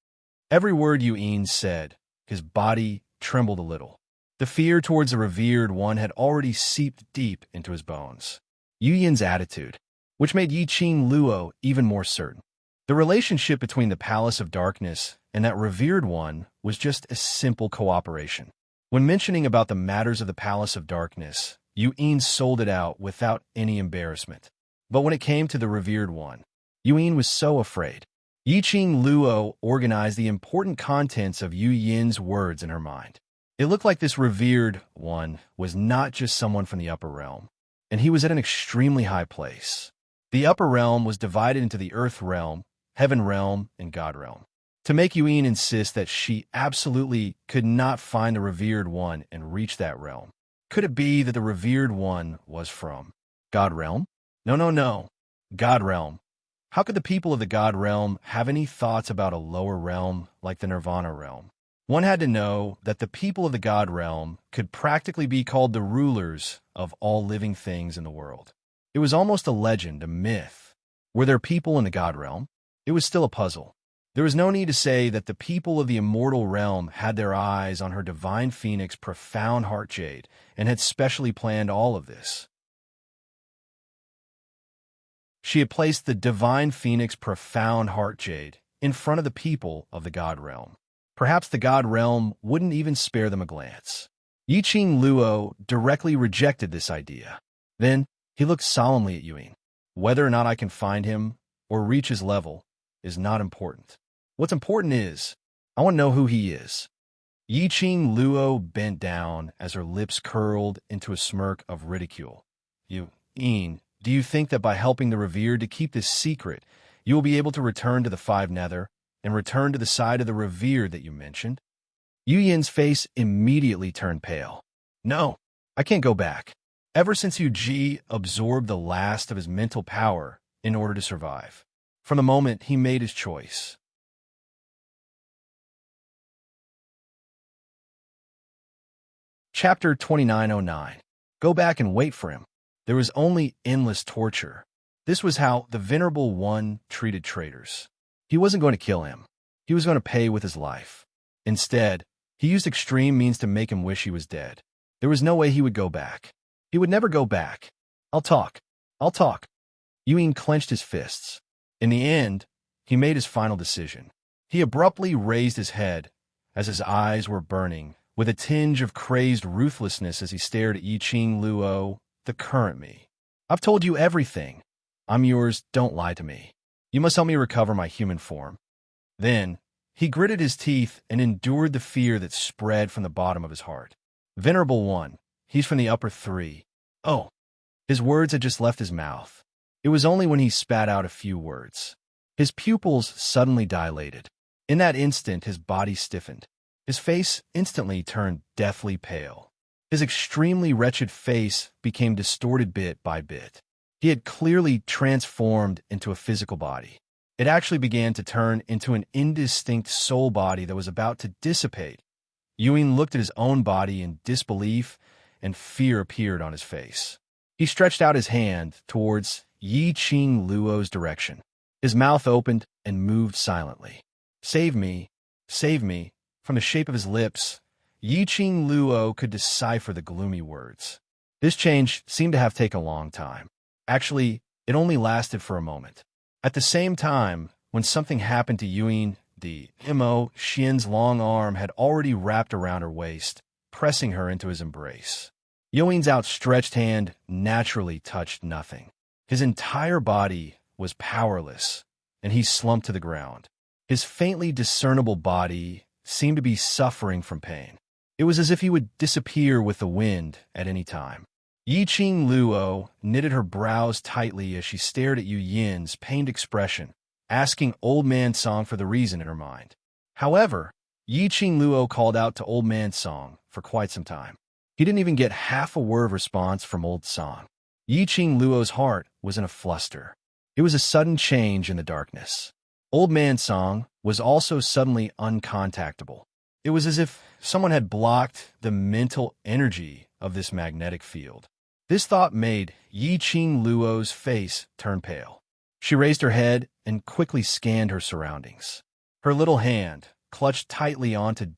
Every word Yu Yin said, his body trembled a little. The fear towards the revered one had already seeped deep into his bones. Yu Yin's attitude, which made Yiqing Luo even more certain. The relationship between the Palace of Darkness and that revered one was just a simple cooperation. When mentioning about the matters of the Palace of Darkness, Yu Yin sold it out without any embarrassment. But when it came to the revered one, Yu Yin was so afraid. Yiqing Luo organized the important contents of Yu Yin's words in her mind. It looked like this revered one was not just someone from the upper realm, and he was at an extremely high place. The upper realm was divided into the earth realm, heaven realm, and God realm. To make Yu Yin insist that she absolutely could not find the revered one and reach that realm. Could it be that the revered one was from God realm? No. God realm. How could the people of the God realm have any thoughts about a lower realm like the Nirvana realm? One had to know that the people of the God realm could practically be called the rulers of all living things in the world. It was almost a legend, a myth. Were there people in the God realm? It was still a puzzle. There was no need to say that the people of the immortal realm had their eyes on her divine phoenix profound heart jade and had specially planned all of this. She had placed the divine phoenix profound heart jade in front of the people of the God realm. Perhaps the God realm wouldn't even spare them a glance. Yiqing Luo directly rejected this idea. Then he looked solemnly at Yu Yin. Whether or not I can find him or reach his level is not important. What's important is, I want to know who he is. Yiqing Luo bent down as her lips curled into a smirk of ridicule. Yu Yin, do you think that by helping the revered to keep this secret, you will be able to return to the Five Nether and return to the side of the revered that you mentioned? Yu Yin's face immediately turned pale. No, I can't go back. Ever since Yu Ji absorbed the last of his mental power in order to survive. From the moment he made his choice. Chapter 2909. Go back and wait for him. There was only endless torture. This was how the Venerable One treated traitors. He wasn't going to kill him. He was going to pay with his life. Instead, he used extreme means to make him wish he was dead. There was no way he would go back. He would never go back. I'll talk. Yu Yin clenched his fists. In the end, he made his final decision. He abruptly raised his head as his eyes were burning, with a tinge of crazed ruthlessness as he stared at Yiqing Luo, the current me. I've told you everything. I'm yours, don't lie to me. You must help me recover my human form. Then, he gritted his teeth and endured the fear that spread from the bottom of his heart. Venerable One, he's from the upper three. Oh, his words had just left his mouth. It was only when he spat out a few words. His pupils suddenly dilated. In that instant, his body stiffened. His face instantly turned deathly pale. His extremely wretched face became distorted bit by bit. He had clearly transformed into a physical body. It actually began to turn into an indistinct soul body that was about to dissipate. Yu Yin looked at his own body in disbelief, and fear appeared on his face. He stretched out his hand towards Yiqing Luo's direction. His mouth opened and moved silently. Save me, save me. From the shape of his lips, Yiqing Luo could decipher the gloomy words. This change seemed to have taken a long time. Actually, it only lasted for a moment. At the same time, when something happened to Yuyin, the Mo Xian's long arm had already wrapped around her waist, pressing her into his embrace. Yuyin's outstretched hand naturally touched nothing. His entire body was powerless, and he slumped to the ground. His faintly discernible body seemed to be suffering from pain. It was as if he would disappear with the wind at any time. Yiqing Luo knitted her brows tightly as she stared at Yu Yin's pained expression, asking Old Man Song for the reason in her mind. However, Yiqing Luo called out to Old Man Song for quite some time. He didn't even get half a word of response from Old Song. Yiqing Luo's heart was in a fluster. It was a sudden change in the darkness. Old Man Song was also suddenly uncontactable. It was as if someone had blocked the mental energy of this magnetic field. This thought made Yiqing Luo's face turn pale. She raised her head and quickly scanned her surroundings. Her little hand clutched tightly onto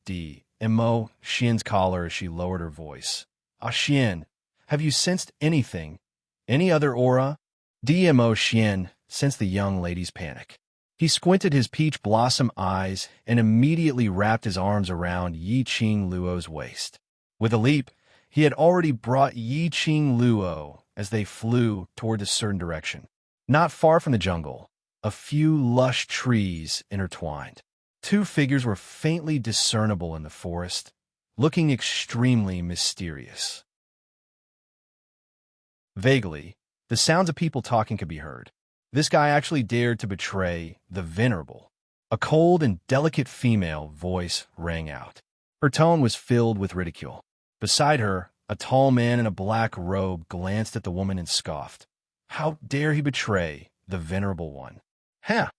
Mo Xian's collar as she lowered her voice. "Ah, Xian, have you sensed anything? Any other aura?" Mo Xian sensed the young lady's panic. He squinted his peach blossom eyes and immediately wrapped his arms around Yiqing Luo's waist. With a leap, he had already brought Yiqing Luo as they flew toward a certain direction. Not far from the jungle, a few lush trees intertwined. Two figures were faintly discernible in the forest, looking extremely mysterious. Vaguely, the sounds of people talking could be heard. This guy actually dared to betray the venerable. A cold and delicate female voice rang out. Her tone was filled with ridicule. Beside her, a tall man in a black robe glanced at the woman and scoffed. How dare he betray the venerable one? Huh!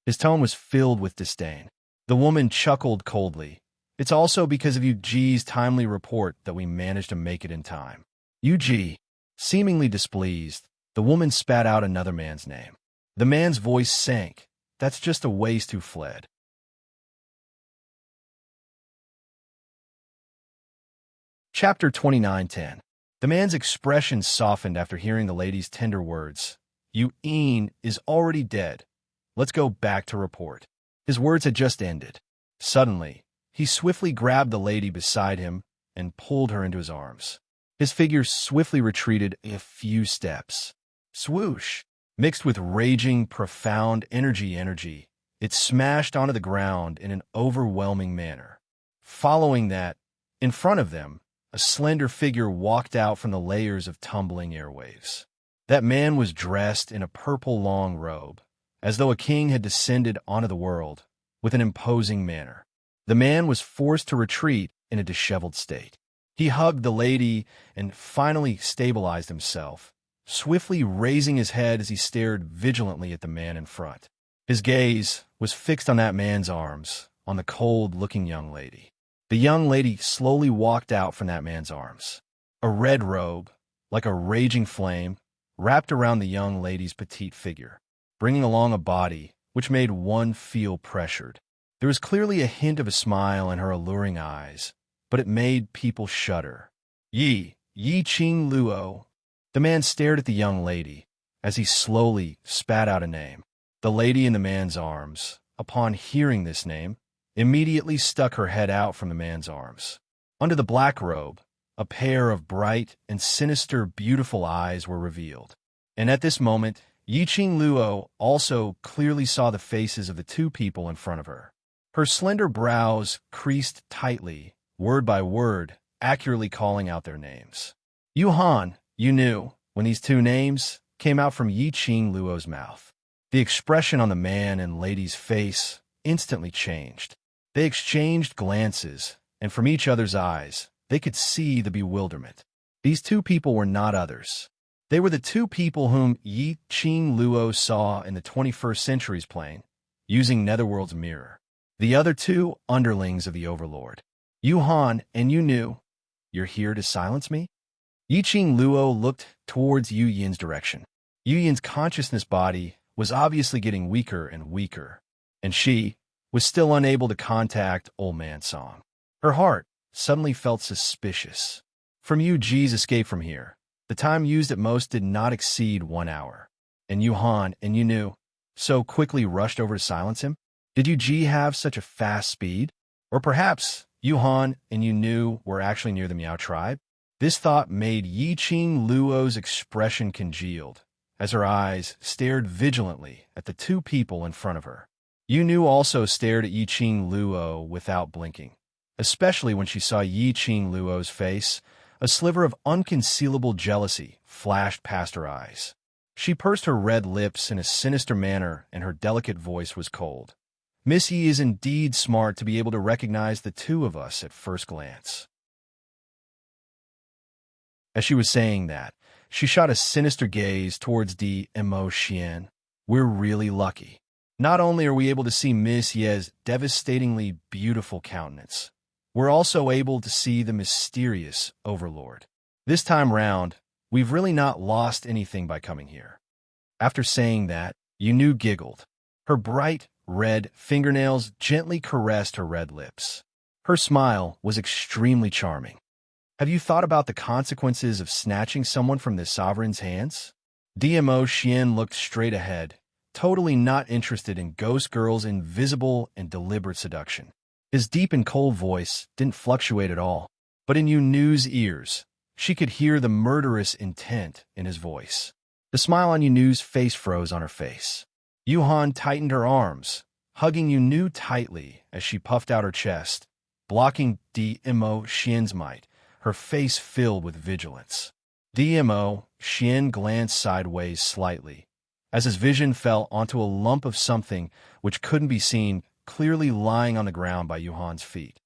His tone was filled with disdain. The woman chuckled coldly. It's also because of Yuji's timely report that we managed to make it in time. Yuji, seemingly displeased, the woman spat out another man's name. The man's voice sank. That's just a waste who fled. Chapter 29:10. The man's expression softened after hearing the lady's tender words. Yuyin is already dead. Let's go back to report. His words had just ended. Suddenly, he swiftly grabbed the lady beside him and pulled her into his arms. His figure swiftly retreated a few steps. Swoosh! Mixed with raging, profound energy, it smashed onto the ground in an overwhelming manner. Following that, in front of them, a slender figure walked out from the layers of tumbling airwaves. That man was dressed in a purple long robe, as though a king had descended onto the world, with an imposing manner. The man was forced to retreat in a disheveled state. He hugged the lady and finally stabilized himself, swiftly raising his head as he stared vigilantly at the man in front. His gaze was fixed on that man's arms, on the cold-looking young lady. The young lady slowly walked out from that man's arms. A red robe, like a raging flame, wrapped around the young lady's petite figure, bringing along a body which made one feel pressured. There was clearly a hint of a smile in her alluring eyes, but it made people shudder. Yiqing Luo. The man stared at the young lady as he slowly spat out a name. The lady in the man's arms, upon hearing this name, immediately stuck her head out from the man's arms. Under the black robe, a pair of bright and sinister beautiful eyes were revealed. And at this moment, Yiqing Luo also clearly saw the faces of the two people in front of her. Her slender brows creased tightly, word by word, accurately calling out their names. Yuhan, you knew, when these two names came out from Yiqing Luo's mouth. The expression on the man and lady's face instantly changed. They exchanged glances, and from each other's eyes, they could see the bewilderment. These two people were not others. They were the two people whom Yiqing Luo saw in the 21st century's plane, using Netherworld's mirror. The other two underlings of the Overlord. Yuhan, and you knew. You're here to silence me? Yiqing Luo looked towards Yu Yin's direction. Yu Yin's consciousness body was obviously getting weaker and weaker, and she was still unable to contact Old Man Song. Her heart suddenly felt suspicious. From Yu Ji's escape from here, The time used at most did not exceed 1 hour. And Yuhan and Yu so quickly rushed over to silence him? Did Yu have such a fast speed? Or perhaps Yuhan and Yu were actually near the Miao tribe? This thought made Yiqing Luo's expression congealed, as her eyes stared vigilantly at the two people in front of her. Yu also stared at Yiqing Luo without blinking, especially when she saw Yiqing Luo's face. A sliver of unconcealable jealousy flashed past her eyes. She pursed her red lips in a sinister manner, and her delicate voice was cold. Miss Yi is indeed smart to be able to recognize the two of us at first glance. As she was saying that, she shot a sinister gaze towards Mo Xian. We're really lucky. Not only are we able to see Miss Ye's devastatingly beautiful countenance, we're also able to see the mysterious overlord. This time round, we've really not lost anything by coming here. After saying that, Yu giggled. Her bright, red fingernails gently caressed her red lips. Her smile was extremely charming. Have you thought about the consequences of snatching someone from the sovereign's hands? Mo Xian looked straight ahead, totally not interested in Ghost Girl's invisible and deliberate seduction. His deep and cold voice didn't fluctuate at all, but in Yu's ears, she could hear the murderous intent in his voice. The smile on Yu's face froze on her face. Yuhan tightened her arms, hugging Yu tightly as she puffed out her chest, blocking Mo Xian's might, her face filled with vigilance. Mo Xian glanced sideways slightly, as his vision fell onto a lump of something which couldn't be seen, clearly lying on the ground by Yuhan's feet.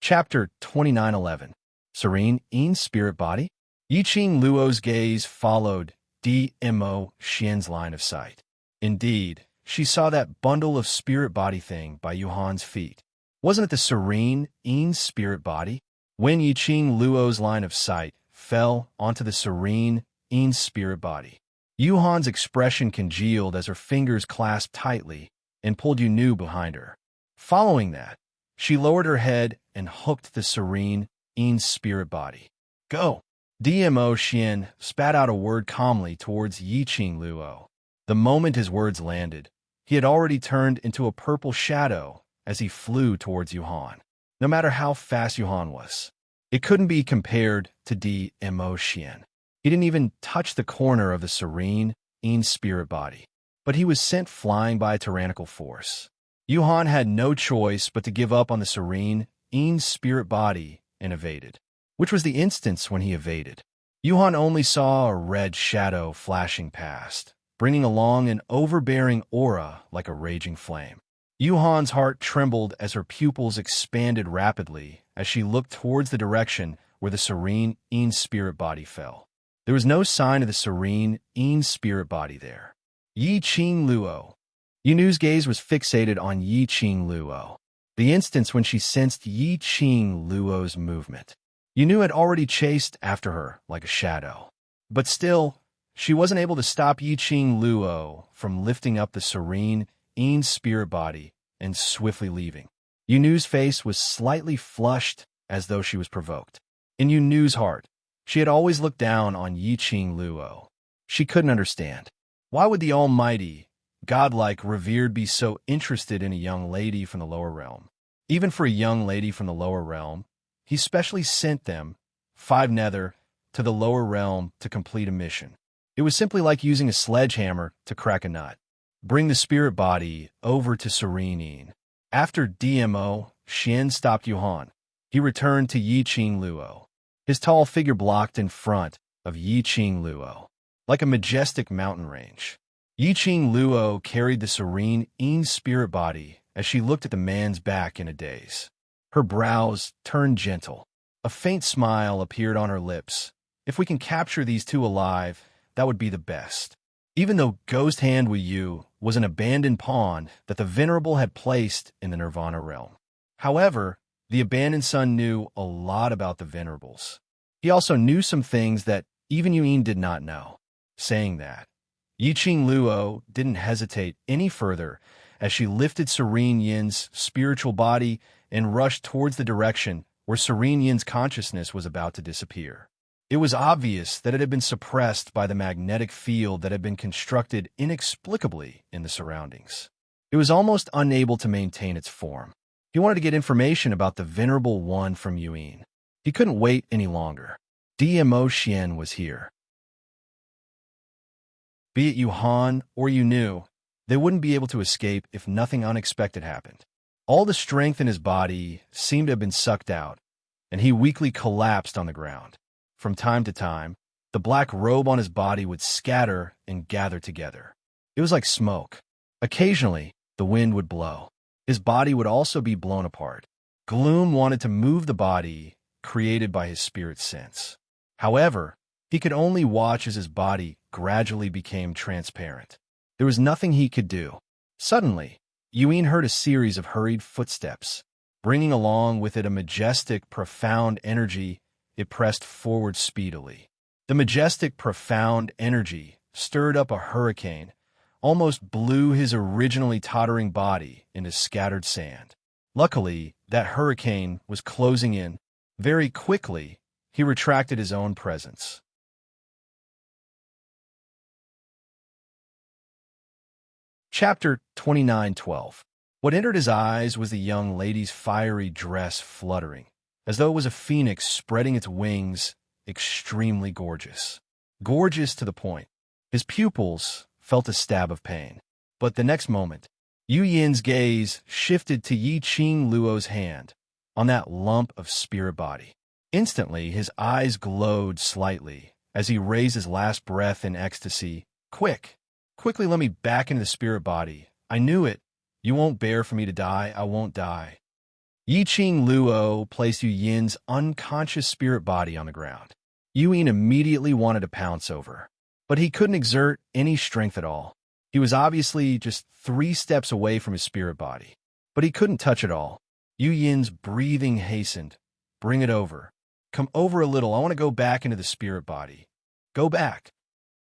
Chapter 2911. Serene Yi's Spirit Body? Yiqing Luo's gaze followed Mo Xian's line of sight. Indeed, she saw that bundle of spirit body thing by Yuhan's feet. Wasn't it the serene Yi's spirit body? When Yiqing Luo's line of sight fell onto the serene Yi's spirit body, Yuhan's expression congealed as her fingers clasped tightly and pulled Yu behind her. Following that, she lowered her head and hooked the serene Yi's spirit body. Go! Mo Xian spat out a word calmly towards Yiqing Luo. The moment his words landed, he had already turned into a purple shadow as he flew towards Yuhan. No matter how fast Yuhan was, it couldn't be compared to Mo Xian. He didn't even touch the corner of the serene Yi's spirit body, but he was sent flying by a tyrannical force. Yuhan had no choice but to give up on the serene Yi's spirit body and evaded, which was the instance when he evaded. Yuhan only saw a red shadow flashing past, bringing along an overbearing aura like a raging flame. Yuhan's heart trembled as her pupils expanded rapidly as she looked towards the direction where the serene Yi's spirit body fell. There was no sign of the serene Yi's spirit body there. Yiqing Luo. Yu's gaze was fixated on Yiqing Luo, the instance when she sensed Yiqing Luo's movement. Yu had already chased after her like a shadow. But still, she wasn't able to stop Yiqing Luo from lifting up the serene Yi's spirit body and swiftly leaving. Yu's face was slightly flushed as though she was provoked. In Yu's heart, she had always looked down on Yiqing Luo. She couldn't understand. Why would the almighty, godlike revered be so interested in a young lady from the lower realm? Even for a young lady from the lower realm, he specially sent them, 5 nether, to the lower realm to complete a mission. It was simply like using a sledgehammer to crack a nut. Bring the spirit body over to Serene Yin. After Mo Xian stopped Yuhan, he returned to Yiqing Luo. His tall figure blocked in front of Yiqing Luo, like a majestic mountain range. Yiqing Luo carried the serene Yi's spirit body as she looked at the man's back in a daze. Her brows turned gentle. A faint smile appeared on her lips. If we can capture these two alive, that would be the best. Even though Ghost Hand Wu Yu was an abandoned pawn that the Venerable had placed in the Nirvana realm. However, the abandoned son knew a lot about the Venerables. He also knew some things that even Yu did not know. Saying that, Yiqing Luo didn't hesitate any further as she lifted Serene Yin's spiritual body and rushed towards the direction where Serene Yin's consciousness was about to disappear. It was obvious that it had been suppressed by the magnetic field that had been constructed inexplicably in the surroundings. It was almost unable to maintain its form. He wanted to get information about the Venerable One from Yuan. He couldn't wait any longer. DMO Xian was here. Be it Yuhan or Yu knew, they wouldn't be able to escape if nothing unexpected happened. All the strength in his body seemed to have been sucked out, and he weakly collapsed on the ground. From time to time, the black robe on his body would scatter and gather together. It was like smoke. Occasionally, the wind would blow. His body would also be blown apart. Gloom wanted to move the body created by his spirit sense. However, he could only watch as his body gradually became transparent. There was nothing he could do. Suddenly, Yuan heard a series of hurried footsteps. Bringing along with it a majestic, profound energy, it pressed forward speedily. The majestic, profound energy stirred up a hurricane, almost blew his originally tottering body into scattered sand. Luckily, that hurricane was closing in. Very quickly, he retracted his own presence. Chapter 29:12. What entered his eyes was the young lady's fiery dress fluttering, as though it was a phoenix spreading its wings, extremely gorgeous. Gorgeous to the point. His pupils felt a stab of pain. But the next moment, Yu Yin's gaze shifted to Yi Qing Luo's hand, on that lump of spirit body. Instantly, his eyes glowed slightly as he raised his last breath in ecstasy. Quickly let me back into the spirit body. I knew it. You won't bear for me to die. I won't die. Yi Qing Luo placed Yu Yin's unconscious spirit body on the ground. Yu Yin immediately wanted to pounce over, but he couldn't exert any strength at all. He was obviously just 3 steps away from his spirit body, but he couldn't touch it all. Yu Yin's breathing hastened. Bring it over. Come over a little. I want to go back into the spirit body. Go back.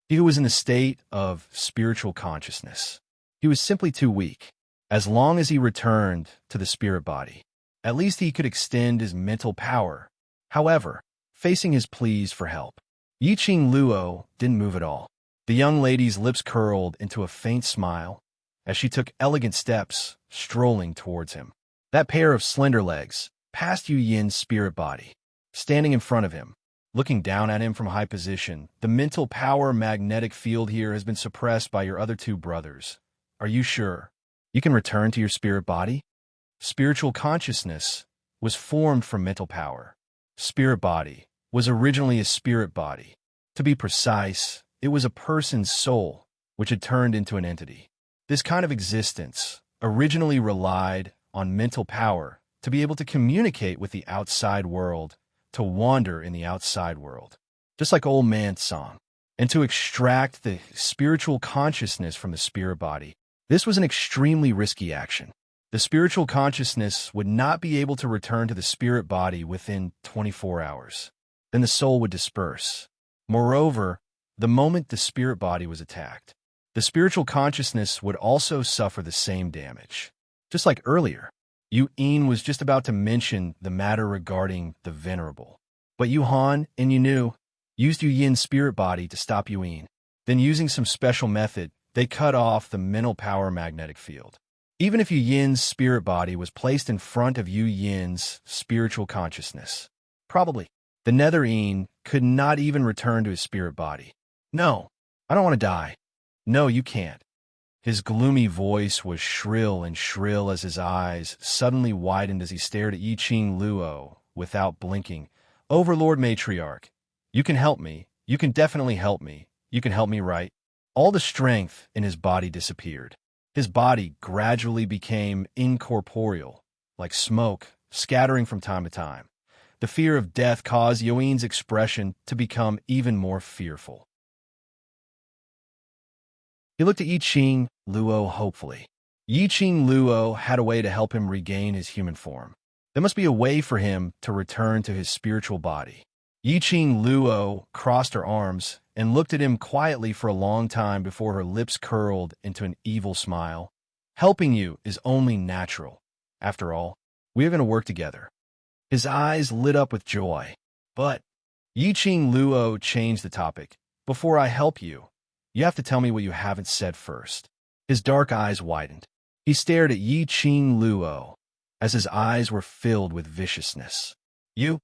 He was in a state of spiritual consciousness. He was simply too weak. As long as he returned to the spirit body, at least he could extend his mental power. However, facing his pleas for help, Yi Qing Luo didn't move at all. The young lady's lips curled into a faint smile as she took elegant steps, strolling towards him. That pair of slender legs passed Yu Yin's spirit body, standing in front of him, looking down at him from a high position. The mental power magnetic field here has been suppressed by your other 2 brothers. Are you sure you can return to your spirit body? Spiritual consciousness was formed from mental power. Spirit body was originally a spirit body. To be precise, it was a person's soul, which had turned into an entity. This kind of existence originally relied on mental power to be able to communicate with the outside world, to wander in the outside world, just like Old Man's song, and to extract the spiritual consciousness from the spirit body. This was an extremely risky action. The spiritual consciousness would not be able to return to the spirit body within 24 hours. Then the soul would disperse. Moreover, the moment the spirit body was attacked, the spiritual consciousness would also suffer the same damage. Just like earlier, Yu Yin was just about to mention the matter regarding the Venerable. But Yu Han and Yu Nu used Yu Yin's spirit body to stop Yu Yin. Then using some special method, they cut off the mental power magnetic field. Even if Yu Yin's spirit body was placed in front of Yu Yin's spiritual consciousness, probably the Nether Yin could not even return to his spirit body. No, I don't want to die. No, you can't. His gloomy voice was shrill and shrill as his eyes suddenly widened as he stared at Yi Qing Luo without blinking. Overlord Matriarch, you can help me. You can definitely help me. You can help me, right? All the strength in his body disappeared. His body gradually became incorporeal, like smoke, scattering from time to time. The fear of death caused Yu Yin's expression to become even more fearful. He looked at Yi Qing Luo hopefully. Yi Qing Luo had a way to help him regain his human form. There must be a way for him to return to his spiritual body. Yi Qing Luo crossed her arms and looked at him quietly for a long time before her lips curled into an evil smile. Helping you is only natural. After all, we are going to work together. His eyes lit up with joy. But Yi-Ching Luo changed the topic. Before I help you, you have to tell me what you haven't said first. His dark eyes widened. He stared at Yi-Ching Luo as his eyes were filled with viciousness. You.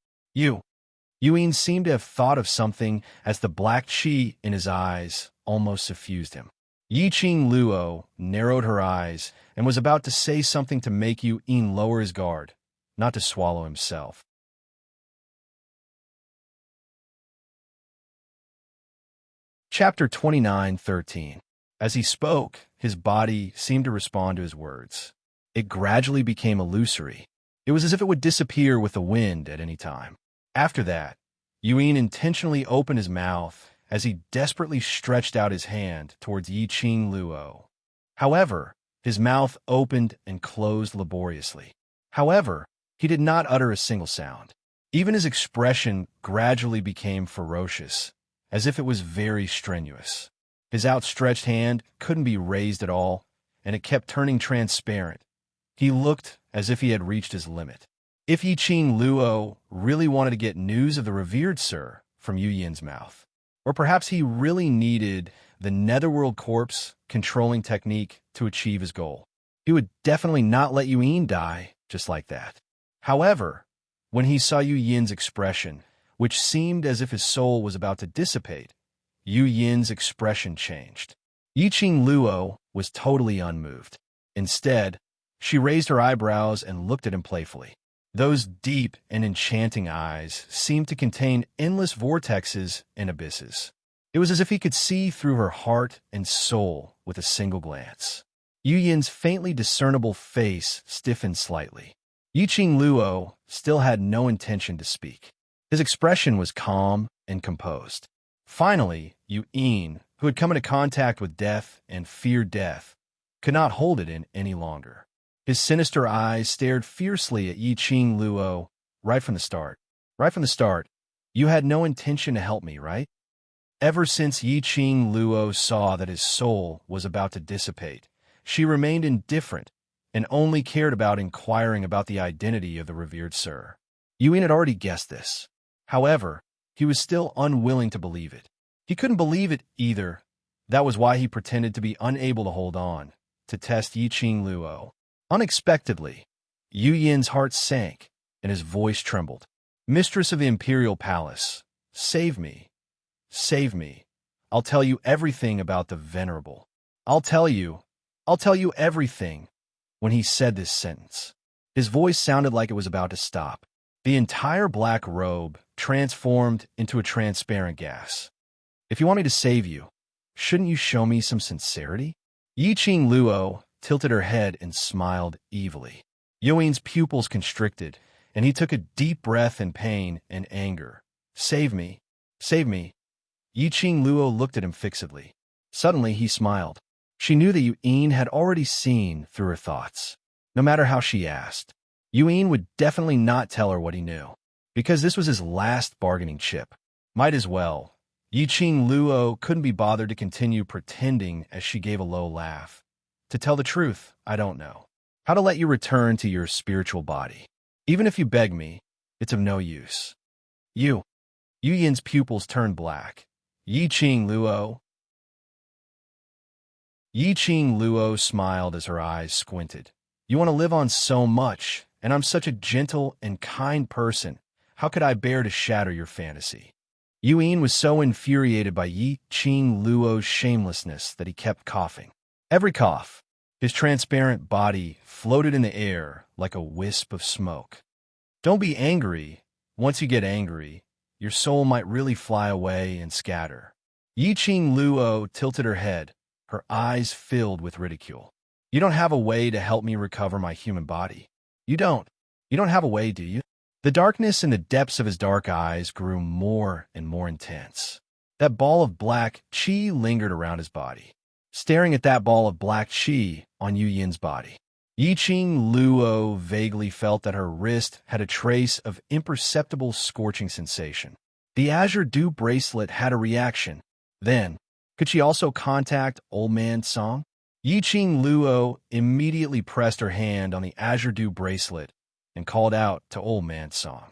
Yuan seemed to have thought of something as the black chi in his eyes almost suffused him. Yi-Ching Luo narrowed her eyes and was about to say something to make Yuan lower his guard, not to swallow himself. Chapter 29:13. As he spoke, his body seemed to respond to his words. It gradually became illusory. It was as if it would disappear with the wind at any time. After that, Yuan intentionally opened his mouth as he desperately stretched out his hand towards Yi-Ching Luo. However, his mouth opened and closed laboriously. However, he did not utter a single sound. Even his expression gradually became ferocious, as if it was very strenuous. His outstretched hand couldn't be raised at all, and it kept turning transparent. He looked as if he had reached his limit. If Yi-Ching Luo really wanted to get news of the revered sir from Yu Yin's mouth, or perhaps he really needed the netherworld corpse controlling technique to achieve his goal, he would definitely not let Yuan die just like that. However, when he saw Yu Yin's expression, which seemed as if his soul was about to dissipate, Yu Yin's expression changed. Yi-Ching Luo was totally unmoved. Instead, she raised her eyebrows and looked at him playfully. Those deep and enchanting eyes seemed to contain endless vortexes and abysses. It was as if he could see through her heart and soul with a single glance. Yu Yin's faintly discernible face stiffened slightly. Yi-Ching Luo still had no intention to speak. His expression was calm and composed. Finally, Yuan, who had come into contact with death and feared death, could not hold it in any longer. His sinister eyes stared fiercely at Yi-Ching Luo right from the start. Right from the start, you had no intention to help me, right? Ever since Yi-Ching Luo saw that his soul was about to dissipate, she remained indifferent and only cared about inquiring about the identity of the revered sir. Yuan had already guessed this. However, he was still unwilling to believe it. He couldn't believe it either. That was why he pretended to be unable to hold on, to test Yi-Ching Luo. Unexpectedly, Yu Yin's heart sank, and his voice trembled. Mistress of the Imperial Palace, save me. Save me. I'll tell you everything about the Venerable. I'll tell you everything. When he said this sentence, his voice sounded like it was about to stop. The entire black robe transformed into a transparent gas. If you want me to save you, shouldn't you show me some sincerity? Yi-Ching Luo tilted her head and smiled evilly. Yuan's pupils constricted, and he took a deep breath in pain and anger. Save me. Save me. Yi-Ching Luo looked at him fixedly. Suddenly, he smiled. She knew that Yuan had already seen through her thoughts. No matter how she asked, Yuan would definitely not tell her what he knew, because this was his last bargaining chip. Might as well. Yi-Ching Luo couldn't be bothered to continue pretending as she gave a low laugh. To tell the truth, I don't know how to let you return to your spiritual body. Even if you beg me, it's of no use. Yu Yin's pupils turned black. Yi-Ching Luo smiled as her eyes squinted. You want to live on so much, and I'm such a gentle and kind person. How could I bear to shatter your fantasy? Yuan was so infuriated by Yi-Ching Luo's shamelessness that he kept coughing. Every cough, his transparent body floated in the air like a wisp of smoke. Don't be angry. Once you get angry, your soul might really fly away and scatter. Yi-Ching Luo tilted her head, her eyes filled with ridicule. You don't have a way to help me recover my human body. You don't have a way, do you? The darkness in the depths of his dark eyes grew more and more intense. That ball of black chi lingered around his body. Staring at that ball of black chi on Yu Yin's body, Yi-Ching Luo vaguely felt that her wrist had a trace of imperceptible scorching sensation. The azure dew bracelet had a reaction. Then, could she also contact Old Man Song? Yi-Ching Luo immediately pressed her hand on the azure dew bracelet and called out to Old Man Song.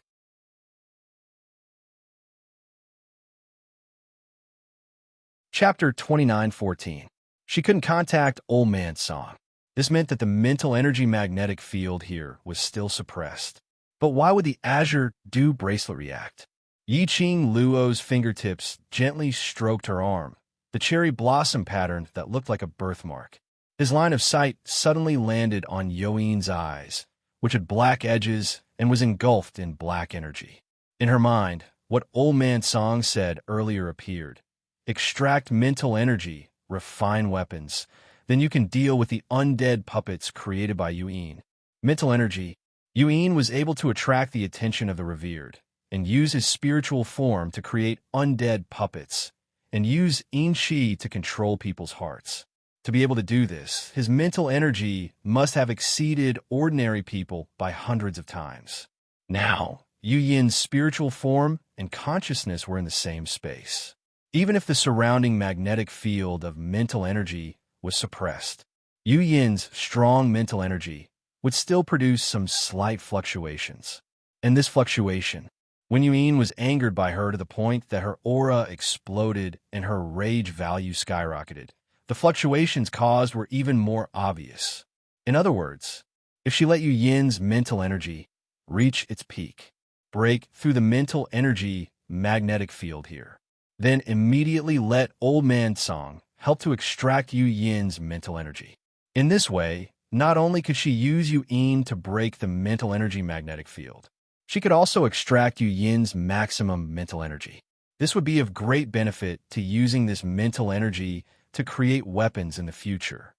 Chapter 29:14. She couldn't contact Old Man Song. This meant that the mental energy magnetic field here was still suppressed. But why would the Azure Dew bracelet react? Yi Ching Luo's fingertips gently stroked her arm, the cherry blossom pattern that looked like a birthmark. His line of sight suddenly landed on Yoin's eyes, which had black edges and was engulfed in black energy. In her mind, what Old Man Song said earlier appeared. Extract mental energy, refine weapons, then you can deal with the undead puppets created by Yuin. Mental energy. Yuin was able to attract the attention of the revered, and use his spiritual form to create undead puppets, and use Inchi to control people's hearts. To be able to do this, his mental energy must have exceeded ordinary people by hundreds of times. Now, Yu Yin's spiritual form and consciousness were in the same space. Even if the surrounding magnetic field of mental energy was suppressed, Yu Yin's strong mental energy would still produce some slight fluctuations. And this fluctuation, when Yuin was angered by her to the point that her aura exploded and her rage value skyrocketed, the fluctuations caused were even more obvious. In other words, if she let Yu Yin's mental energy reach its peak, break through the mental energy magnetic field here, then immediately let Old Man Song help to extract Yu Yin's mental energy. In this way, not only could she use Yu Yin to break the mental energy magnetic field, she could also extract Yu Yin's maximum mental energy. This would be of great benefit to using this mental energy to create weapons in the future.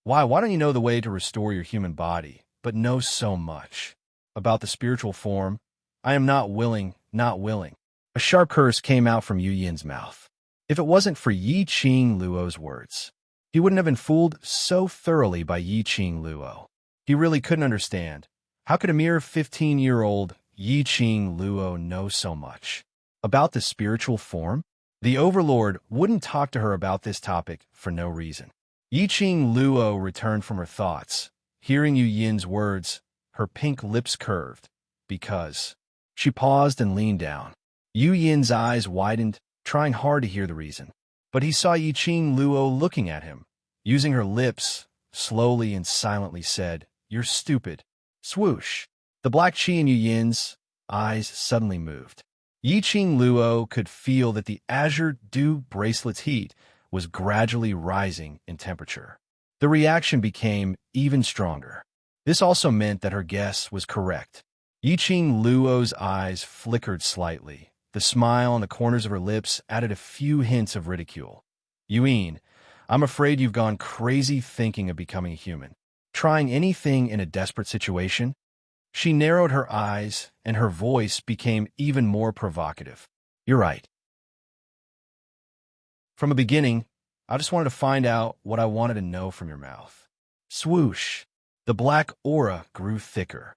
Why don't you know the way to restore your human body, but know so much about the spiritual form? I am not willing. A sharp curse came out from Yu Yin's mouth. If it wasn't for Yi Ching Luo's words, he wouldn't have been fooled so thoroughly by Yi Ching Luo. He really couldn't understand. How could a mere 15-year-old Yi Ching Luo know so much about the spiritual form? The Overlord wouldn't talk to her about this topic for no reason. Yi Ching Luo returned from her thoughts. Hearing Yu Yin's words, her pink lips curved, because she paused and leaned down. Yu Yin's eyes widened, trying hard to hear the reason. But he saw Yi Ching Luo looking at him. Using her lips, slowly and silently said, "You're stupid." Swoosh. The black chi in Yu Yin's eyes suddenly moved. Yi Ching Luo could feel that the Azure Dew bracelet's heat was gradually rising in temperature. The reaction became even stronger. This also meant that her guess was correct. Yi Ching Luo's eyes flickered slightly. The smile on the corners of her lips added a few hints of ridicule. "Yuin, I'm afraid you've gone crazy thinking of becoming a human. Trying anything in a desperate situation?" She narrowed her eyes, and her voice became even more provocative. "You're right. From the beginning, I just wanted to find out what I wanted to know from your mouth." Swoosh. The black aura grew thicker.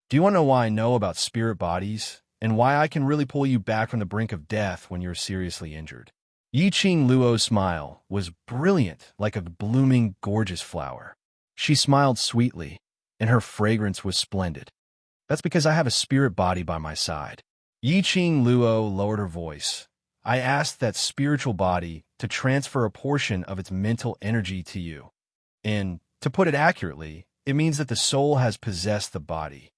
"Do you want to know why I know about spirit bodies, and why I can really pull you back from the brink of death when you're seriously injured?" Yi Ching Luo's smile was brilliant, like a blooming, gorgeous flower. She smiled sweetly, and her fragrance was splendid. "That's because I have a spirit body by my side." Yi Ching Luo lowered her voice. "I asked that spiritual body to transfer a portion of its mental energy to you. And, to put it accurately, it means that the soul has possessed the body."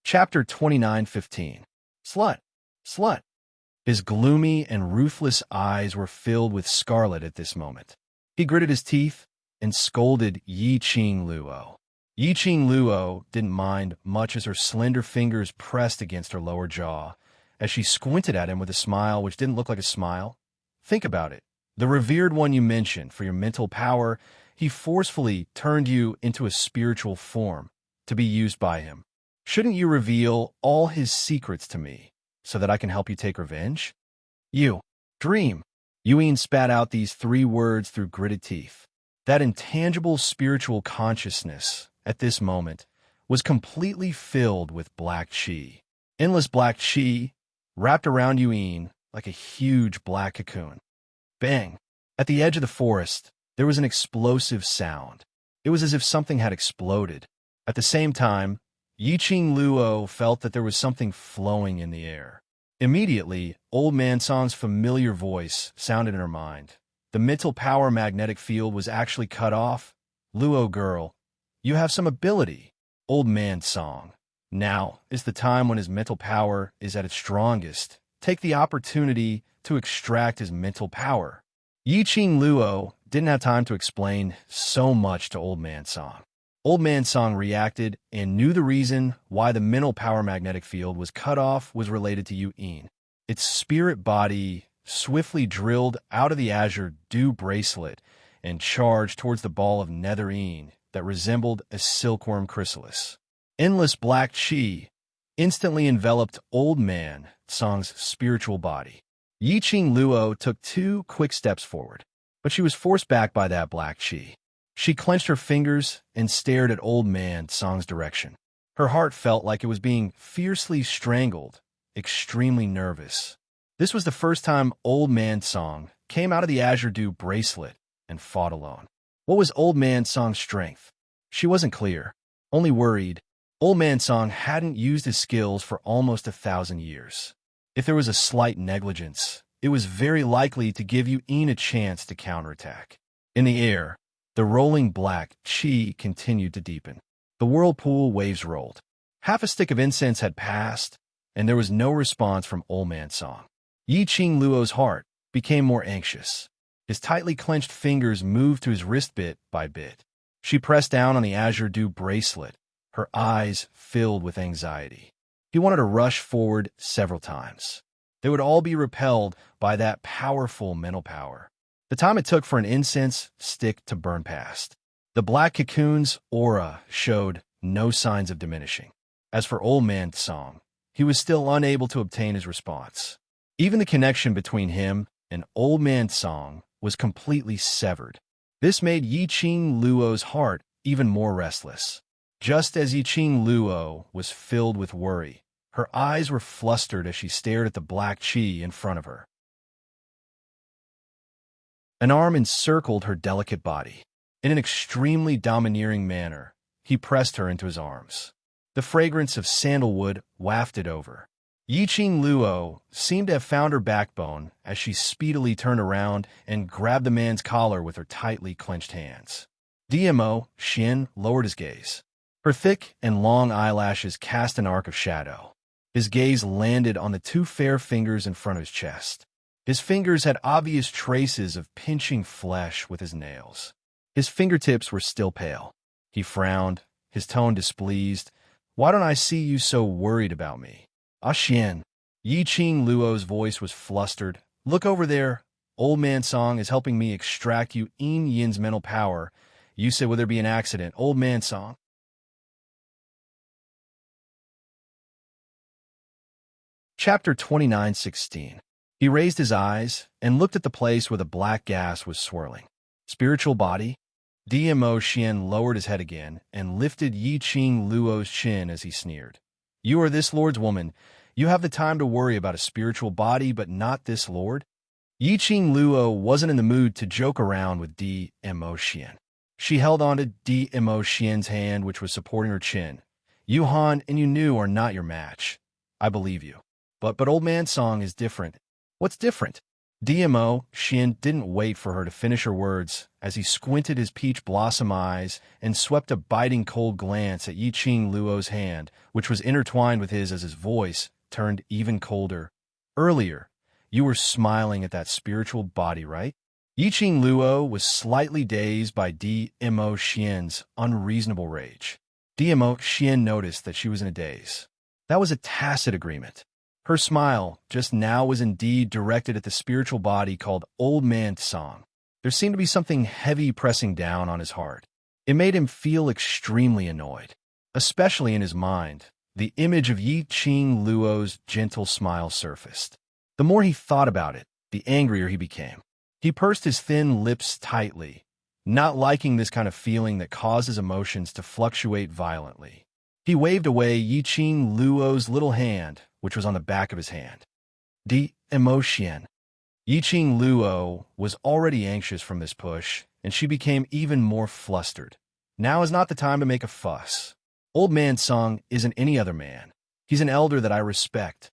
Chapter 29:15. Slut. Slut. His gloomy and ruthless eyes were filled with scarlet at this moment. He gritted his teeth and scolded Yi Ching Luo. Yi Ching Luo didn't mind much as her slender fingers pressed against her lower jaw, as she squinted at him with a smile which didn't look like a smile. "Think about it. The revered one you mentioned for your mental power, he forcefully turned you into a spiritual form to be used by him. Shouldn't you reveal all his secrets to me so that I can help you take revenge?" "You dream." Yuin spat out these 3 words through gritted teeth. That intangible spiritual consciousness, at this moment, was completely filled with black chi. Endless black chi wrapped around Yuin like a huge black cocoon. Bang! At the edge of the forest, There was an explosive sound. It was as if something had exploded. At the same time, Yiqing Luo felt that there was something flowing in the air. Immediately, Old Man Song's familiar voice sounded in her mind. The mental power magnetic field was actually cut off. Luo girl, you have some ability. Old Man Song. Now is the time when his mental power is at its strongest. Take the opportunity to extract his mental power. Yiqing Luo didn't have time to explain so much to Old Man Song. Old Man Song reacted and knew the reason why the mental power magnetic field was cut off was related to Yu Yin. Its spirit body swiftly drilled out of the azure dew bracelet and charged towards the ball of netherine that resembled a silkworm chrysalis. Endless black qi instantly enveloped Old Man Song's spiritual body. Yiqing Luo took 2 quick steps forward, but she was forced back by that black qi. She clenched her fingers and stared at Old Man Song's direction. Her heart felt like it was being fiercely strangled, extremely nervous. This was the first time Old Man Song came out of the azure dew bracelet and fought alone. What was Old Man Song's strength? She wasn't clear, only worried. Old Man Song hadn't used his skills for almost 1,000 years. If there was a slight negligence, it was very likely to give Yu Yin a chance to counterattack. In the air, the rolling black qi continued to deepen. The whirlpool waves rolled. Half a stick of incense had passed, and there was no response from Old Man Song. Yiqing Luo's heart became more anxious. His tightly clenched fingers moved to his wrist bit by bit. She pressed down on the azure dew bracelet, her eyes filled with anxiety. He wanted to rush forward several times. They would all be repelled by that powerful mental power. The time it took for an incense stick to burn past. The black cocoon's aura showed no signs of diminishing. As for Old Man Song, he was still unable to obtain his response. Even the connection between him and Old Man Song was completely severed. This made Yiqing Luo's heart even more restless. Just as Yiqing Luo was filled with worry, her eyes were flustered as she stared at the black qi in front of her. An arm encircled her delicate body. In an extremely domineering manner, he pressed her into his arms. The fragrance of sandalwood wafted over. Yiqing Luo seemed to have found her backbone as she speedily turned around and grabbed the man's collar with her tightly clenched hands. DMO Xian lowered his gaze. Her thick and long eyelashes cast an arc of shadow. His gaze landed on the 2 fair fingers in front of his chest. His fingers had obvious traces of pinching flesh with his nails. His fingertips were still pale. He frowned, his tone displeased. Why don't I see you so worried about me? Ah Xian. Yiqing Luo's voice was flustered. Look over there. Old Man Song is helping me extract Yu Yin's mental power. You said would there be an accident? Old Man Song. Chapter 29:16. He raised his eyes and looked at the place where the black gas was swirling. Spiritual body? DMO Xian lowered his head again and lifted Yiqing Luo's chin as he sneered. You are this lord's woman. You have the time to worry about a spiritual body, but not this lord? Yiqing Luo wasn't in the mood to joke around with DMO Xian. She held on to DMO Xian's hand, which was supporting her chin. You Han and you knew are not your match. I believe you. But Old Man Song is different. What's different? DMO Xian didn't wait for her to finish her words as he squinted his peach blossom eyes and swept a biting cold glance at Yiqing Luo's hand, which was intertwined with his as his voice turned even colder. Earlier, you were smiling at that spiritual body, right? Yiqing Luo was slightly dazed by DMO Xian's unreasonable rage. DMO Xian noticed that she was in a daze. That was a tacit agreement. Her smile just now was indeed directed at the spiritual body called Old Man Song. There seemed to be something heavy pressing down on his heart. It made him feel extremely annoyed, especially in his mind. The image of Yiqing Luo's gentle smile surfaced. The more he thought about it, the angrier he became. He pursed his thin lips tightly, not liking this kind of feeling that causes emotions to fluctuate violently. He waved away Yiqing Luo's little hand, which was on the back of his hand. Emotion. Yiqing Luo was already anxious from this push, and she became even more flustered. Now is not the time to make a fuss. Old man Sung isn't any other man. He's an elder that I respect.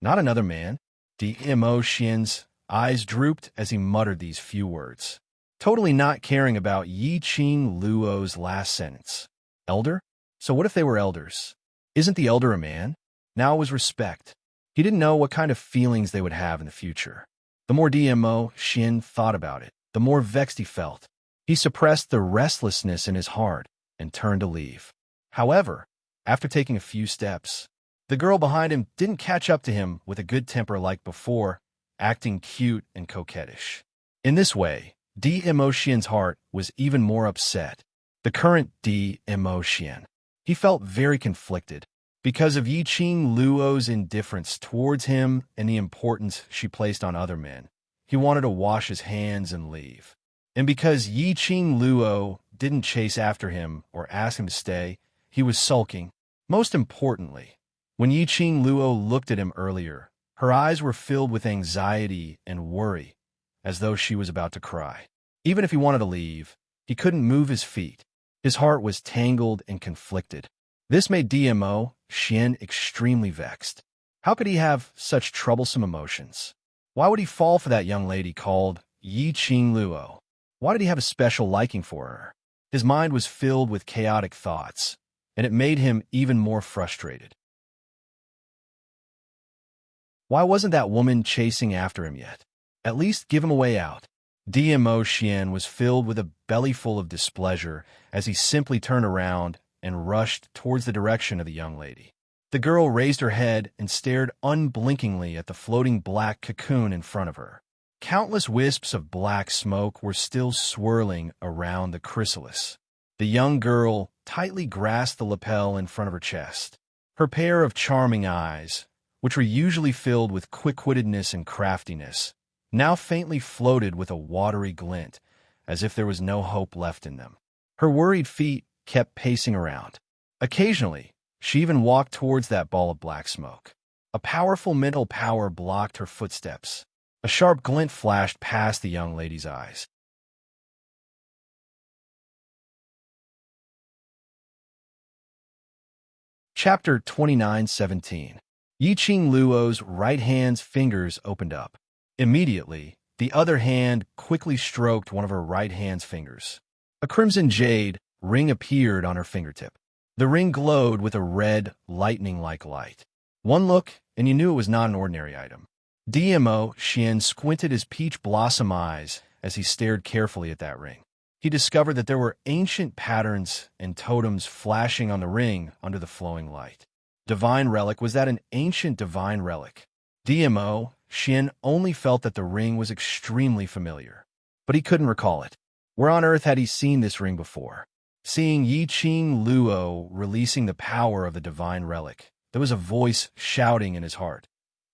Not another man. Dmo Xian's eyes drooped as he muttered these few words, totally not caring about Yi Qing Luo's last sentence. Elder? So what if they were elders? Isn't the elder a man? Now it was respect. He didn't know what kind of feelings they would have in the future. The more Dmo Xian thought about it, the more vexed he felt. He suppressed the restlessness in his heart and turned to leave. However, after taking a few steps, the girl behind him didn't catch up to him with a good temper like before, acting cute and coquettish. In this way, Dmo Xian's heart was even more upset. The current Dmo Xian. He felt very conflicted because of Yi Qing Luo's indifference towards him and the importance she placed on other men. He wanted to wash his hands and leave. And because Yi Qing Luo didn't chase after him or ask him to stay, he was sulking. Most importantly, when Yi Qing Luo looked at him earlier, her eyes were filled with anxiety and worry, as though she was about to cry. Even if he wanted to leave, he couldn't move his feet. His heart was tangled and conflicted. This made Dmo Xian extremely vexed. How could he have such troublesome emotions? Why would he fall for that young lady called Yi Qing Luo? Why did he have a special liking for her? His mind was filled with chaotic thoughts, and it made him even more frustrated. Why wasn't that woman chasing after him yet? At least give him a way out. Dmo Xian was filled with a bellyful of displeasure as he simply turned around and rushed towards the direction of the young lady. The girl raised her head and stared unblinkingly at the floating black cocoon in front of her. Countless wisps of black smoke were still swirling around the chrysalis. The young girl tightly grasped the lapel in front of her chest. Her pair of charming eyes, which were usually filled with quick-wittedness and craftiness, now faintly floated with a watery glint, as if there was no hope left in them. Her worried feet kept pacing around. Occasionally, she even walked towards that ball of black smoke. A powerful mental power blocked her footsteps. A sharp glint flashed past the young lady's eyes. Chapter 29:17. Yi Qing Luo's right hand's fingers opened up. Immediately, the other hand quickly stroked one of her right hand's fingers. A crimson jade ring appeared on her fingertip. The ring glowed with a red, lightning-like light. One look, and you knew it was not an ordinary item. Dmo Xian squinted his peach blossom eyes as he stared carefully at that ring. He discovered that there were ancient patterns and totems flashing on the ring under the flowing light. Divine relic, was that an ancient divine relic? Dmo Xian only felt that the ring was extremely familiar, but he couldn't recall it. Where on earth had he seen this ring before? Seeing Yi Qing Luo releasing the power of the divine relic, there was a voice shouting in his heart.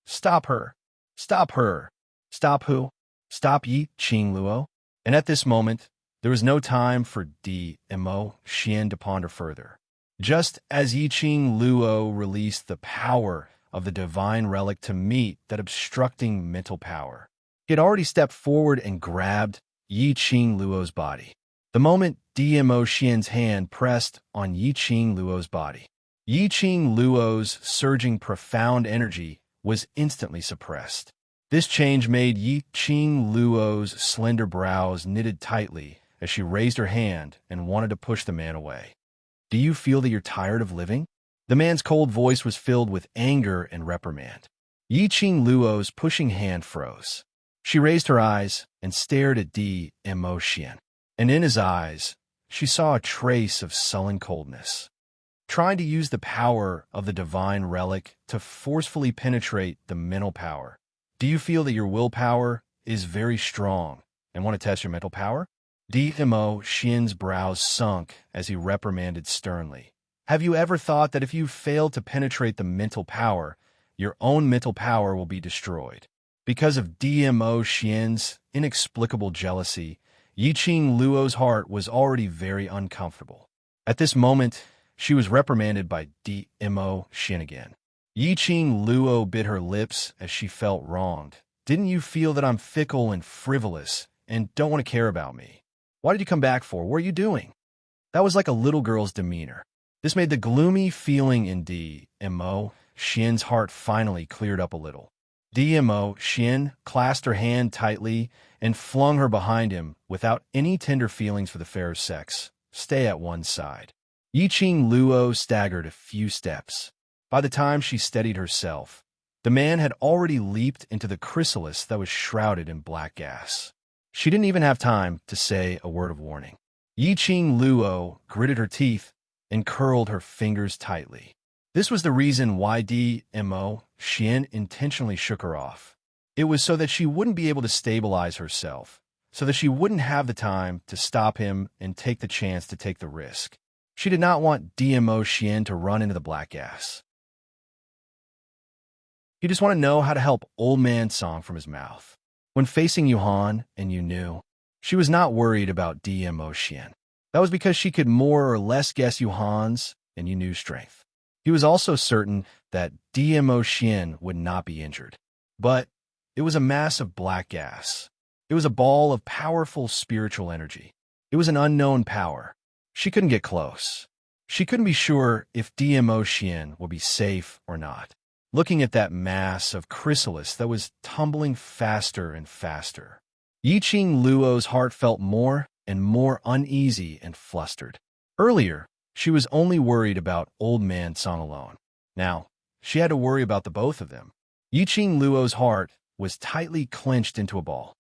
Stop her! Stop her! Stop who? Stop Yi Qing Luo? And at this moment, there was no time for Dmo Xian to ponder further. Just as Yi Qing Luo released the power of the divine relic to meet that obstructing mental power, he had already stepped forward and grabbed Yi Qing Luo's body. The moment Dmo Xian's hand pressed on Yi Qing Luo's body, Yi Qing Luo's surging profound energy was instantly suppressed. This change made Yi Qing Luo's slender brows knitted tightly as she raised her hand and wanted to push the man away. Do you feel that you're tired of living? The man's cold voice was filled with anger and reprimand. Yi Qing Luo's pushing hand froze. She raised her eyes and stared at Dmo Xian, and in his eyes, she saw a trace of sullen coldness. Trying to use the power of the divine relic to forcefully penetrate the mental power. Do you feel that your willpower is very strong and want to test your mental power? Dmo Xian's brows sunk as he reprimanded sternly. Have you ever thought that if you fail to penetrate the mental power, your own mental power will be destroyed? Because of Dmo Xian's inexplicable jealousy, Yi Qing Luo's heart was already very uncomfortable. At this moment, she was reprimanded by Dmo Xian again. Yi Qing Luo bit her lips as she felt wronged. Didn't you feel that I'm fickle and frivolous and don't want to care about me? Why did you come back for? What are you doing? That was like a little girl's demeanor. This made the gloomy feeling in DMO Xian's heart finally cleared up a little. DMO Xian clasped her hand tightly and flung her behind him without any tender feelings for the fair sex. Stay at one side. Yiqing Luo staggered a few steps. By the time she steadied herself, the man had already leaped into the chrysalis that was shrouded in black gas. She didn't even have time to say a word of warning. Yiqing Luo gritted her teeth and curled her fingers tightly. This was the reason why DMO Xian intentionally shook her off. It was so that she wouldn't be able to stabilize herself, so that she wouldn't have the time to stop him and take the chance to take the risk. She did not want DMO Xian to run into the black gas. He just wanted to know how to help Old Man Song from his mouth. When facing Yuhan and Yu knew, she was not worried about DMO Xian. That was because she could more or less guess Yuhan's and Yu Nu's strength. He was also certain that DMO Xian would not be injured. But it was a mass of black gas. It was a ball of powerful spiritual energy. It was an unknown power. She couldn't get close. She couldn't be sure if DMO Xian would be safe or not. Looking at that mass of chrysalis that was tumbling faster and faster, Yiqing Luo's heart felt more and more uneasy and flustered. Earlier, she was only worried about Old Man Song alone. Now, she had to worry about the both of them. Yiqing Luo's heart was tightly clenched into a ball.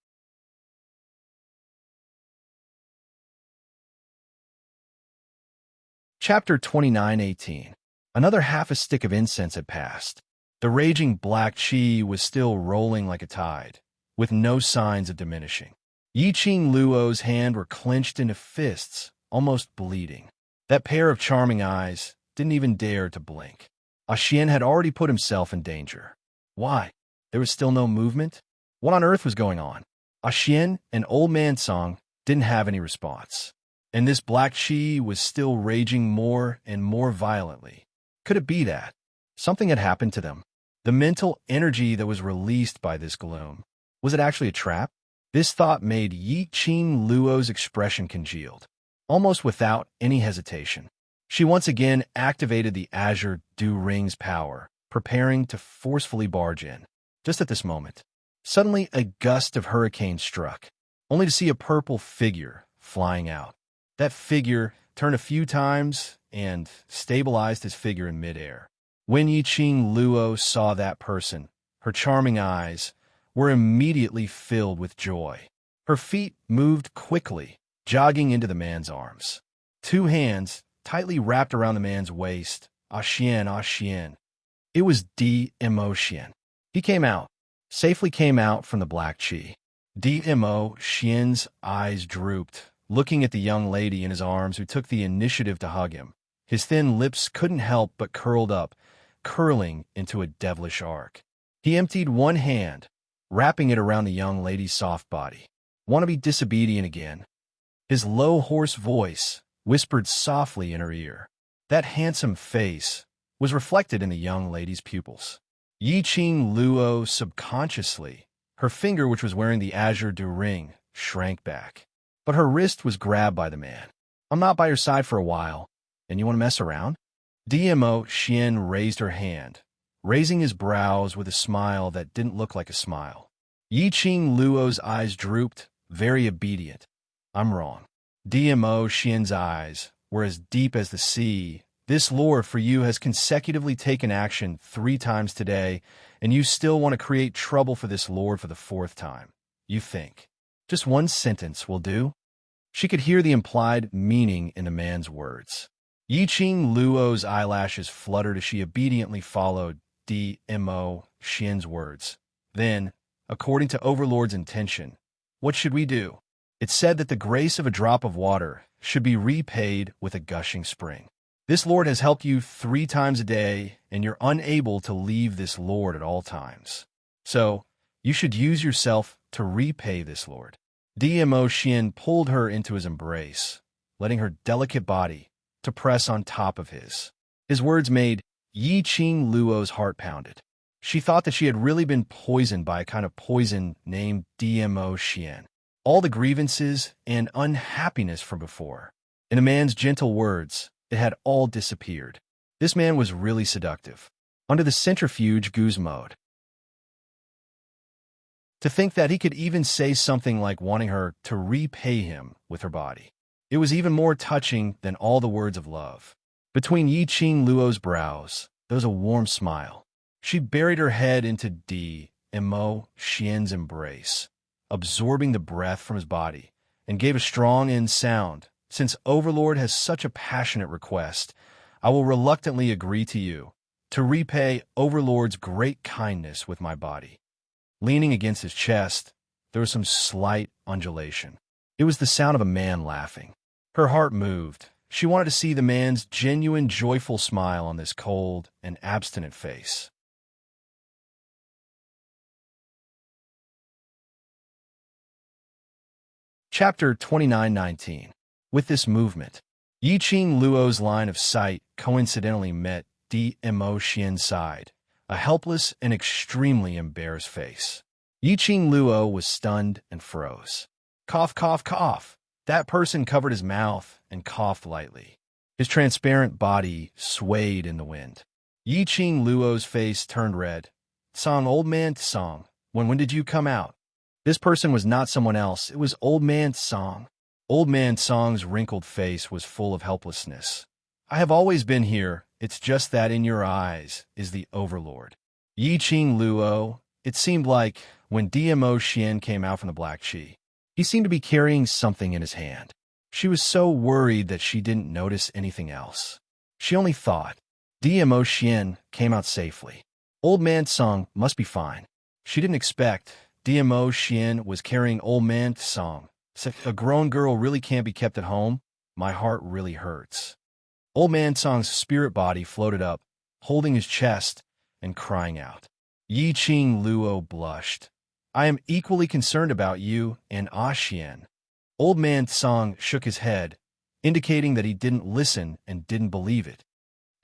Chapter 29:18. Another half a stick of incense had passed. The raging black qi was still rolling like a tide, with no signs of diminishing. Yiqing Luo's hands were clenched into fists, almost bleeding. That pair of charming eyes didn't even dare to blink. Xian had already put himself in danger. Why? There was still no movement? What on earth was going on? Xian and Old Man Song didn't have any response. And this black qi was still raging more and more violently. Could it be that something had happened to them? The mental energy that was released by this gloom, was it actually a trap? This thought made Yiqing Luo's expression congealed. Almost without any hesitation, she once again activated the Azure Dew Ring's power, preparing to forcefully barge in. Just at this moment, suddenly a gust of hurricane struck, only to see a purple figure flying out. That figure turned a few times and stabilized his figure in midair. When Yiqing Luo saw that person, her charming eyes were immediately filled with joy. Her feet moved quickly, jogging into the man's arms. Two hands tightly wrapped around the man's waist. Xian. It was DMO Xian. He safely came out from the black qi. DMO Xian's eyes drooped, looking at the young lady in his arms who took the initiative to hug him. His thin lips couldn't help but curled up, curling into a devilish arc. He emptied one hand, wrapping it around the young lady's soft body. Want to be disobedient again? His low, hoarse voice whispered softly in her ear. That handsome face was reflected in the young lady's pupils. Yiqing Luo subconsciously, her finger which was wearing the Azure Dew Ring, shrank back. But her wrist was grabbed by the man. I'm not by your side for a while, and you want to mess around? DMO Xian raised her hand, raising his brows with a smile that didn't look like a smile. Yiqing Luo's eyes drooped, very obedient. I'm wrong. DMO Xian's eyes were as deep as the sea. This lord for you has consecutively taken action 3 times today, and you still want to create trouble for this lord for the 4th time. You think just one sentence will do? She could hear the implied meaning in the man's words. Yiqing Luo's eyelashes fluttered as she obediently followed DMO Xian's words. Then, according to Overlord's intention, what should we do? It said that the grace of a drop of water should be repaid with a gushing spring. This lord has helped you 3 times a day, and you're unable to leave this lord at all times. So, you should use yourself to repay this lord. DMO Xian pulled her into his embrace, letting her delicate body to press on top of his. His words made Yiqing Luo's heart pounded. She thought that she had really been poisoned by a kind of poison named DMO Xian. all the grievances and unhappiness from before. In a man's gentle words, it had all disappeared. This man was really seductive. Under the centrifuge goose mode. To think that he could even say something like wanting her to repay him with her body. It was even more touching than all the words of love. Between Yi Qing Luo's brows, there was a warm smile. She buried her head into Mo Xian's embrace, absorbing the breath from his body, and gave a strong end sound. Since Overlord has such a passionate request, I will reluctantly agree to repay Overlord's great kindness with my body. Leaning against his chest, there was some slight undulation. It was the sound of a man laughing. Her heart moved. She wanted to see the man's genuine, joyful smile on this cold and abstinent face. Chapter 29:19. With this movement, Yi Qing Luo's line of sight coincidentally met Mo Xian's side, a helpless and extremely embarrassed face. Yi Qing Luo was stunned and froze. Cough, cough, cough. That person covered his mouth and coughed lightly. His transparent body swayed in the wind. Yi Qing Luo's face turned red. Song, old man Song, when did you come out? This person was not someone else. It was old man Song. Old man Song's wrinkled face was full of helplessness. I have always been here. It's just that in your eyes is the Overlord. Yi Qing Luo, it seemed like when Mo Xian came out from the Black Chi, he seemed to be carrying something in his hand. She was so worried that she didn't notice anything else. She only thought, Mo Xian came out safely. Old man Song must be fine. She didn't expect Mo Xian was carrying old man Song. A grown girl really can't be kept at home. My heart really hurts. Old man Song's spirit body floated up, holding his chest and crying out. Yi Qing Luo blushed. I am equally concerned about you and Xian. Old man Song shook his head, indicating that he didn't listen and didn't believe it.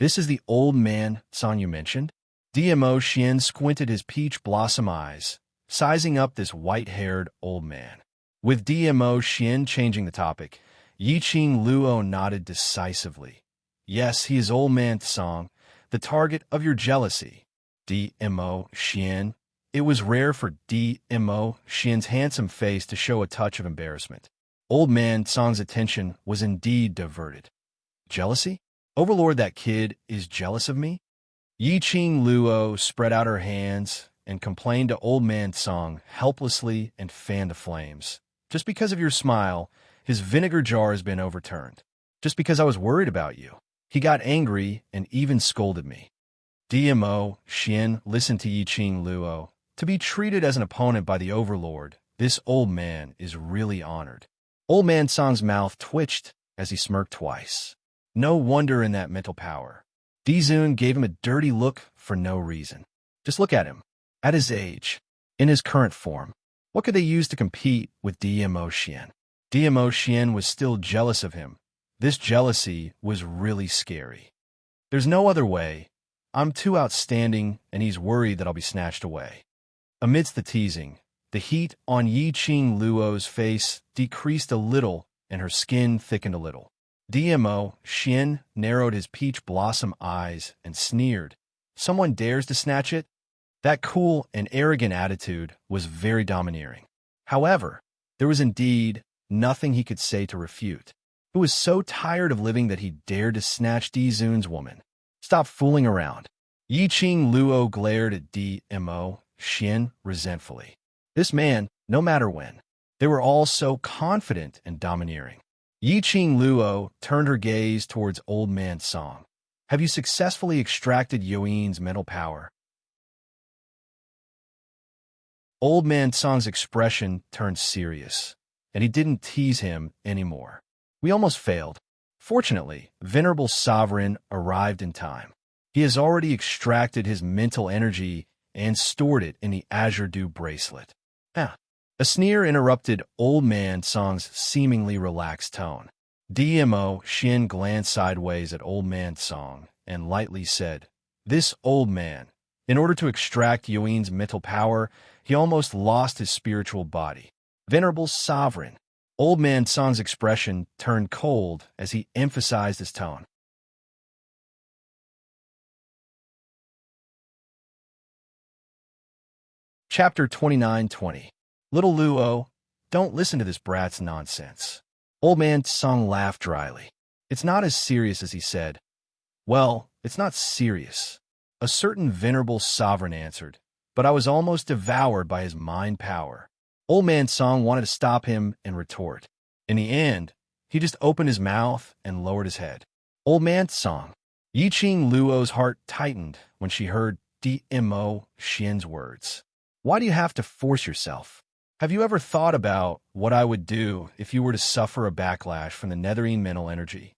This is the old man Song you mentioned? Mo Xian squinted his peach blossom eyes, sizing up this white-haired old man. With Mo Xian changing the topic, Yi Qing Luo nodded decisively. Yes, he is old man Song, the target of your jealousy. Mo Xian. It was rare for Mo Xian's handsome face to show a touch of embarrassment. Old man Song's attention was indeed diverted. Jealousy? Overlord, that kid is jealous of me? Yi Qing Luo spread out her hands and complained to old man Song helplessly and fanned the flames. Just because of your smile, his vinegar jar has been overturned. Just because I was worried about you. He got angry and even scolded me. Mo Xian listened to Yi Qing Luo. To be treated as an opponent by the Overlord, this old man is really honored. Old man Song's mouth twitched as he smirked twice. No wonder in that mental power. Dizun gave him a dirty look for no reason. Just look at him. At his age, in his current form, what could they use to compete with Mo Xian? Mo Xian was still jealous of him. This jealousy was really scary. There's no other way. I'm too outstanding, and he's worried that I'll be snatched away. Amidst the teasing, the heat on Yi Qing Luo's face decreased a little, and her skin thickened a little. Mo Xian narrowed his peach blossom eyes and sneered. Someone dares to snatch it? That cool and arrogant attitude was very domineering. However, there was indeed nothing he could say to refute. He was so tired of living that he dared to snatch Dizun's woman. Stop fooling around. Yi Qing Luo glared at Mo Xian resentfully. This man, no matter when, they were all so confident and domineering. Yi Qing Luo turned her gaze towards old man Song. Have you successfully extracted Yoin's mental power? Old man Song's expression turned serious, and he didn't tease him anymore. We almost failed. Fortunately, Venerable Sovereign arrived in time. He has already extracted his mental energy and stored it in the Azure Dew bracelet. A sneer interrupted old man Song's seemingly relaxed tone. Mo Xian glanced sideways at old man Song and lightly said, This old man, in order to extract Yoin's mental power, he almost lost his spiritual body. Venerable sovereign. Old Man Song's expression turned cold as he emphasized his tone. Chapter 29:20. Little Luo, don't listen to this brat's nonsense. Old Man Song laughed dryly. It's not as serious as he said. Well, it's not serious. A certain venerable sovereign answered, but I was almost devoured by his mind power. Old Man Song wanted to stop him and retort. In the end, he just opened his mouth and lowered his head. Old Man Song. Yiqing Luo's heart tightened when she heard Dmo Xian's words. Why do you have to force yourself? Have you ever thought about what I would do if you were to suffer a backlash from the netherine mental energy?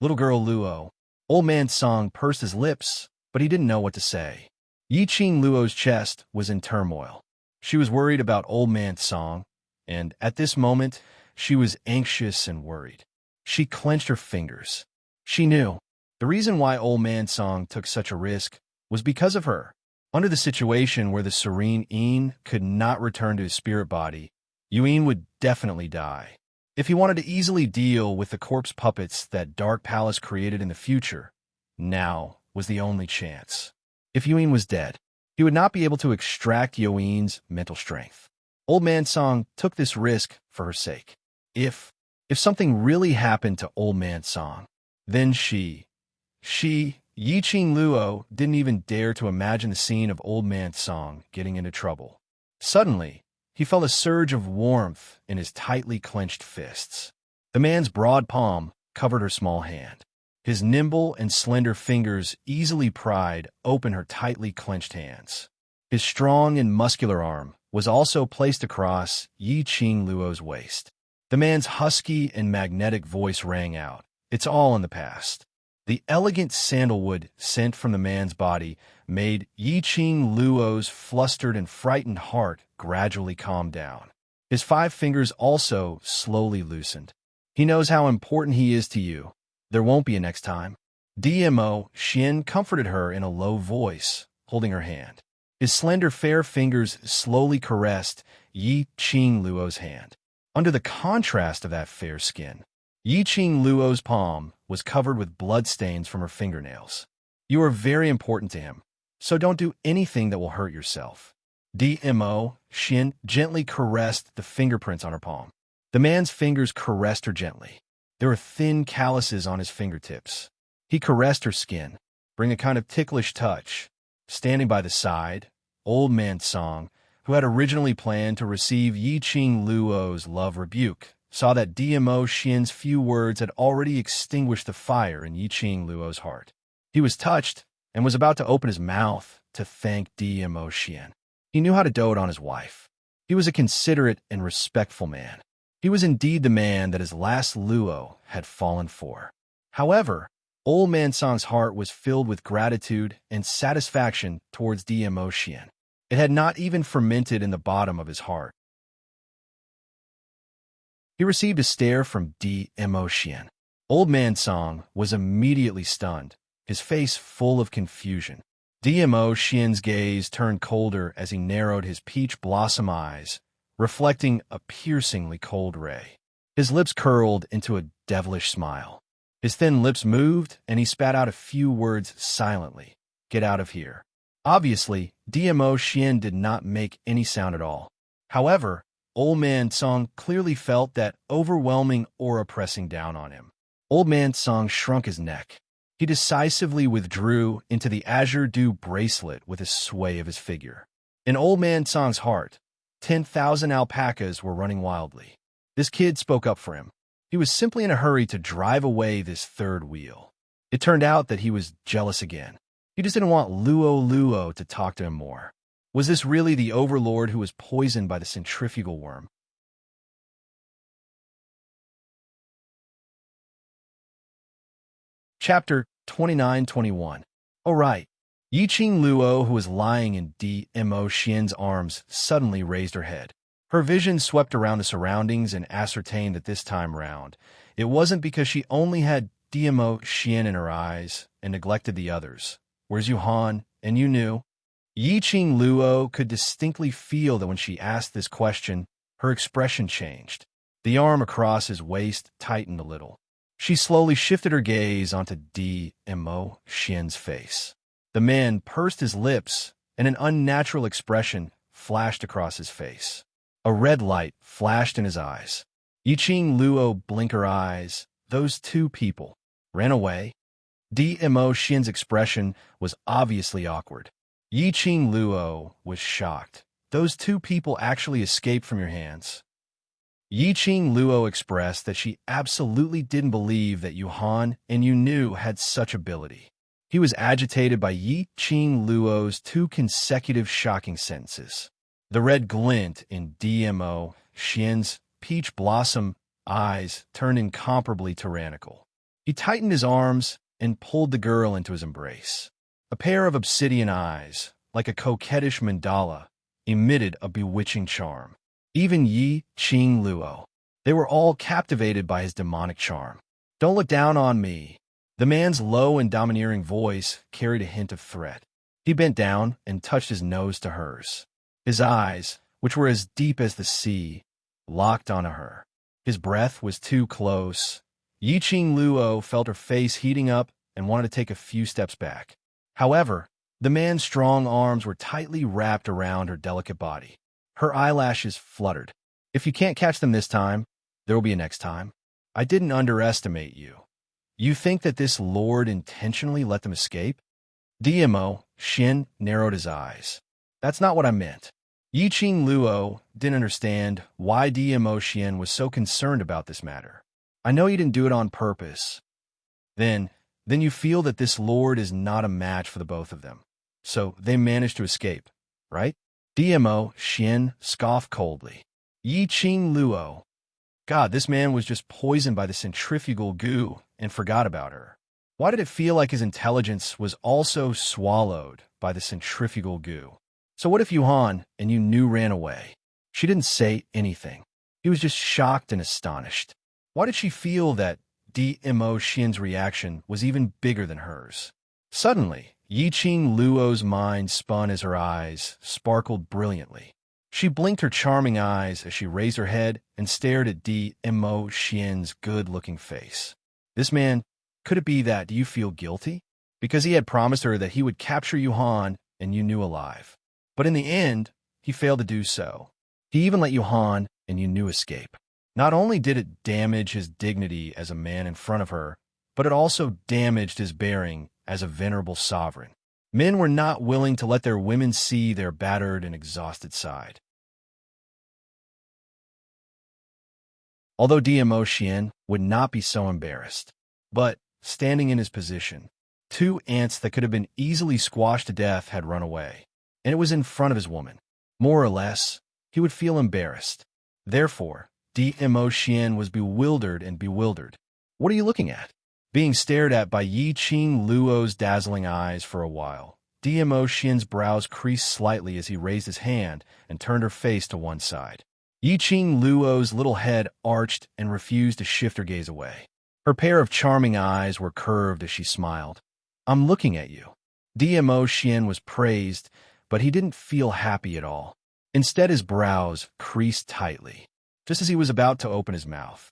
Little girl Luo. Old Man Song pursed his lips, but he didn't know what to say. Yiqing Luo's chest was in turmoil. She was worried about Old Man Song, and at this moment, she was anxious and worried. She clenched her fingers. She knew the reason why Old Man Song took such a risk was because of her. Under the situation where the serene Yin could not return to his spirit body, Yuan would definitely die. If he wanted to easily deal with the corpse puppets that Dark Palace created in the future, now was the only chance. If Yuan was dead, he would not be able to extract Yuan's mental strength. Old Man Song took this risk for her sake. If something really happened to Old Man Song, then Yiqing Luo didn't even dare to imagine the scene of Old Man Song getting into trouble. Suddenly, he felt a surge of warmth in his tightly clenched fists. The man's broad palm covered her small hand. His nimble and slender fingers easily pried open her tightly clenched hands. His strong and muscular arm was also placed across Yiqing Luo's waist. The man's husky and magnetic voice rang out. It's all in the past. The elegant sandalwood scent from the man's body made Yiqing Luo's flustered and frightened heart gradually calm down. His 5 fingers also slowly loosened. He knows how important he is to you. There won't be a next time. Dmo Xian comforted her in a low voice, holding her hand. His slender fair fingers slowly caressed Yiqing Luo's hand. Under the contrast of that fair skin, Yiqing Luo's palm was covered with bloodstains from her fingernails. You are very important to him, so don't do anything that will hurt yourself. Dmo Xian gently caressed the fingerprints on her palm. The man's fingers caressed her gently. There were thin calluses on his fingertips. He caressed her skin, bringing a kind of ticklish touch. Standing by the side, Old Man Song, who had originally planned to receive Yiqing Luo's love rebuke, saw that Dmo Xian's few words had already extinguished the fire in Yiqing Luo's heart. He was touched and was about to open his mouth to thank Dmo Xian. He knew how to dote on his wife. He was a considerate and respectful man. He was indeed the man that his last Luo had fallen for. However, Old Man Song's heart was filled with gratitude and satisfaction towards Dmo Xian. It had not even fermented in the bottom of his heart. He received a stare from Dmo Xian. Old Man Song was immediately stunned, his face full of confusion. Dmo Xian's gaze turned colder as he narrowed his peach blossom eyes, reflecting a piercingly cold ray. His lips curled into a devilish smile. His thin lips moved, and he spat out a few words silently. Get out of here. Obviously, Dmo Xian did not make any sound at all. However, Old Man Song clearly felt that overwhelming aura pressing down on him. Old Man Song shrunk his neck. He decisively withdrew into the azure dew bracelet with a sway of his figure. In Old Man Song's heart, 10,000 alpacas were running wildly. This kid spoke up for him. He was simply in a hurry to drive away this third wheel. It turned out that he was jealous again. He just didn't want Luo to talk to him more. Was this really the overlord who was poisoned by the centrifugal worm? Chapter 29-21. Oh right. Yiqing Luo, who was lying in Dmo Xian's arms, suddenly raised her head. Her vision swept around the surroundings and ascertained that this time round, it wasn't because she only had Dmo Xian in her eyes and neglected the others. Where's Yuhan? And you knew. Yiqing Luo could distinctly feel that when she asked this question, Her expression changed. The arm across his waist tightened a little. She slowly shifted her gaze onto Dmo Xian's face. The man pursed his lips, and an unnatural expression flashed across his face. A red light flashed in his eyes. Yiqing Luo blinked her eyes. Those two people ran away. Dmo Xian's expression was obviously awkward. Yiqing Luo was shocked. Those two people actually escaped from your hands. Yiqing Luo expressed that she absolutely didn't believe that Yuhan and Yunu had such ability. He was agitated by Yiqing Luo's two consecutive shocking sentences. The red glint in Dmo Xian's peach blossom eyes turned incomparably tyrannical. He tightened his arms and pulled the girl into his embrace. A pair of obsidian eyes, like a coquettish mandala, emitted a bewitching charm. Even Yiqing Luo. They were all captivated by his demonic charm. "Don't look down on me." The man's low and domineering voice carried a hint of threat. He bent down and touched his nose to hers. His eyes, which were as deep as the sea, locked onto her. His breath was too close. Yiqing Luo felt her face heating up and wanted to take a few steps back. However, the man's strong arms were tightly wrapped around her delicate body. Her eyelashes fluttered. "If you can't catch them this time, there will be a next time. I didn't underestimate you. You think that this lord intentionally let them escape?" Dmo Xian narrowed his eyes. "That's not what I meant." Yiqing Luo didn't understand why Dmo Xian was so concerned about this matter. "I know you didn't do it on purpose. Then you feel that this lord is not a match for the both of them. So they managed to escape, right?" Dmo Xian scoffed coldly. Yiqing Luo. God, this man was just poisoned by the centrifugal goo and forgot about her. Why did it feel like his intelligence was also swallowed by the centrifugal goo? So what if Yuhan and Yunu ran away? She didn't say anything. He was just shocked and astonished. Why did she feel that Dmo Xian's reaction was even bigger than hers? Suddenly, Yiqing Luo's mind spun as her eyes sparkled brilliantly. She blinked her charming eyes as she raised her head and stared at Dmo Xian's good-looking face. This man, could it be that you feel guilty? Because he had promised her that he would capture Yuhan and Yunu alive. But in the end, he failed to do so. He even let Yuhan and Yunu escape. Not only did it damage his dignity as a man in front of her, but it also damaged his bearing as a venerable sovereign. Men were not willing to let their women see their battered and exhausted side. Although Dmo Xian would not be so embarrassed, but, standing in his position, two ants that could have been easily squashed to death had run away, and it was in front of his woman. More or less, he would feel embarrassed. Therefore, Dmo Xian was bewildered and bewildered. "What are you looking at?" Being stared at by Yiqing Luo's dazzling eyes for a while, Dmo Xian's brows creased slightly as he raised his hand and turned her face to one side. Yiqing Luo's little head arched and refused to shift her gaze away. Her pair of charming eyes were curved as she smiled. "I'm looking at you." Dmo Xian was praised, but he didn't feel happy at all. Instead, his brows creased tightly, just as he was about to open his mouth.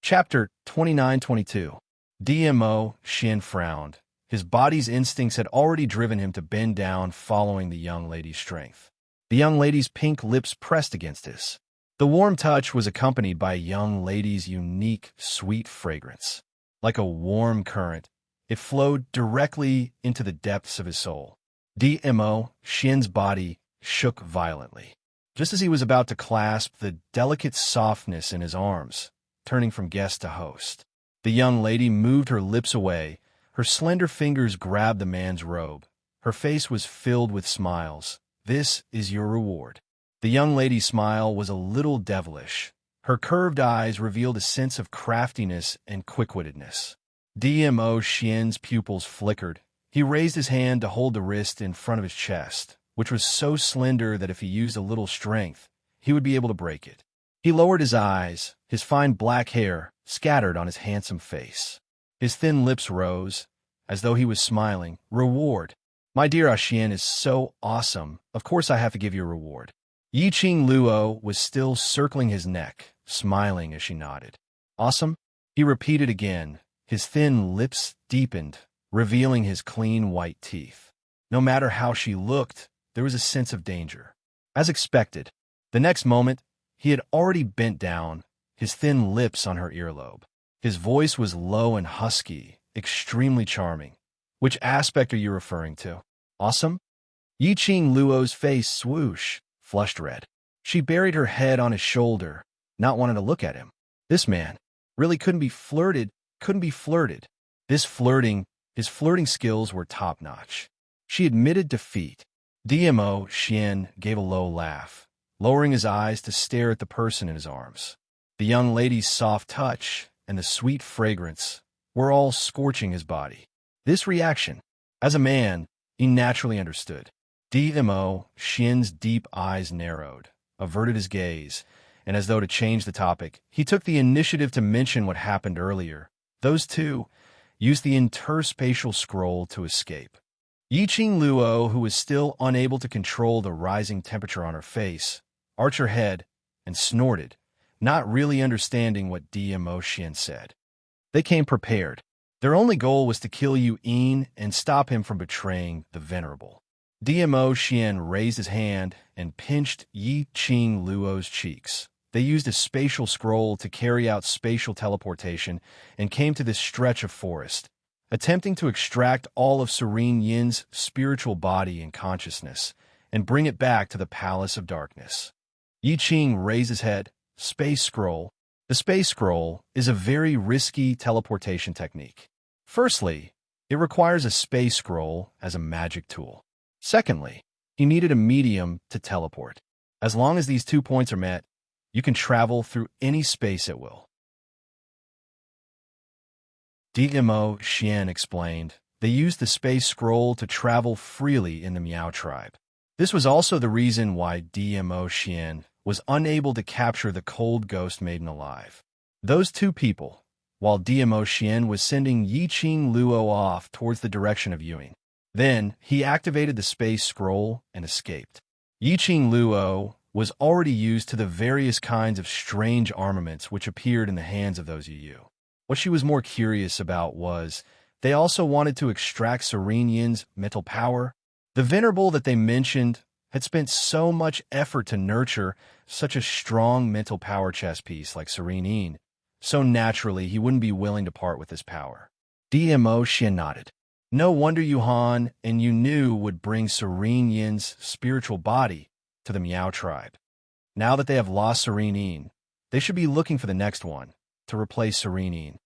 Chapter 29-22. Dmo Xian frowned. His body's instincts had already driven him to bend down following the young lady's strength. The young lady's pink lips pressed against his. The warm touch was accompanied by a young lady's unique, sweet fragrance. Like a warm current, it flowed directly into the depths of his soul. Dmo Xian's body shook violently, just as he was about to clasp the delicate softness in his arms, turning from guest to host. The young lady moved her lips away. Her slender fingers grabbed the man's robe. Her face was filled with smiles. "This is your reward." The young lady's smile was a little devilish. Her curved eyes revealed a sense of craftiness and quick-wittedness. Dmo Xian's pupils flickered. He raised his hand to hold the wrist in front of his chest, which was so slender that if he used a little strength, he would be able to break it. He lowered his eyes, his fine black hair scattered on his handsome face. His thin lips rose, as though he was smiling. "Reward." My dear Xian is so awesome. Of course I have to give you a reward. Yi Qing Luo was still circling his neck, smiling as she nodded. Awesome? He repeated again. His thin lips deepened, revealing his clean white teeth. No matter how she looked, there was a sense of danger. As expected, the next moment, he had already bent down, his thin lips on her earlobe. His voice was low and husky, extremely charming. Which aspect are you referring to? Awesome? Yi Qing Luo's face swooshed, flushed red. She buried her head on his shoulder, not wanting to look at him. This man really couldn't be flirted. His flirting skills were top-notch. She admitted defeat. DMO Xian gave a low laugh, lowering his eyes to stare at the person in his arms. The young lady's soft touch and the sweet fragrance were all scorching his body. This reaction, as a man, he naturally understood. DMO Xian's deep eyes narrowed, averted his gaze, and as though to change the topic, he took the initiative to mention what happened earlier. Those two used the interspatial scroll to escape. Yi Qing Luo, who was still unable to control the rising temperature on her face, arched her head and snorted, not really understanding what DMO Xian said. They came prepared. Their only goal was to kill Yu Yin and stop him from betraying the Venerable. DMO Xian raised his hand and pinched Yi Qing Luo's cheeks. They used a spatial scroll to carry out spatial teleportation and came to this stretch of forest, attempting to extract all of Serene Yin's spiritual body and consciousness and bring it back to the Palace of Darkness. Yi Qing raised his head. Space scroll. The space scroll is a very risky teleportation technique. Firstly, it requires a space scroll as a magic tool. Secondly, he needed a medium to teleport. As long as these 2 points are met, you can travel through any space at will. DMO Xian explained, they used the space scroll to travel freely in the Miao tribe. This was also the reason why DMO Xian was unable to capture the cold ghost maiden alive. Those two people, while DMO Xian was sending Yi Qing Luo off towards the direction of Yuing. Then, he activated the space scroll and escaped. Yi Qing Luo was already used to the various kinds of strange armaments which appeared in the hands of those Yu. What she was more curious about was, they also wanted to extract Serene Yin's mental power. The Venerable that they mentioned had spent so much effort to nurture such a strong mental power chess piece like Serene Yin, so naturally he wouldn't be willing to part with his power. DMO Xian nodded. No wonder Yuhan and Yu would bring Serene Yin's spiritual body to the Miao tribe. Now that they have lost Serene Yin, they should be looking for the next one to replace Serene Yin.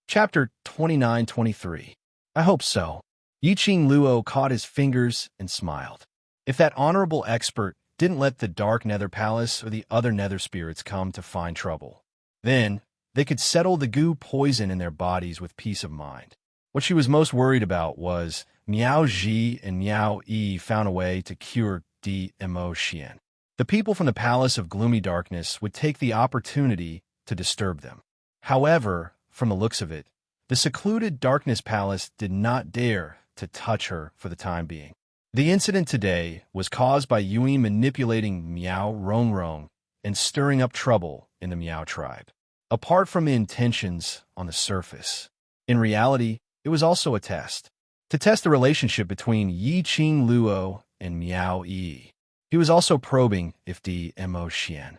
Chapter 29-23. I hope so. Yi Qing Luo caught his fingers and smiled. If that honorable expert didn't let the Dark Nether Palace or the other Nether spirits come to find trouble, then they could settle the goo poison in their bodies with peace of mind. What she was most worried about was Miao Ji and Miao Yi found a way to cure DMO Xian. The people from the Palace of Gloomy Darkness would take the opportunity to disturb them. However, from the looks of it, the secluded Darkness Palace did not dare to touch her for the time being. The incident today was caused by Yui manipulating Miao Rongrong and stirring up trouble in the Miao tribe. Apart from the intentions on the surface, in reality, it was also a test. To test the relationship between Yi Qing Luo and Miao Yi. He was also probing if DMO Xian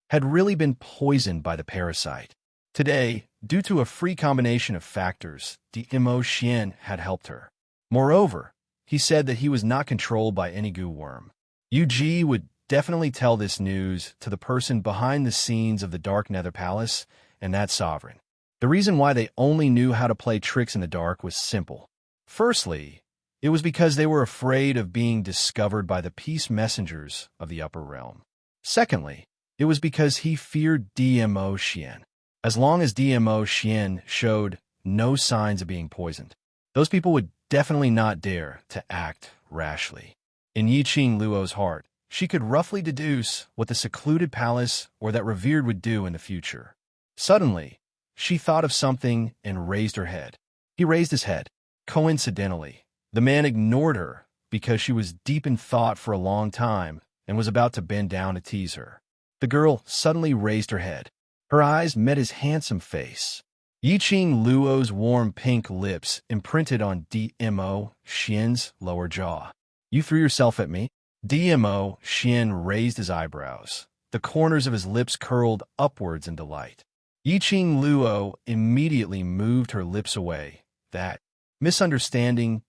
had really been poisoned by the parasite. Today, due to a free combination of factors, DMO Xian had helped her. Moreover, he said that he was not controlled by any goo worm. Yu Ji would definitely tell this news to the person behind the scenes of the Dark Nether Palace and that sovereign. The reason why they only knew how to play tricks in the dark was simple. Firstly, it was because they were afraid of being discovered by the peace messengers of the upper realm. Secondly, it was because he feared DMO Xian. As long as DMO Xian showed no signs of being poisoned, those people would definitely not dare to act rashly. In Yi Qing Luo's heart, she could roughly deduce what the secluded palace or that revered would do in the future. Suddenly, She thought of something and raised her head. He raised his head. Coincidentally, the man ignored her because she was deep in thought for a long time and was about to bend down to tease her. The girl suddenly raised her head. Her eyes met his handsome face. Yiqing Luo's warm pink lips imprinted on Dmo Xian's lower jaw. You threw yourself at me? Dmo Xian raised his eyebrows. The corners of his lips curled upwards in delight. Yiqing Luo immediately moved her lips away. That misunderstanding.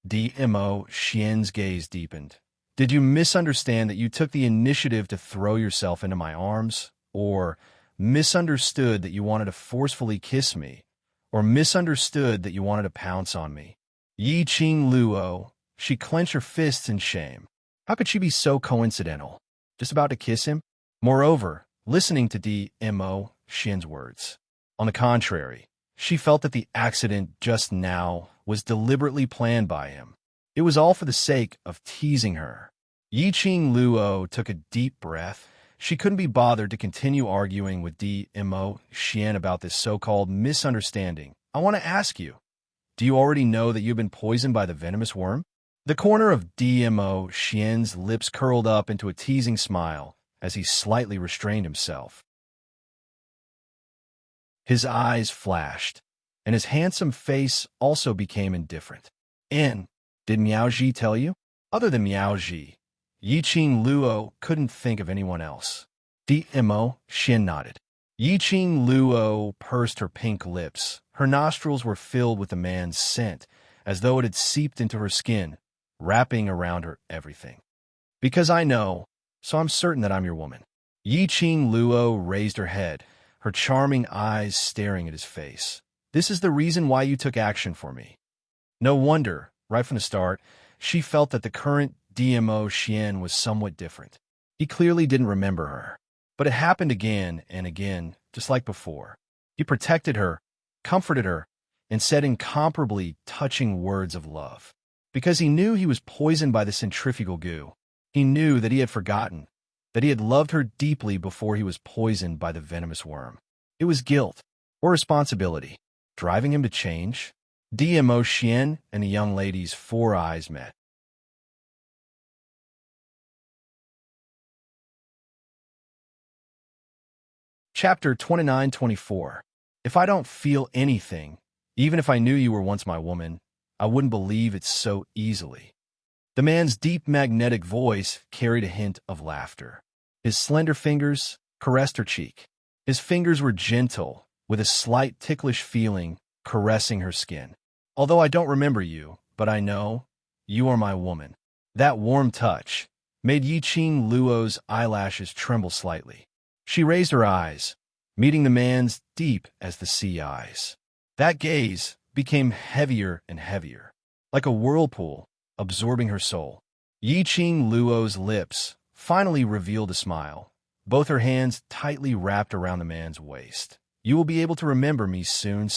Dmo Xian's gaze deepened. Did you misunderstand that you took the initiative to throw yourself into my arms? Or misunderstood that you wanted to forcefully kiss me? Or misunderstood that you wanted to pounce on me? Yiqing Luo, she clenched her fists in shame. How could she be so coincidental? Just about to kiss him? Moreover, listening to Dmo Xian's words. On the contrary, she felt that the accident just now was deliberately planned by him. It was all for the sake of teasing her. Yiqing Luo took a deep breath. She couldn't be bothered to continue arguing with Dmo Xian about this so-called misunderstanding. I want to ask you, do you already know that you've been poisoned by the venomous worm? The corner of Dmo Xian's lips curled up into a teasing smile as he slightly restrained himself. His eyes flashed, and his handsome face also became indifferent. And did Miaoji tell you? Other than Miaoji, Yiqing Luo couldn't think of anyone else. Dmo Xian nodded. Yiqing Luo pursed her pink lips. Her nostrils were filled with the man's scent, as though it had seeped into her skin, wrapping around her everything. Because I know, so I'm certain that I'm your woman. Yiqing Luo raised her head, her charming eyes staring at his face. This is the reason why you took action for me. No wonder, right from the start, she felt that the current Dmo Xian was somewhat different. He clearly didn't remember her. But it happened again and again, just like before. He protected her, comforted her, and said incomparably touching words of love. Because he knew he was poisoned by the centrifugal goo. He knew that he had forgotten, that he had loved her deeply before he was poisoned by the venomous worm. It was guilt, or responsibility, driving him to change. Dmo Xian and the young lady's four eyes met. Chapter 29-24. If I don't feel anything, even if I knew you were once my woman, I wouldn't believe it so easily. The man's deep magnetic voice carried a hint of laughter. His slender fingers caressed her cheek. His fingers were gentle, with a slight ticklish feeling caressing her skin. Although I don't remember you, but I know you are my woman. That warm touch made Yiqing Luo's eyelashes tremble slightly. She raised her eyes, meeting the man's deep as the sea eyes. That gaze became heavier and heavier, like a whirlpool absorbing her soul. Yiqing Luo's lips finally revealed a smile, both her hands tightly wrapped around the man's waist. You will be able to remember me soon.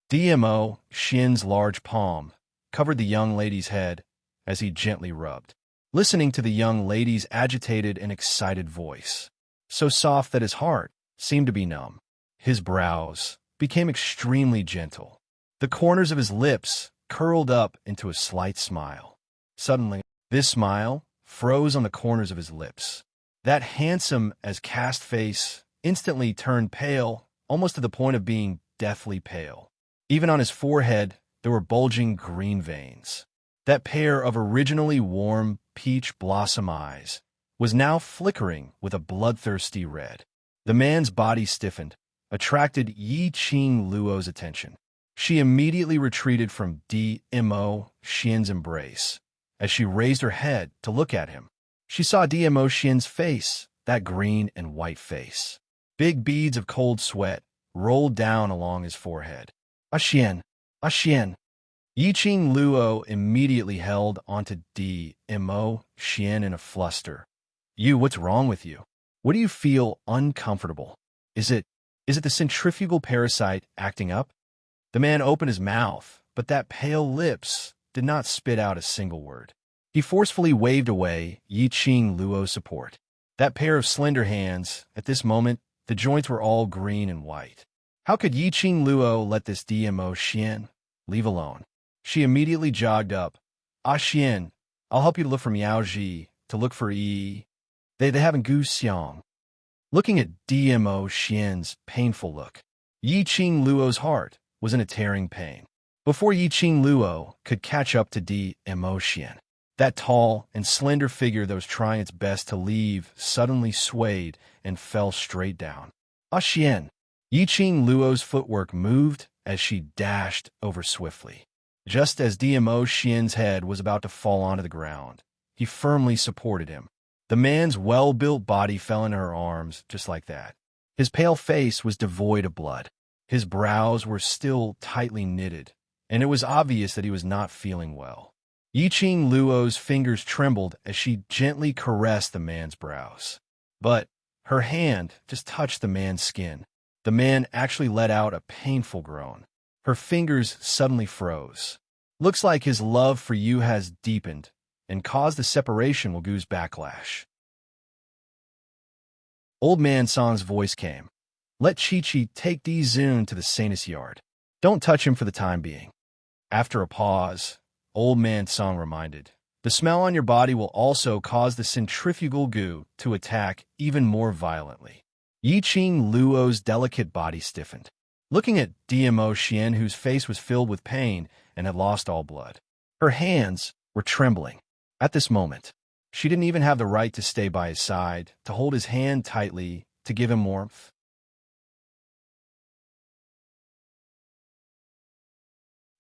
Dmo Xian's large palm covered the young lady's head as he gently rubbed, listening to the young lady's agitated and excited voice, so soft that his heart seemed to be numb. His brows became extremely gentle. The corners of his lips curled up into a slight smile. Suddenly, this smile froze on the corners of his lips. That handsome as cast face instantly turned pale, almost to the point of being deathly pale. Even on his forehead, there were bulging green veins. That pair of originally warm peach blossom eyes was now flickering with a bloodthirsty red. The man's body stiffened, attracted Yiqing Luo's attention. She immediately retreated from Dmo Xian's embrace. As she raised her head to look at him, she saw Dmo Xian's face, that green and white face. Big beads of cold sweat rolled down along his forehead. Xian. Yiqing Luo immediately held onto Dmo Xian in a fluster. What's wrong with you? What do you feel uncomfortable? Is it the centrifugal parasite acting up? The man opened his mouth, but that pale lips did not spit out a single word. He forcefully waved away Yiqing Luo's support. That pair of slender hands, at this moment, The joints were all green and white. How could Yiqing Luo let this DMO Xian leave alone? She immediately jogged up. Ah Xian, I'll help you to look for Miao Ji, to look for Yi. They haven't Gu Xiang. Looking at DMO Xian's painful look, Yiqing Luo's heart was in a tearing pain. Before Yiqing Luo could catch up to DMO Xian, that tall and slender figure that was trying its best to leave suddenly swayed and fell straight down. Ah Xian! Yiqing Luo's footwork moved as she dashed over swiftly. Just as DMO Xian's head was about to fall onto the ground, he firmly supported him. The man's well-built body fell into her arms just like that. His pale face was devoid of blood. His brows were still tightly knitted, and it was obvious that he was not feeling well. Yiqing Luo's fingers trembled as she gently caressed the man's brows. But her hand just touched the man's skin. The man actually let out a painful groan. Her fingers suddenly froze. Looks like his love for you has deepened and caused the separation will Gu's backlash. Old Man Song's voice came. Let Chi-Chi take Di Zun to the Sanus yard. Don't touch him for the time being. After a pause, Old Man Song reminded, the smell on your body will also cause the centrifugal Gu to attack even more violently. Yiqing Luo's delicate body stiffened, looking at DMO Xian, whose face was filled with pain and had lost all blood. Her hands were trembling. At this moment, she didn't even have the right to stay by his side, to hold his hand tightly, to give him warmth.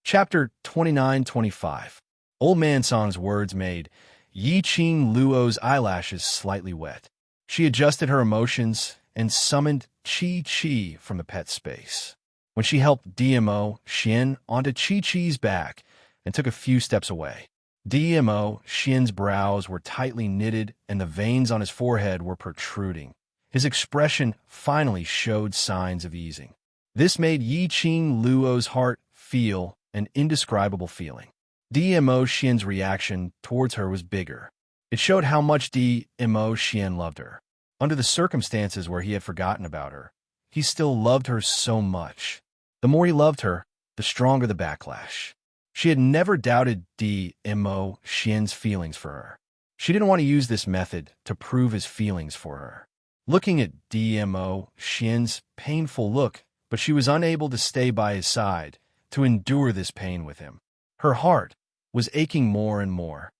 Chapter 29-25. Old Man Song's words made Yiqing Luo's eyelashes slightly wet. She adjusted her emotions and summoned Chi-Chi from the pet space. When she helped DMO Xian onto Chi-Chi's back and took a few steps away, DMO Xian's brows were tightly knitted and the veins on his forehead were protruding. His expression finally showed signs of easing. This made Yiqing Luo's heart feel an indescribable feeling. DMO Xian's reaction towards her was bigger. It showed how much DMO Xian loved her. Under the circumstances where he had forgotten about her, he still loved her so much. The more he loved her, the stronger the backlash. She had never doubted DMO Xian's feelings for her. She didn't want to use this method to prove his feelings for her. Looking at DMO Xian's painful look, but she was unable to stay by his side to endure this pain with him. Her heart was aching more and more.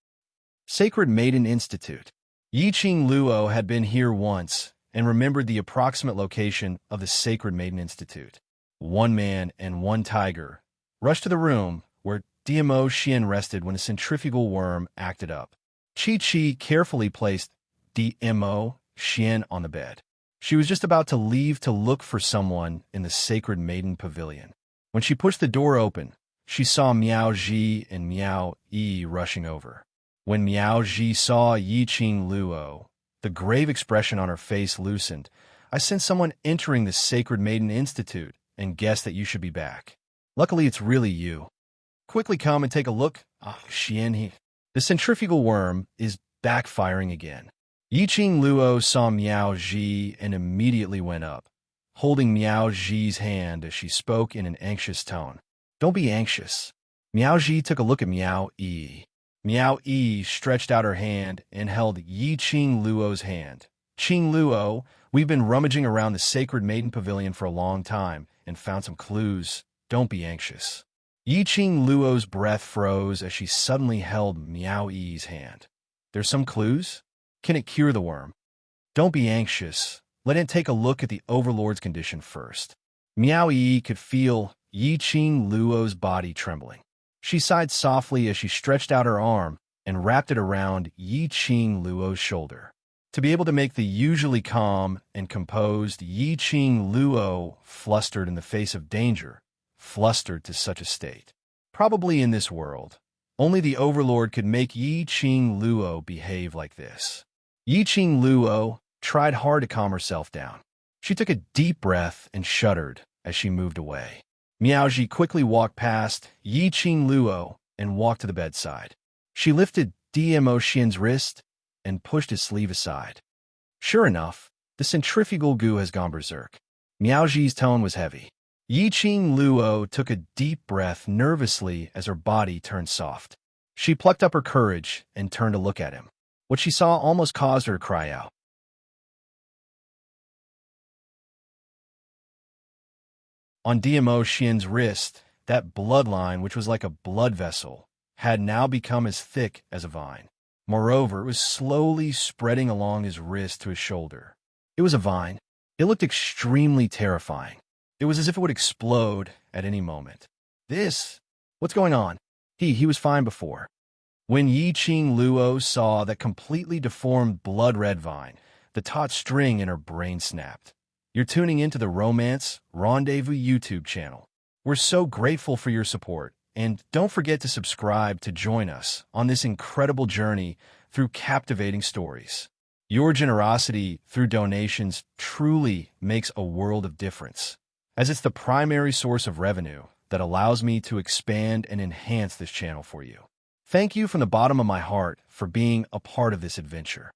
Sacred Maiden Institute. Yiqing Luo had been here once and remembered the approximate location of the Sacred Maiden Institute. One man and one tiger rushed to the room where DMO Xian rested when a centrifugal worm acted up. Chi-Chi carefully placed DMO Xian on the bed. She was just about to leave to look for someone in the Sacred Maiden Pavilion. When she pushed the door open, she saw Miao Ji and Miao Yi rushing over. When Miao Ji saw Yiqing Luo, the grave expression on her face loosened. I sensed someone entering the Sacred Maiden Institute and guessed that you should be back. Luckily, it's really you. Quickly come and take a look. Ah, Xian. The centrifugal worm is backfiring again. Yiqing Luo saw Miao Ji and immediately went up, holding Miao Ji's hand as she spoke in an anxious tone. Don't be anxious. Miao Ji took a look at Miao Yi. Miao Yi stretched out her hand and held Yiqing Luo's hand. Qing Luo, we've been rummaging around the Sacred Maiden Pavilion for a long time and found some clues. Don't be anxious. Yiqing Luo's breath froze as she suddenly held Miao Yi's hand. There's some clues? Can it cure the worm? Don't be anxious. Let it take a look at the Overlord's condition first. Miao Yi could feel Yiqing Luo's body trembling. She sighed softly as she stretched out her arm and wrapped it around Yiqing Luo's shoulder. To be able to make the usually calm and composed Yiqing Luo flustered in the face of danger, flustered to such a state. Probably in this world, only the Overlord could make Yiqing Luo behave like this. Yiqing Luo tried hard to calm herself down. She took a deep breath and shuddered as she moved away. Miaoji quickly walked past Yiqing Luo and walked to the bedside. She lifted DMO Xian's wrist and pushed his sleeve aside. Sure enough, The centrifugal goo has gone berserk. Miaoji's tone was heavy. Yiqing Luo took a deep breath nervously as her body turned soft. She plucked up her courage and turned to look at him. What she saw almost caused her to cry out. On DMO Xian's wrist, that bloodline, which was like a blood vessel, had now become as thick as a vine. Moreover, it was slowly spreading along his wrist to his shoulder. It was a vine. It looked extremely terrifying. It was as if it would explode at any moment. What's going on? He was fine before. When Yiqing Luo saw that completely deformed blood-red vine, the taut string in her brain snapped. You're tuning into the Romance Rendezvous YouTube channel. We're so grateful for your support, and don't forget to subscribe to join us on this incredible journey through captivating stories. Your generosity through donations truly makes a world of difference, as it's the primary source of revenue that allows me to expand and enhance this channel for you. Thank you from the bottom of my heart for being a part of this adventure.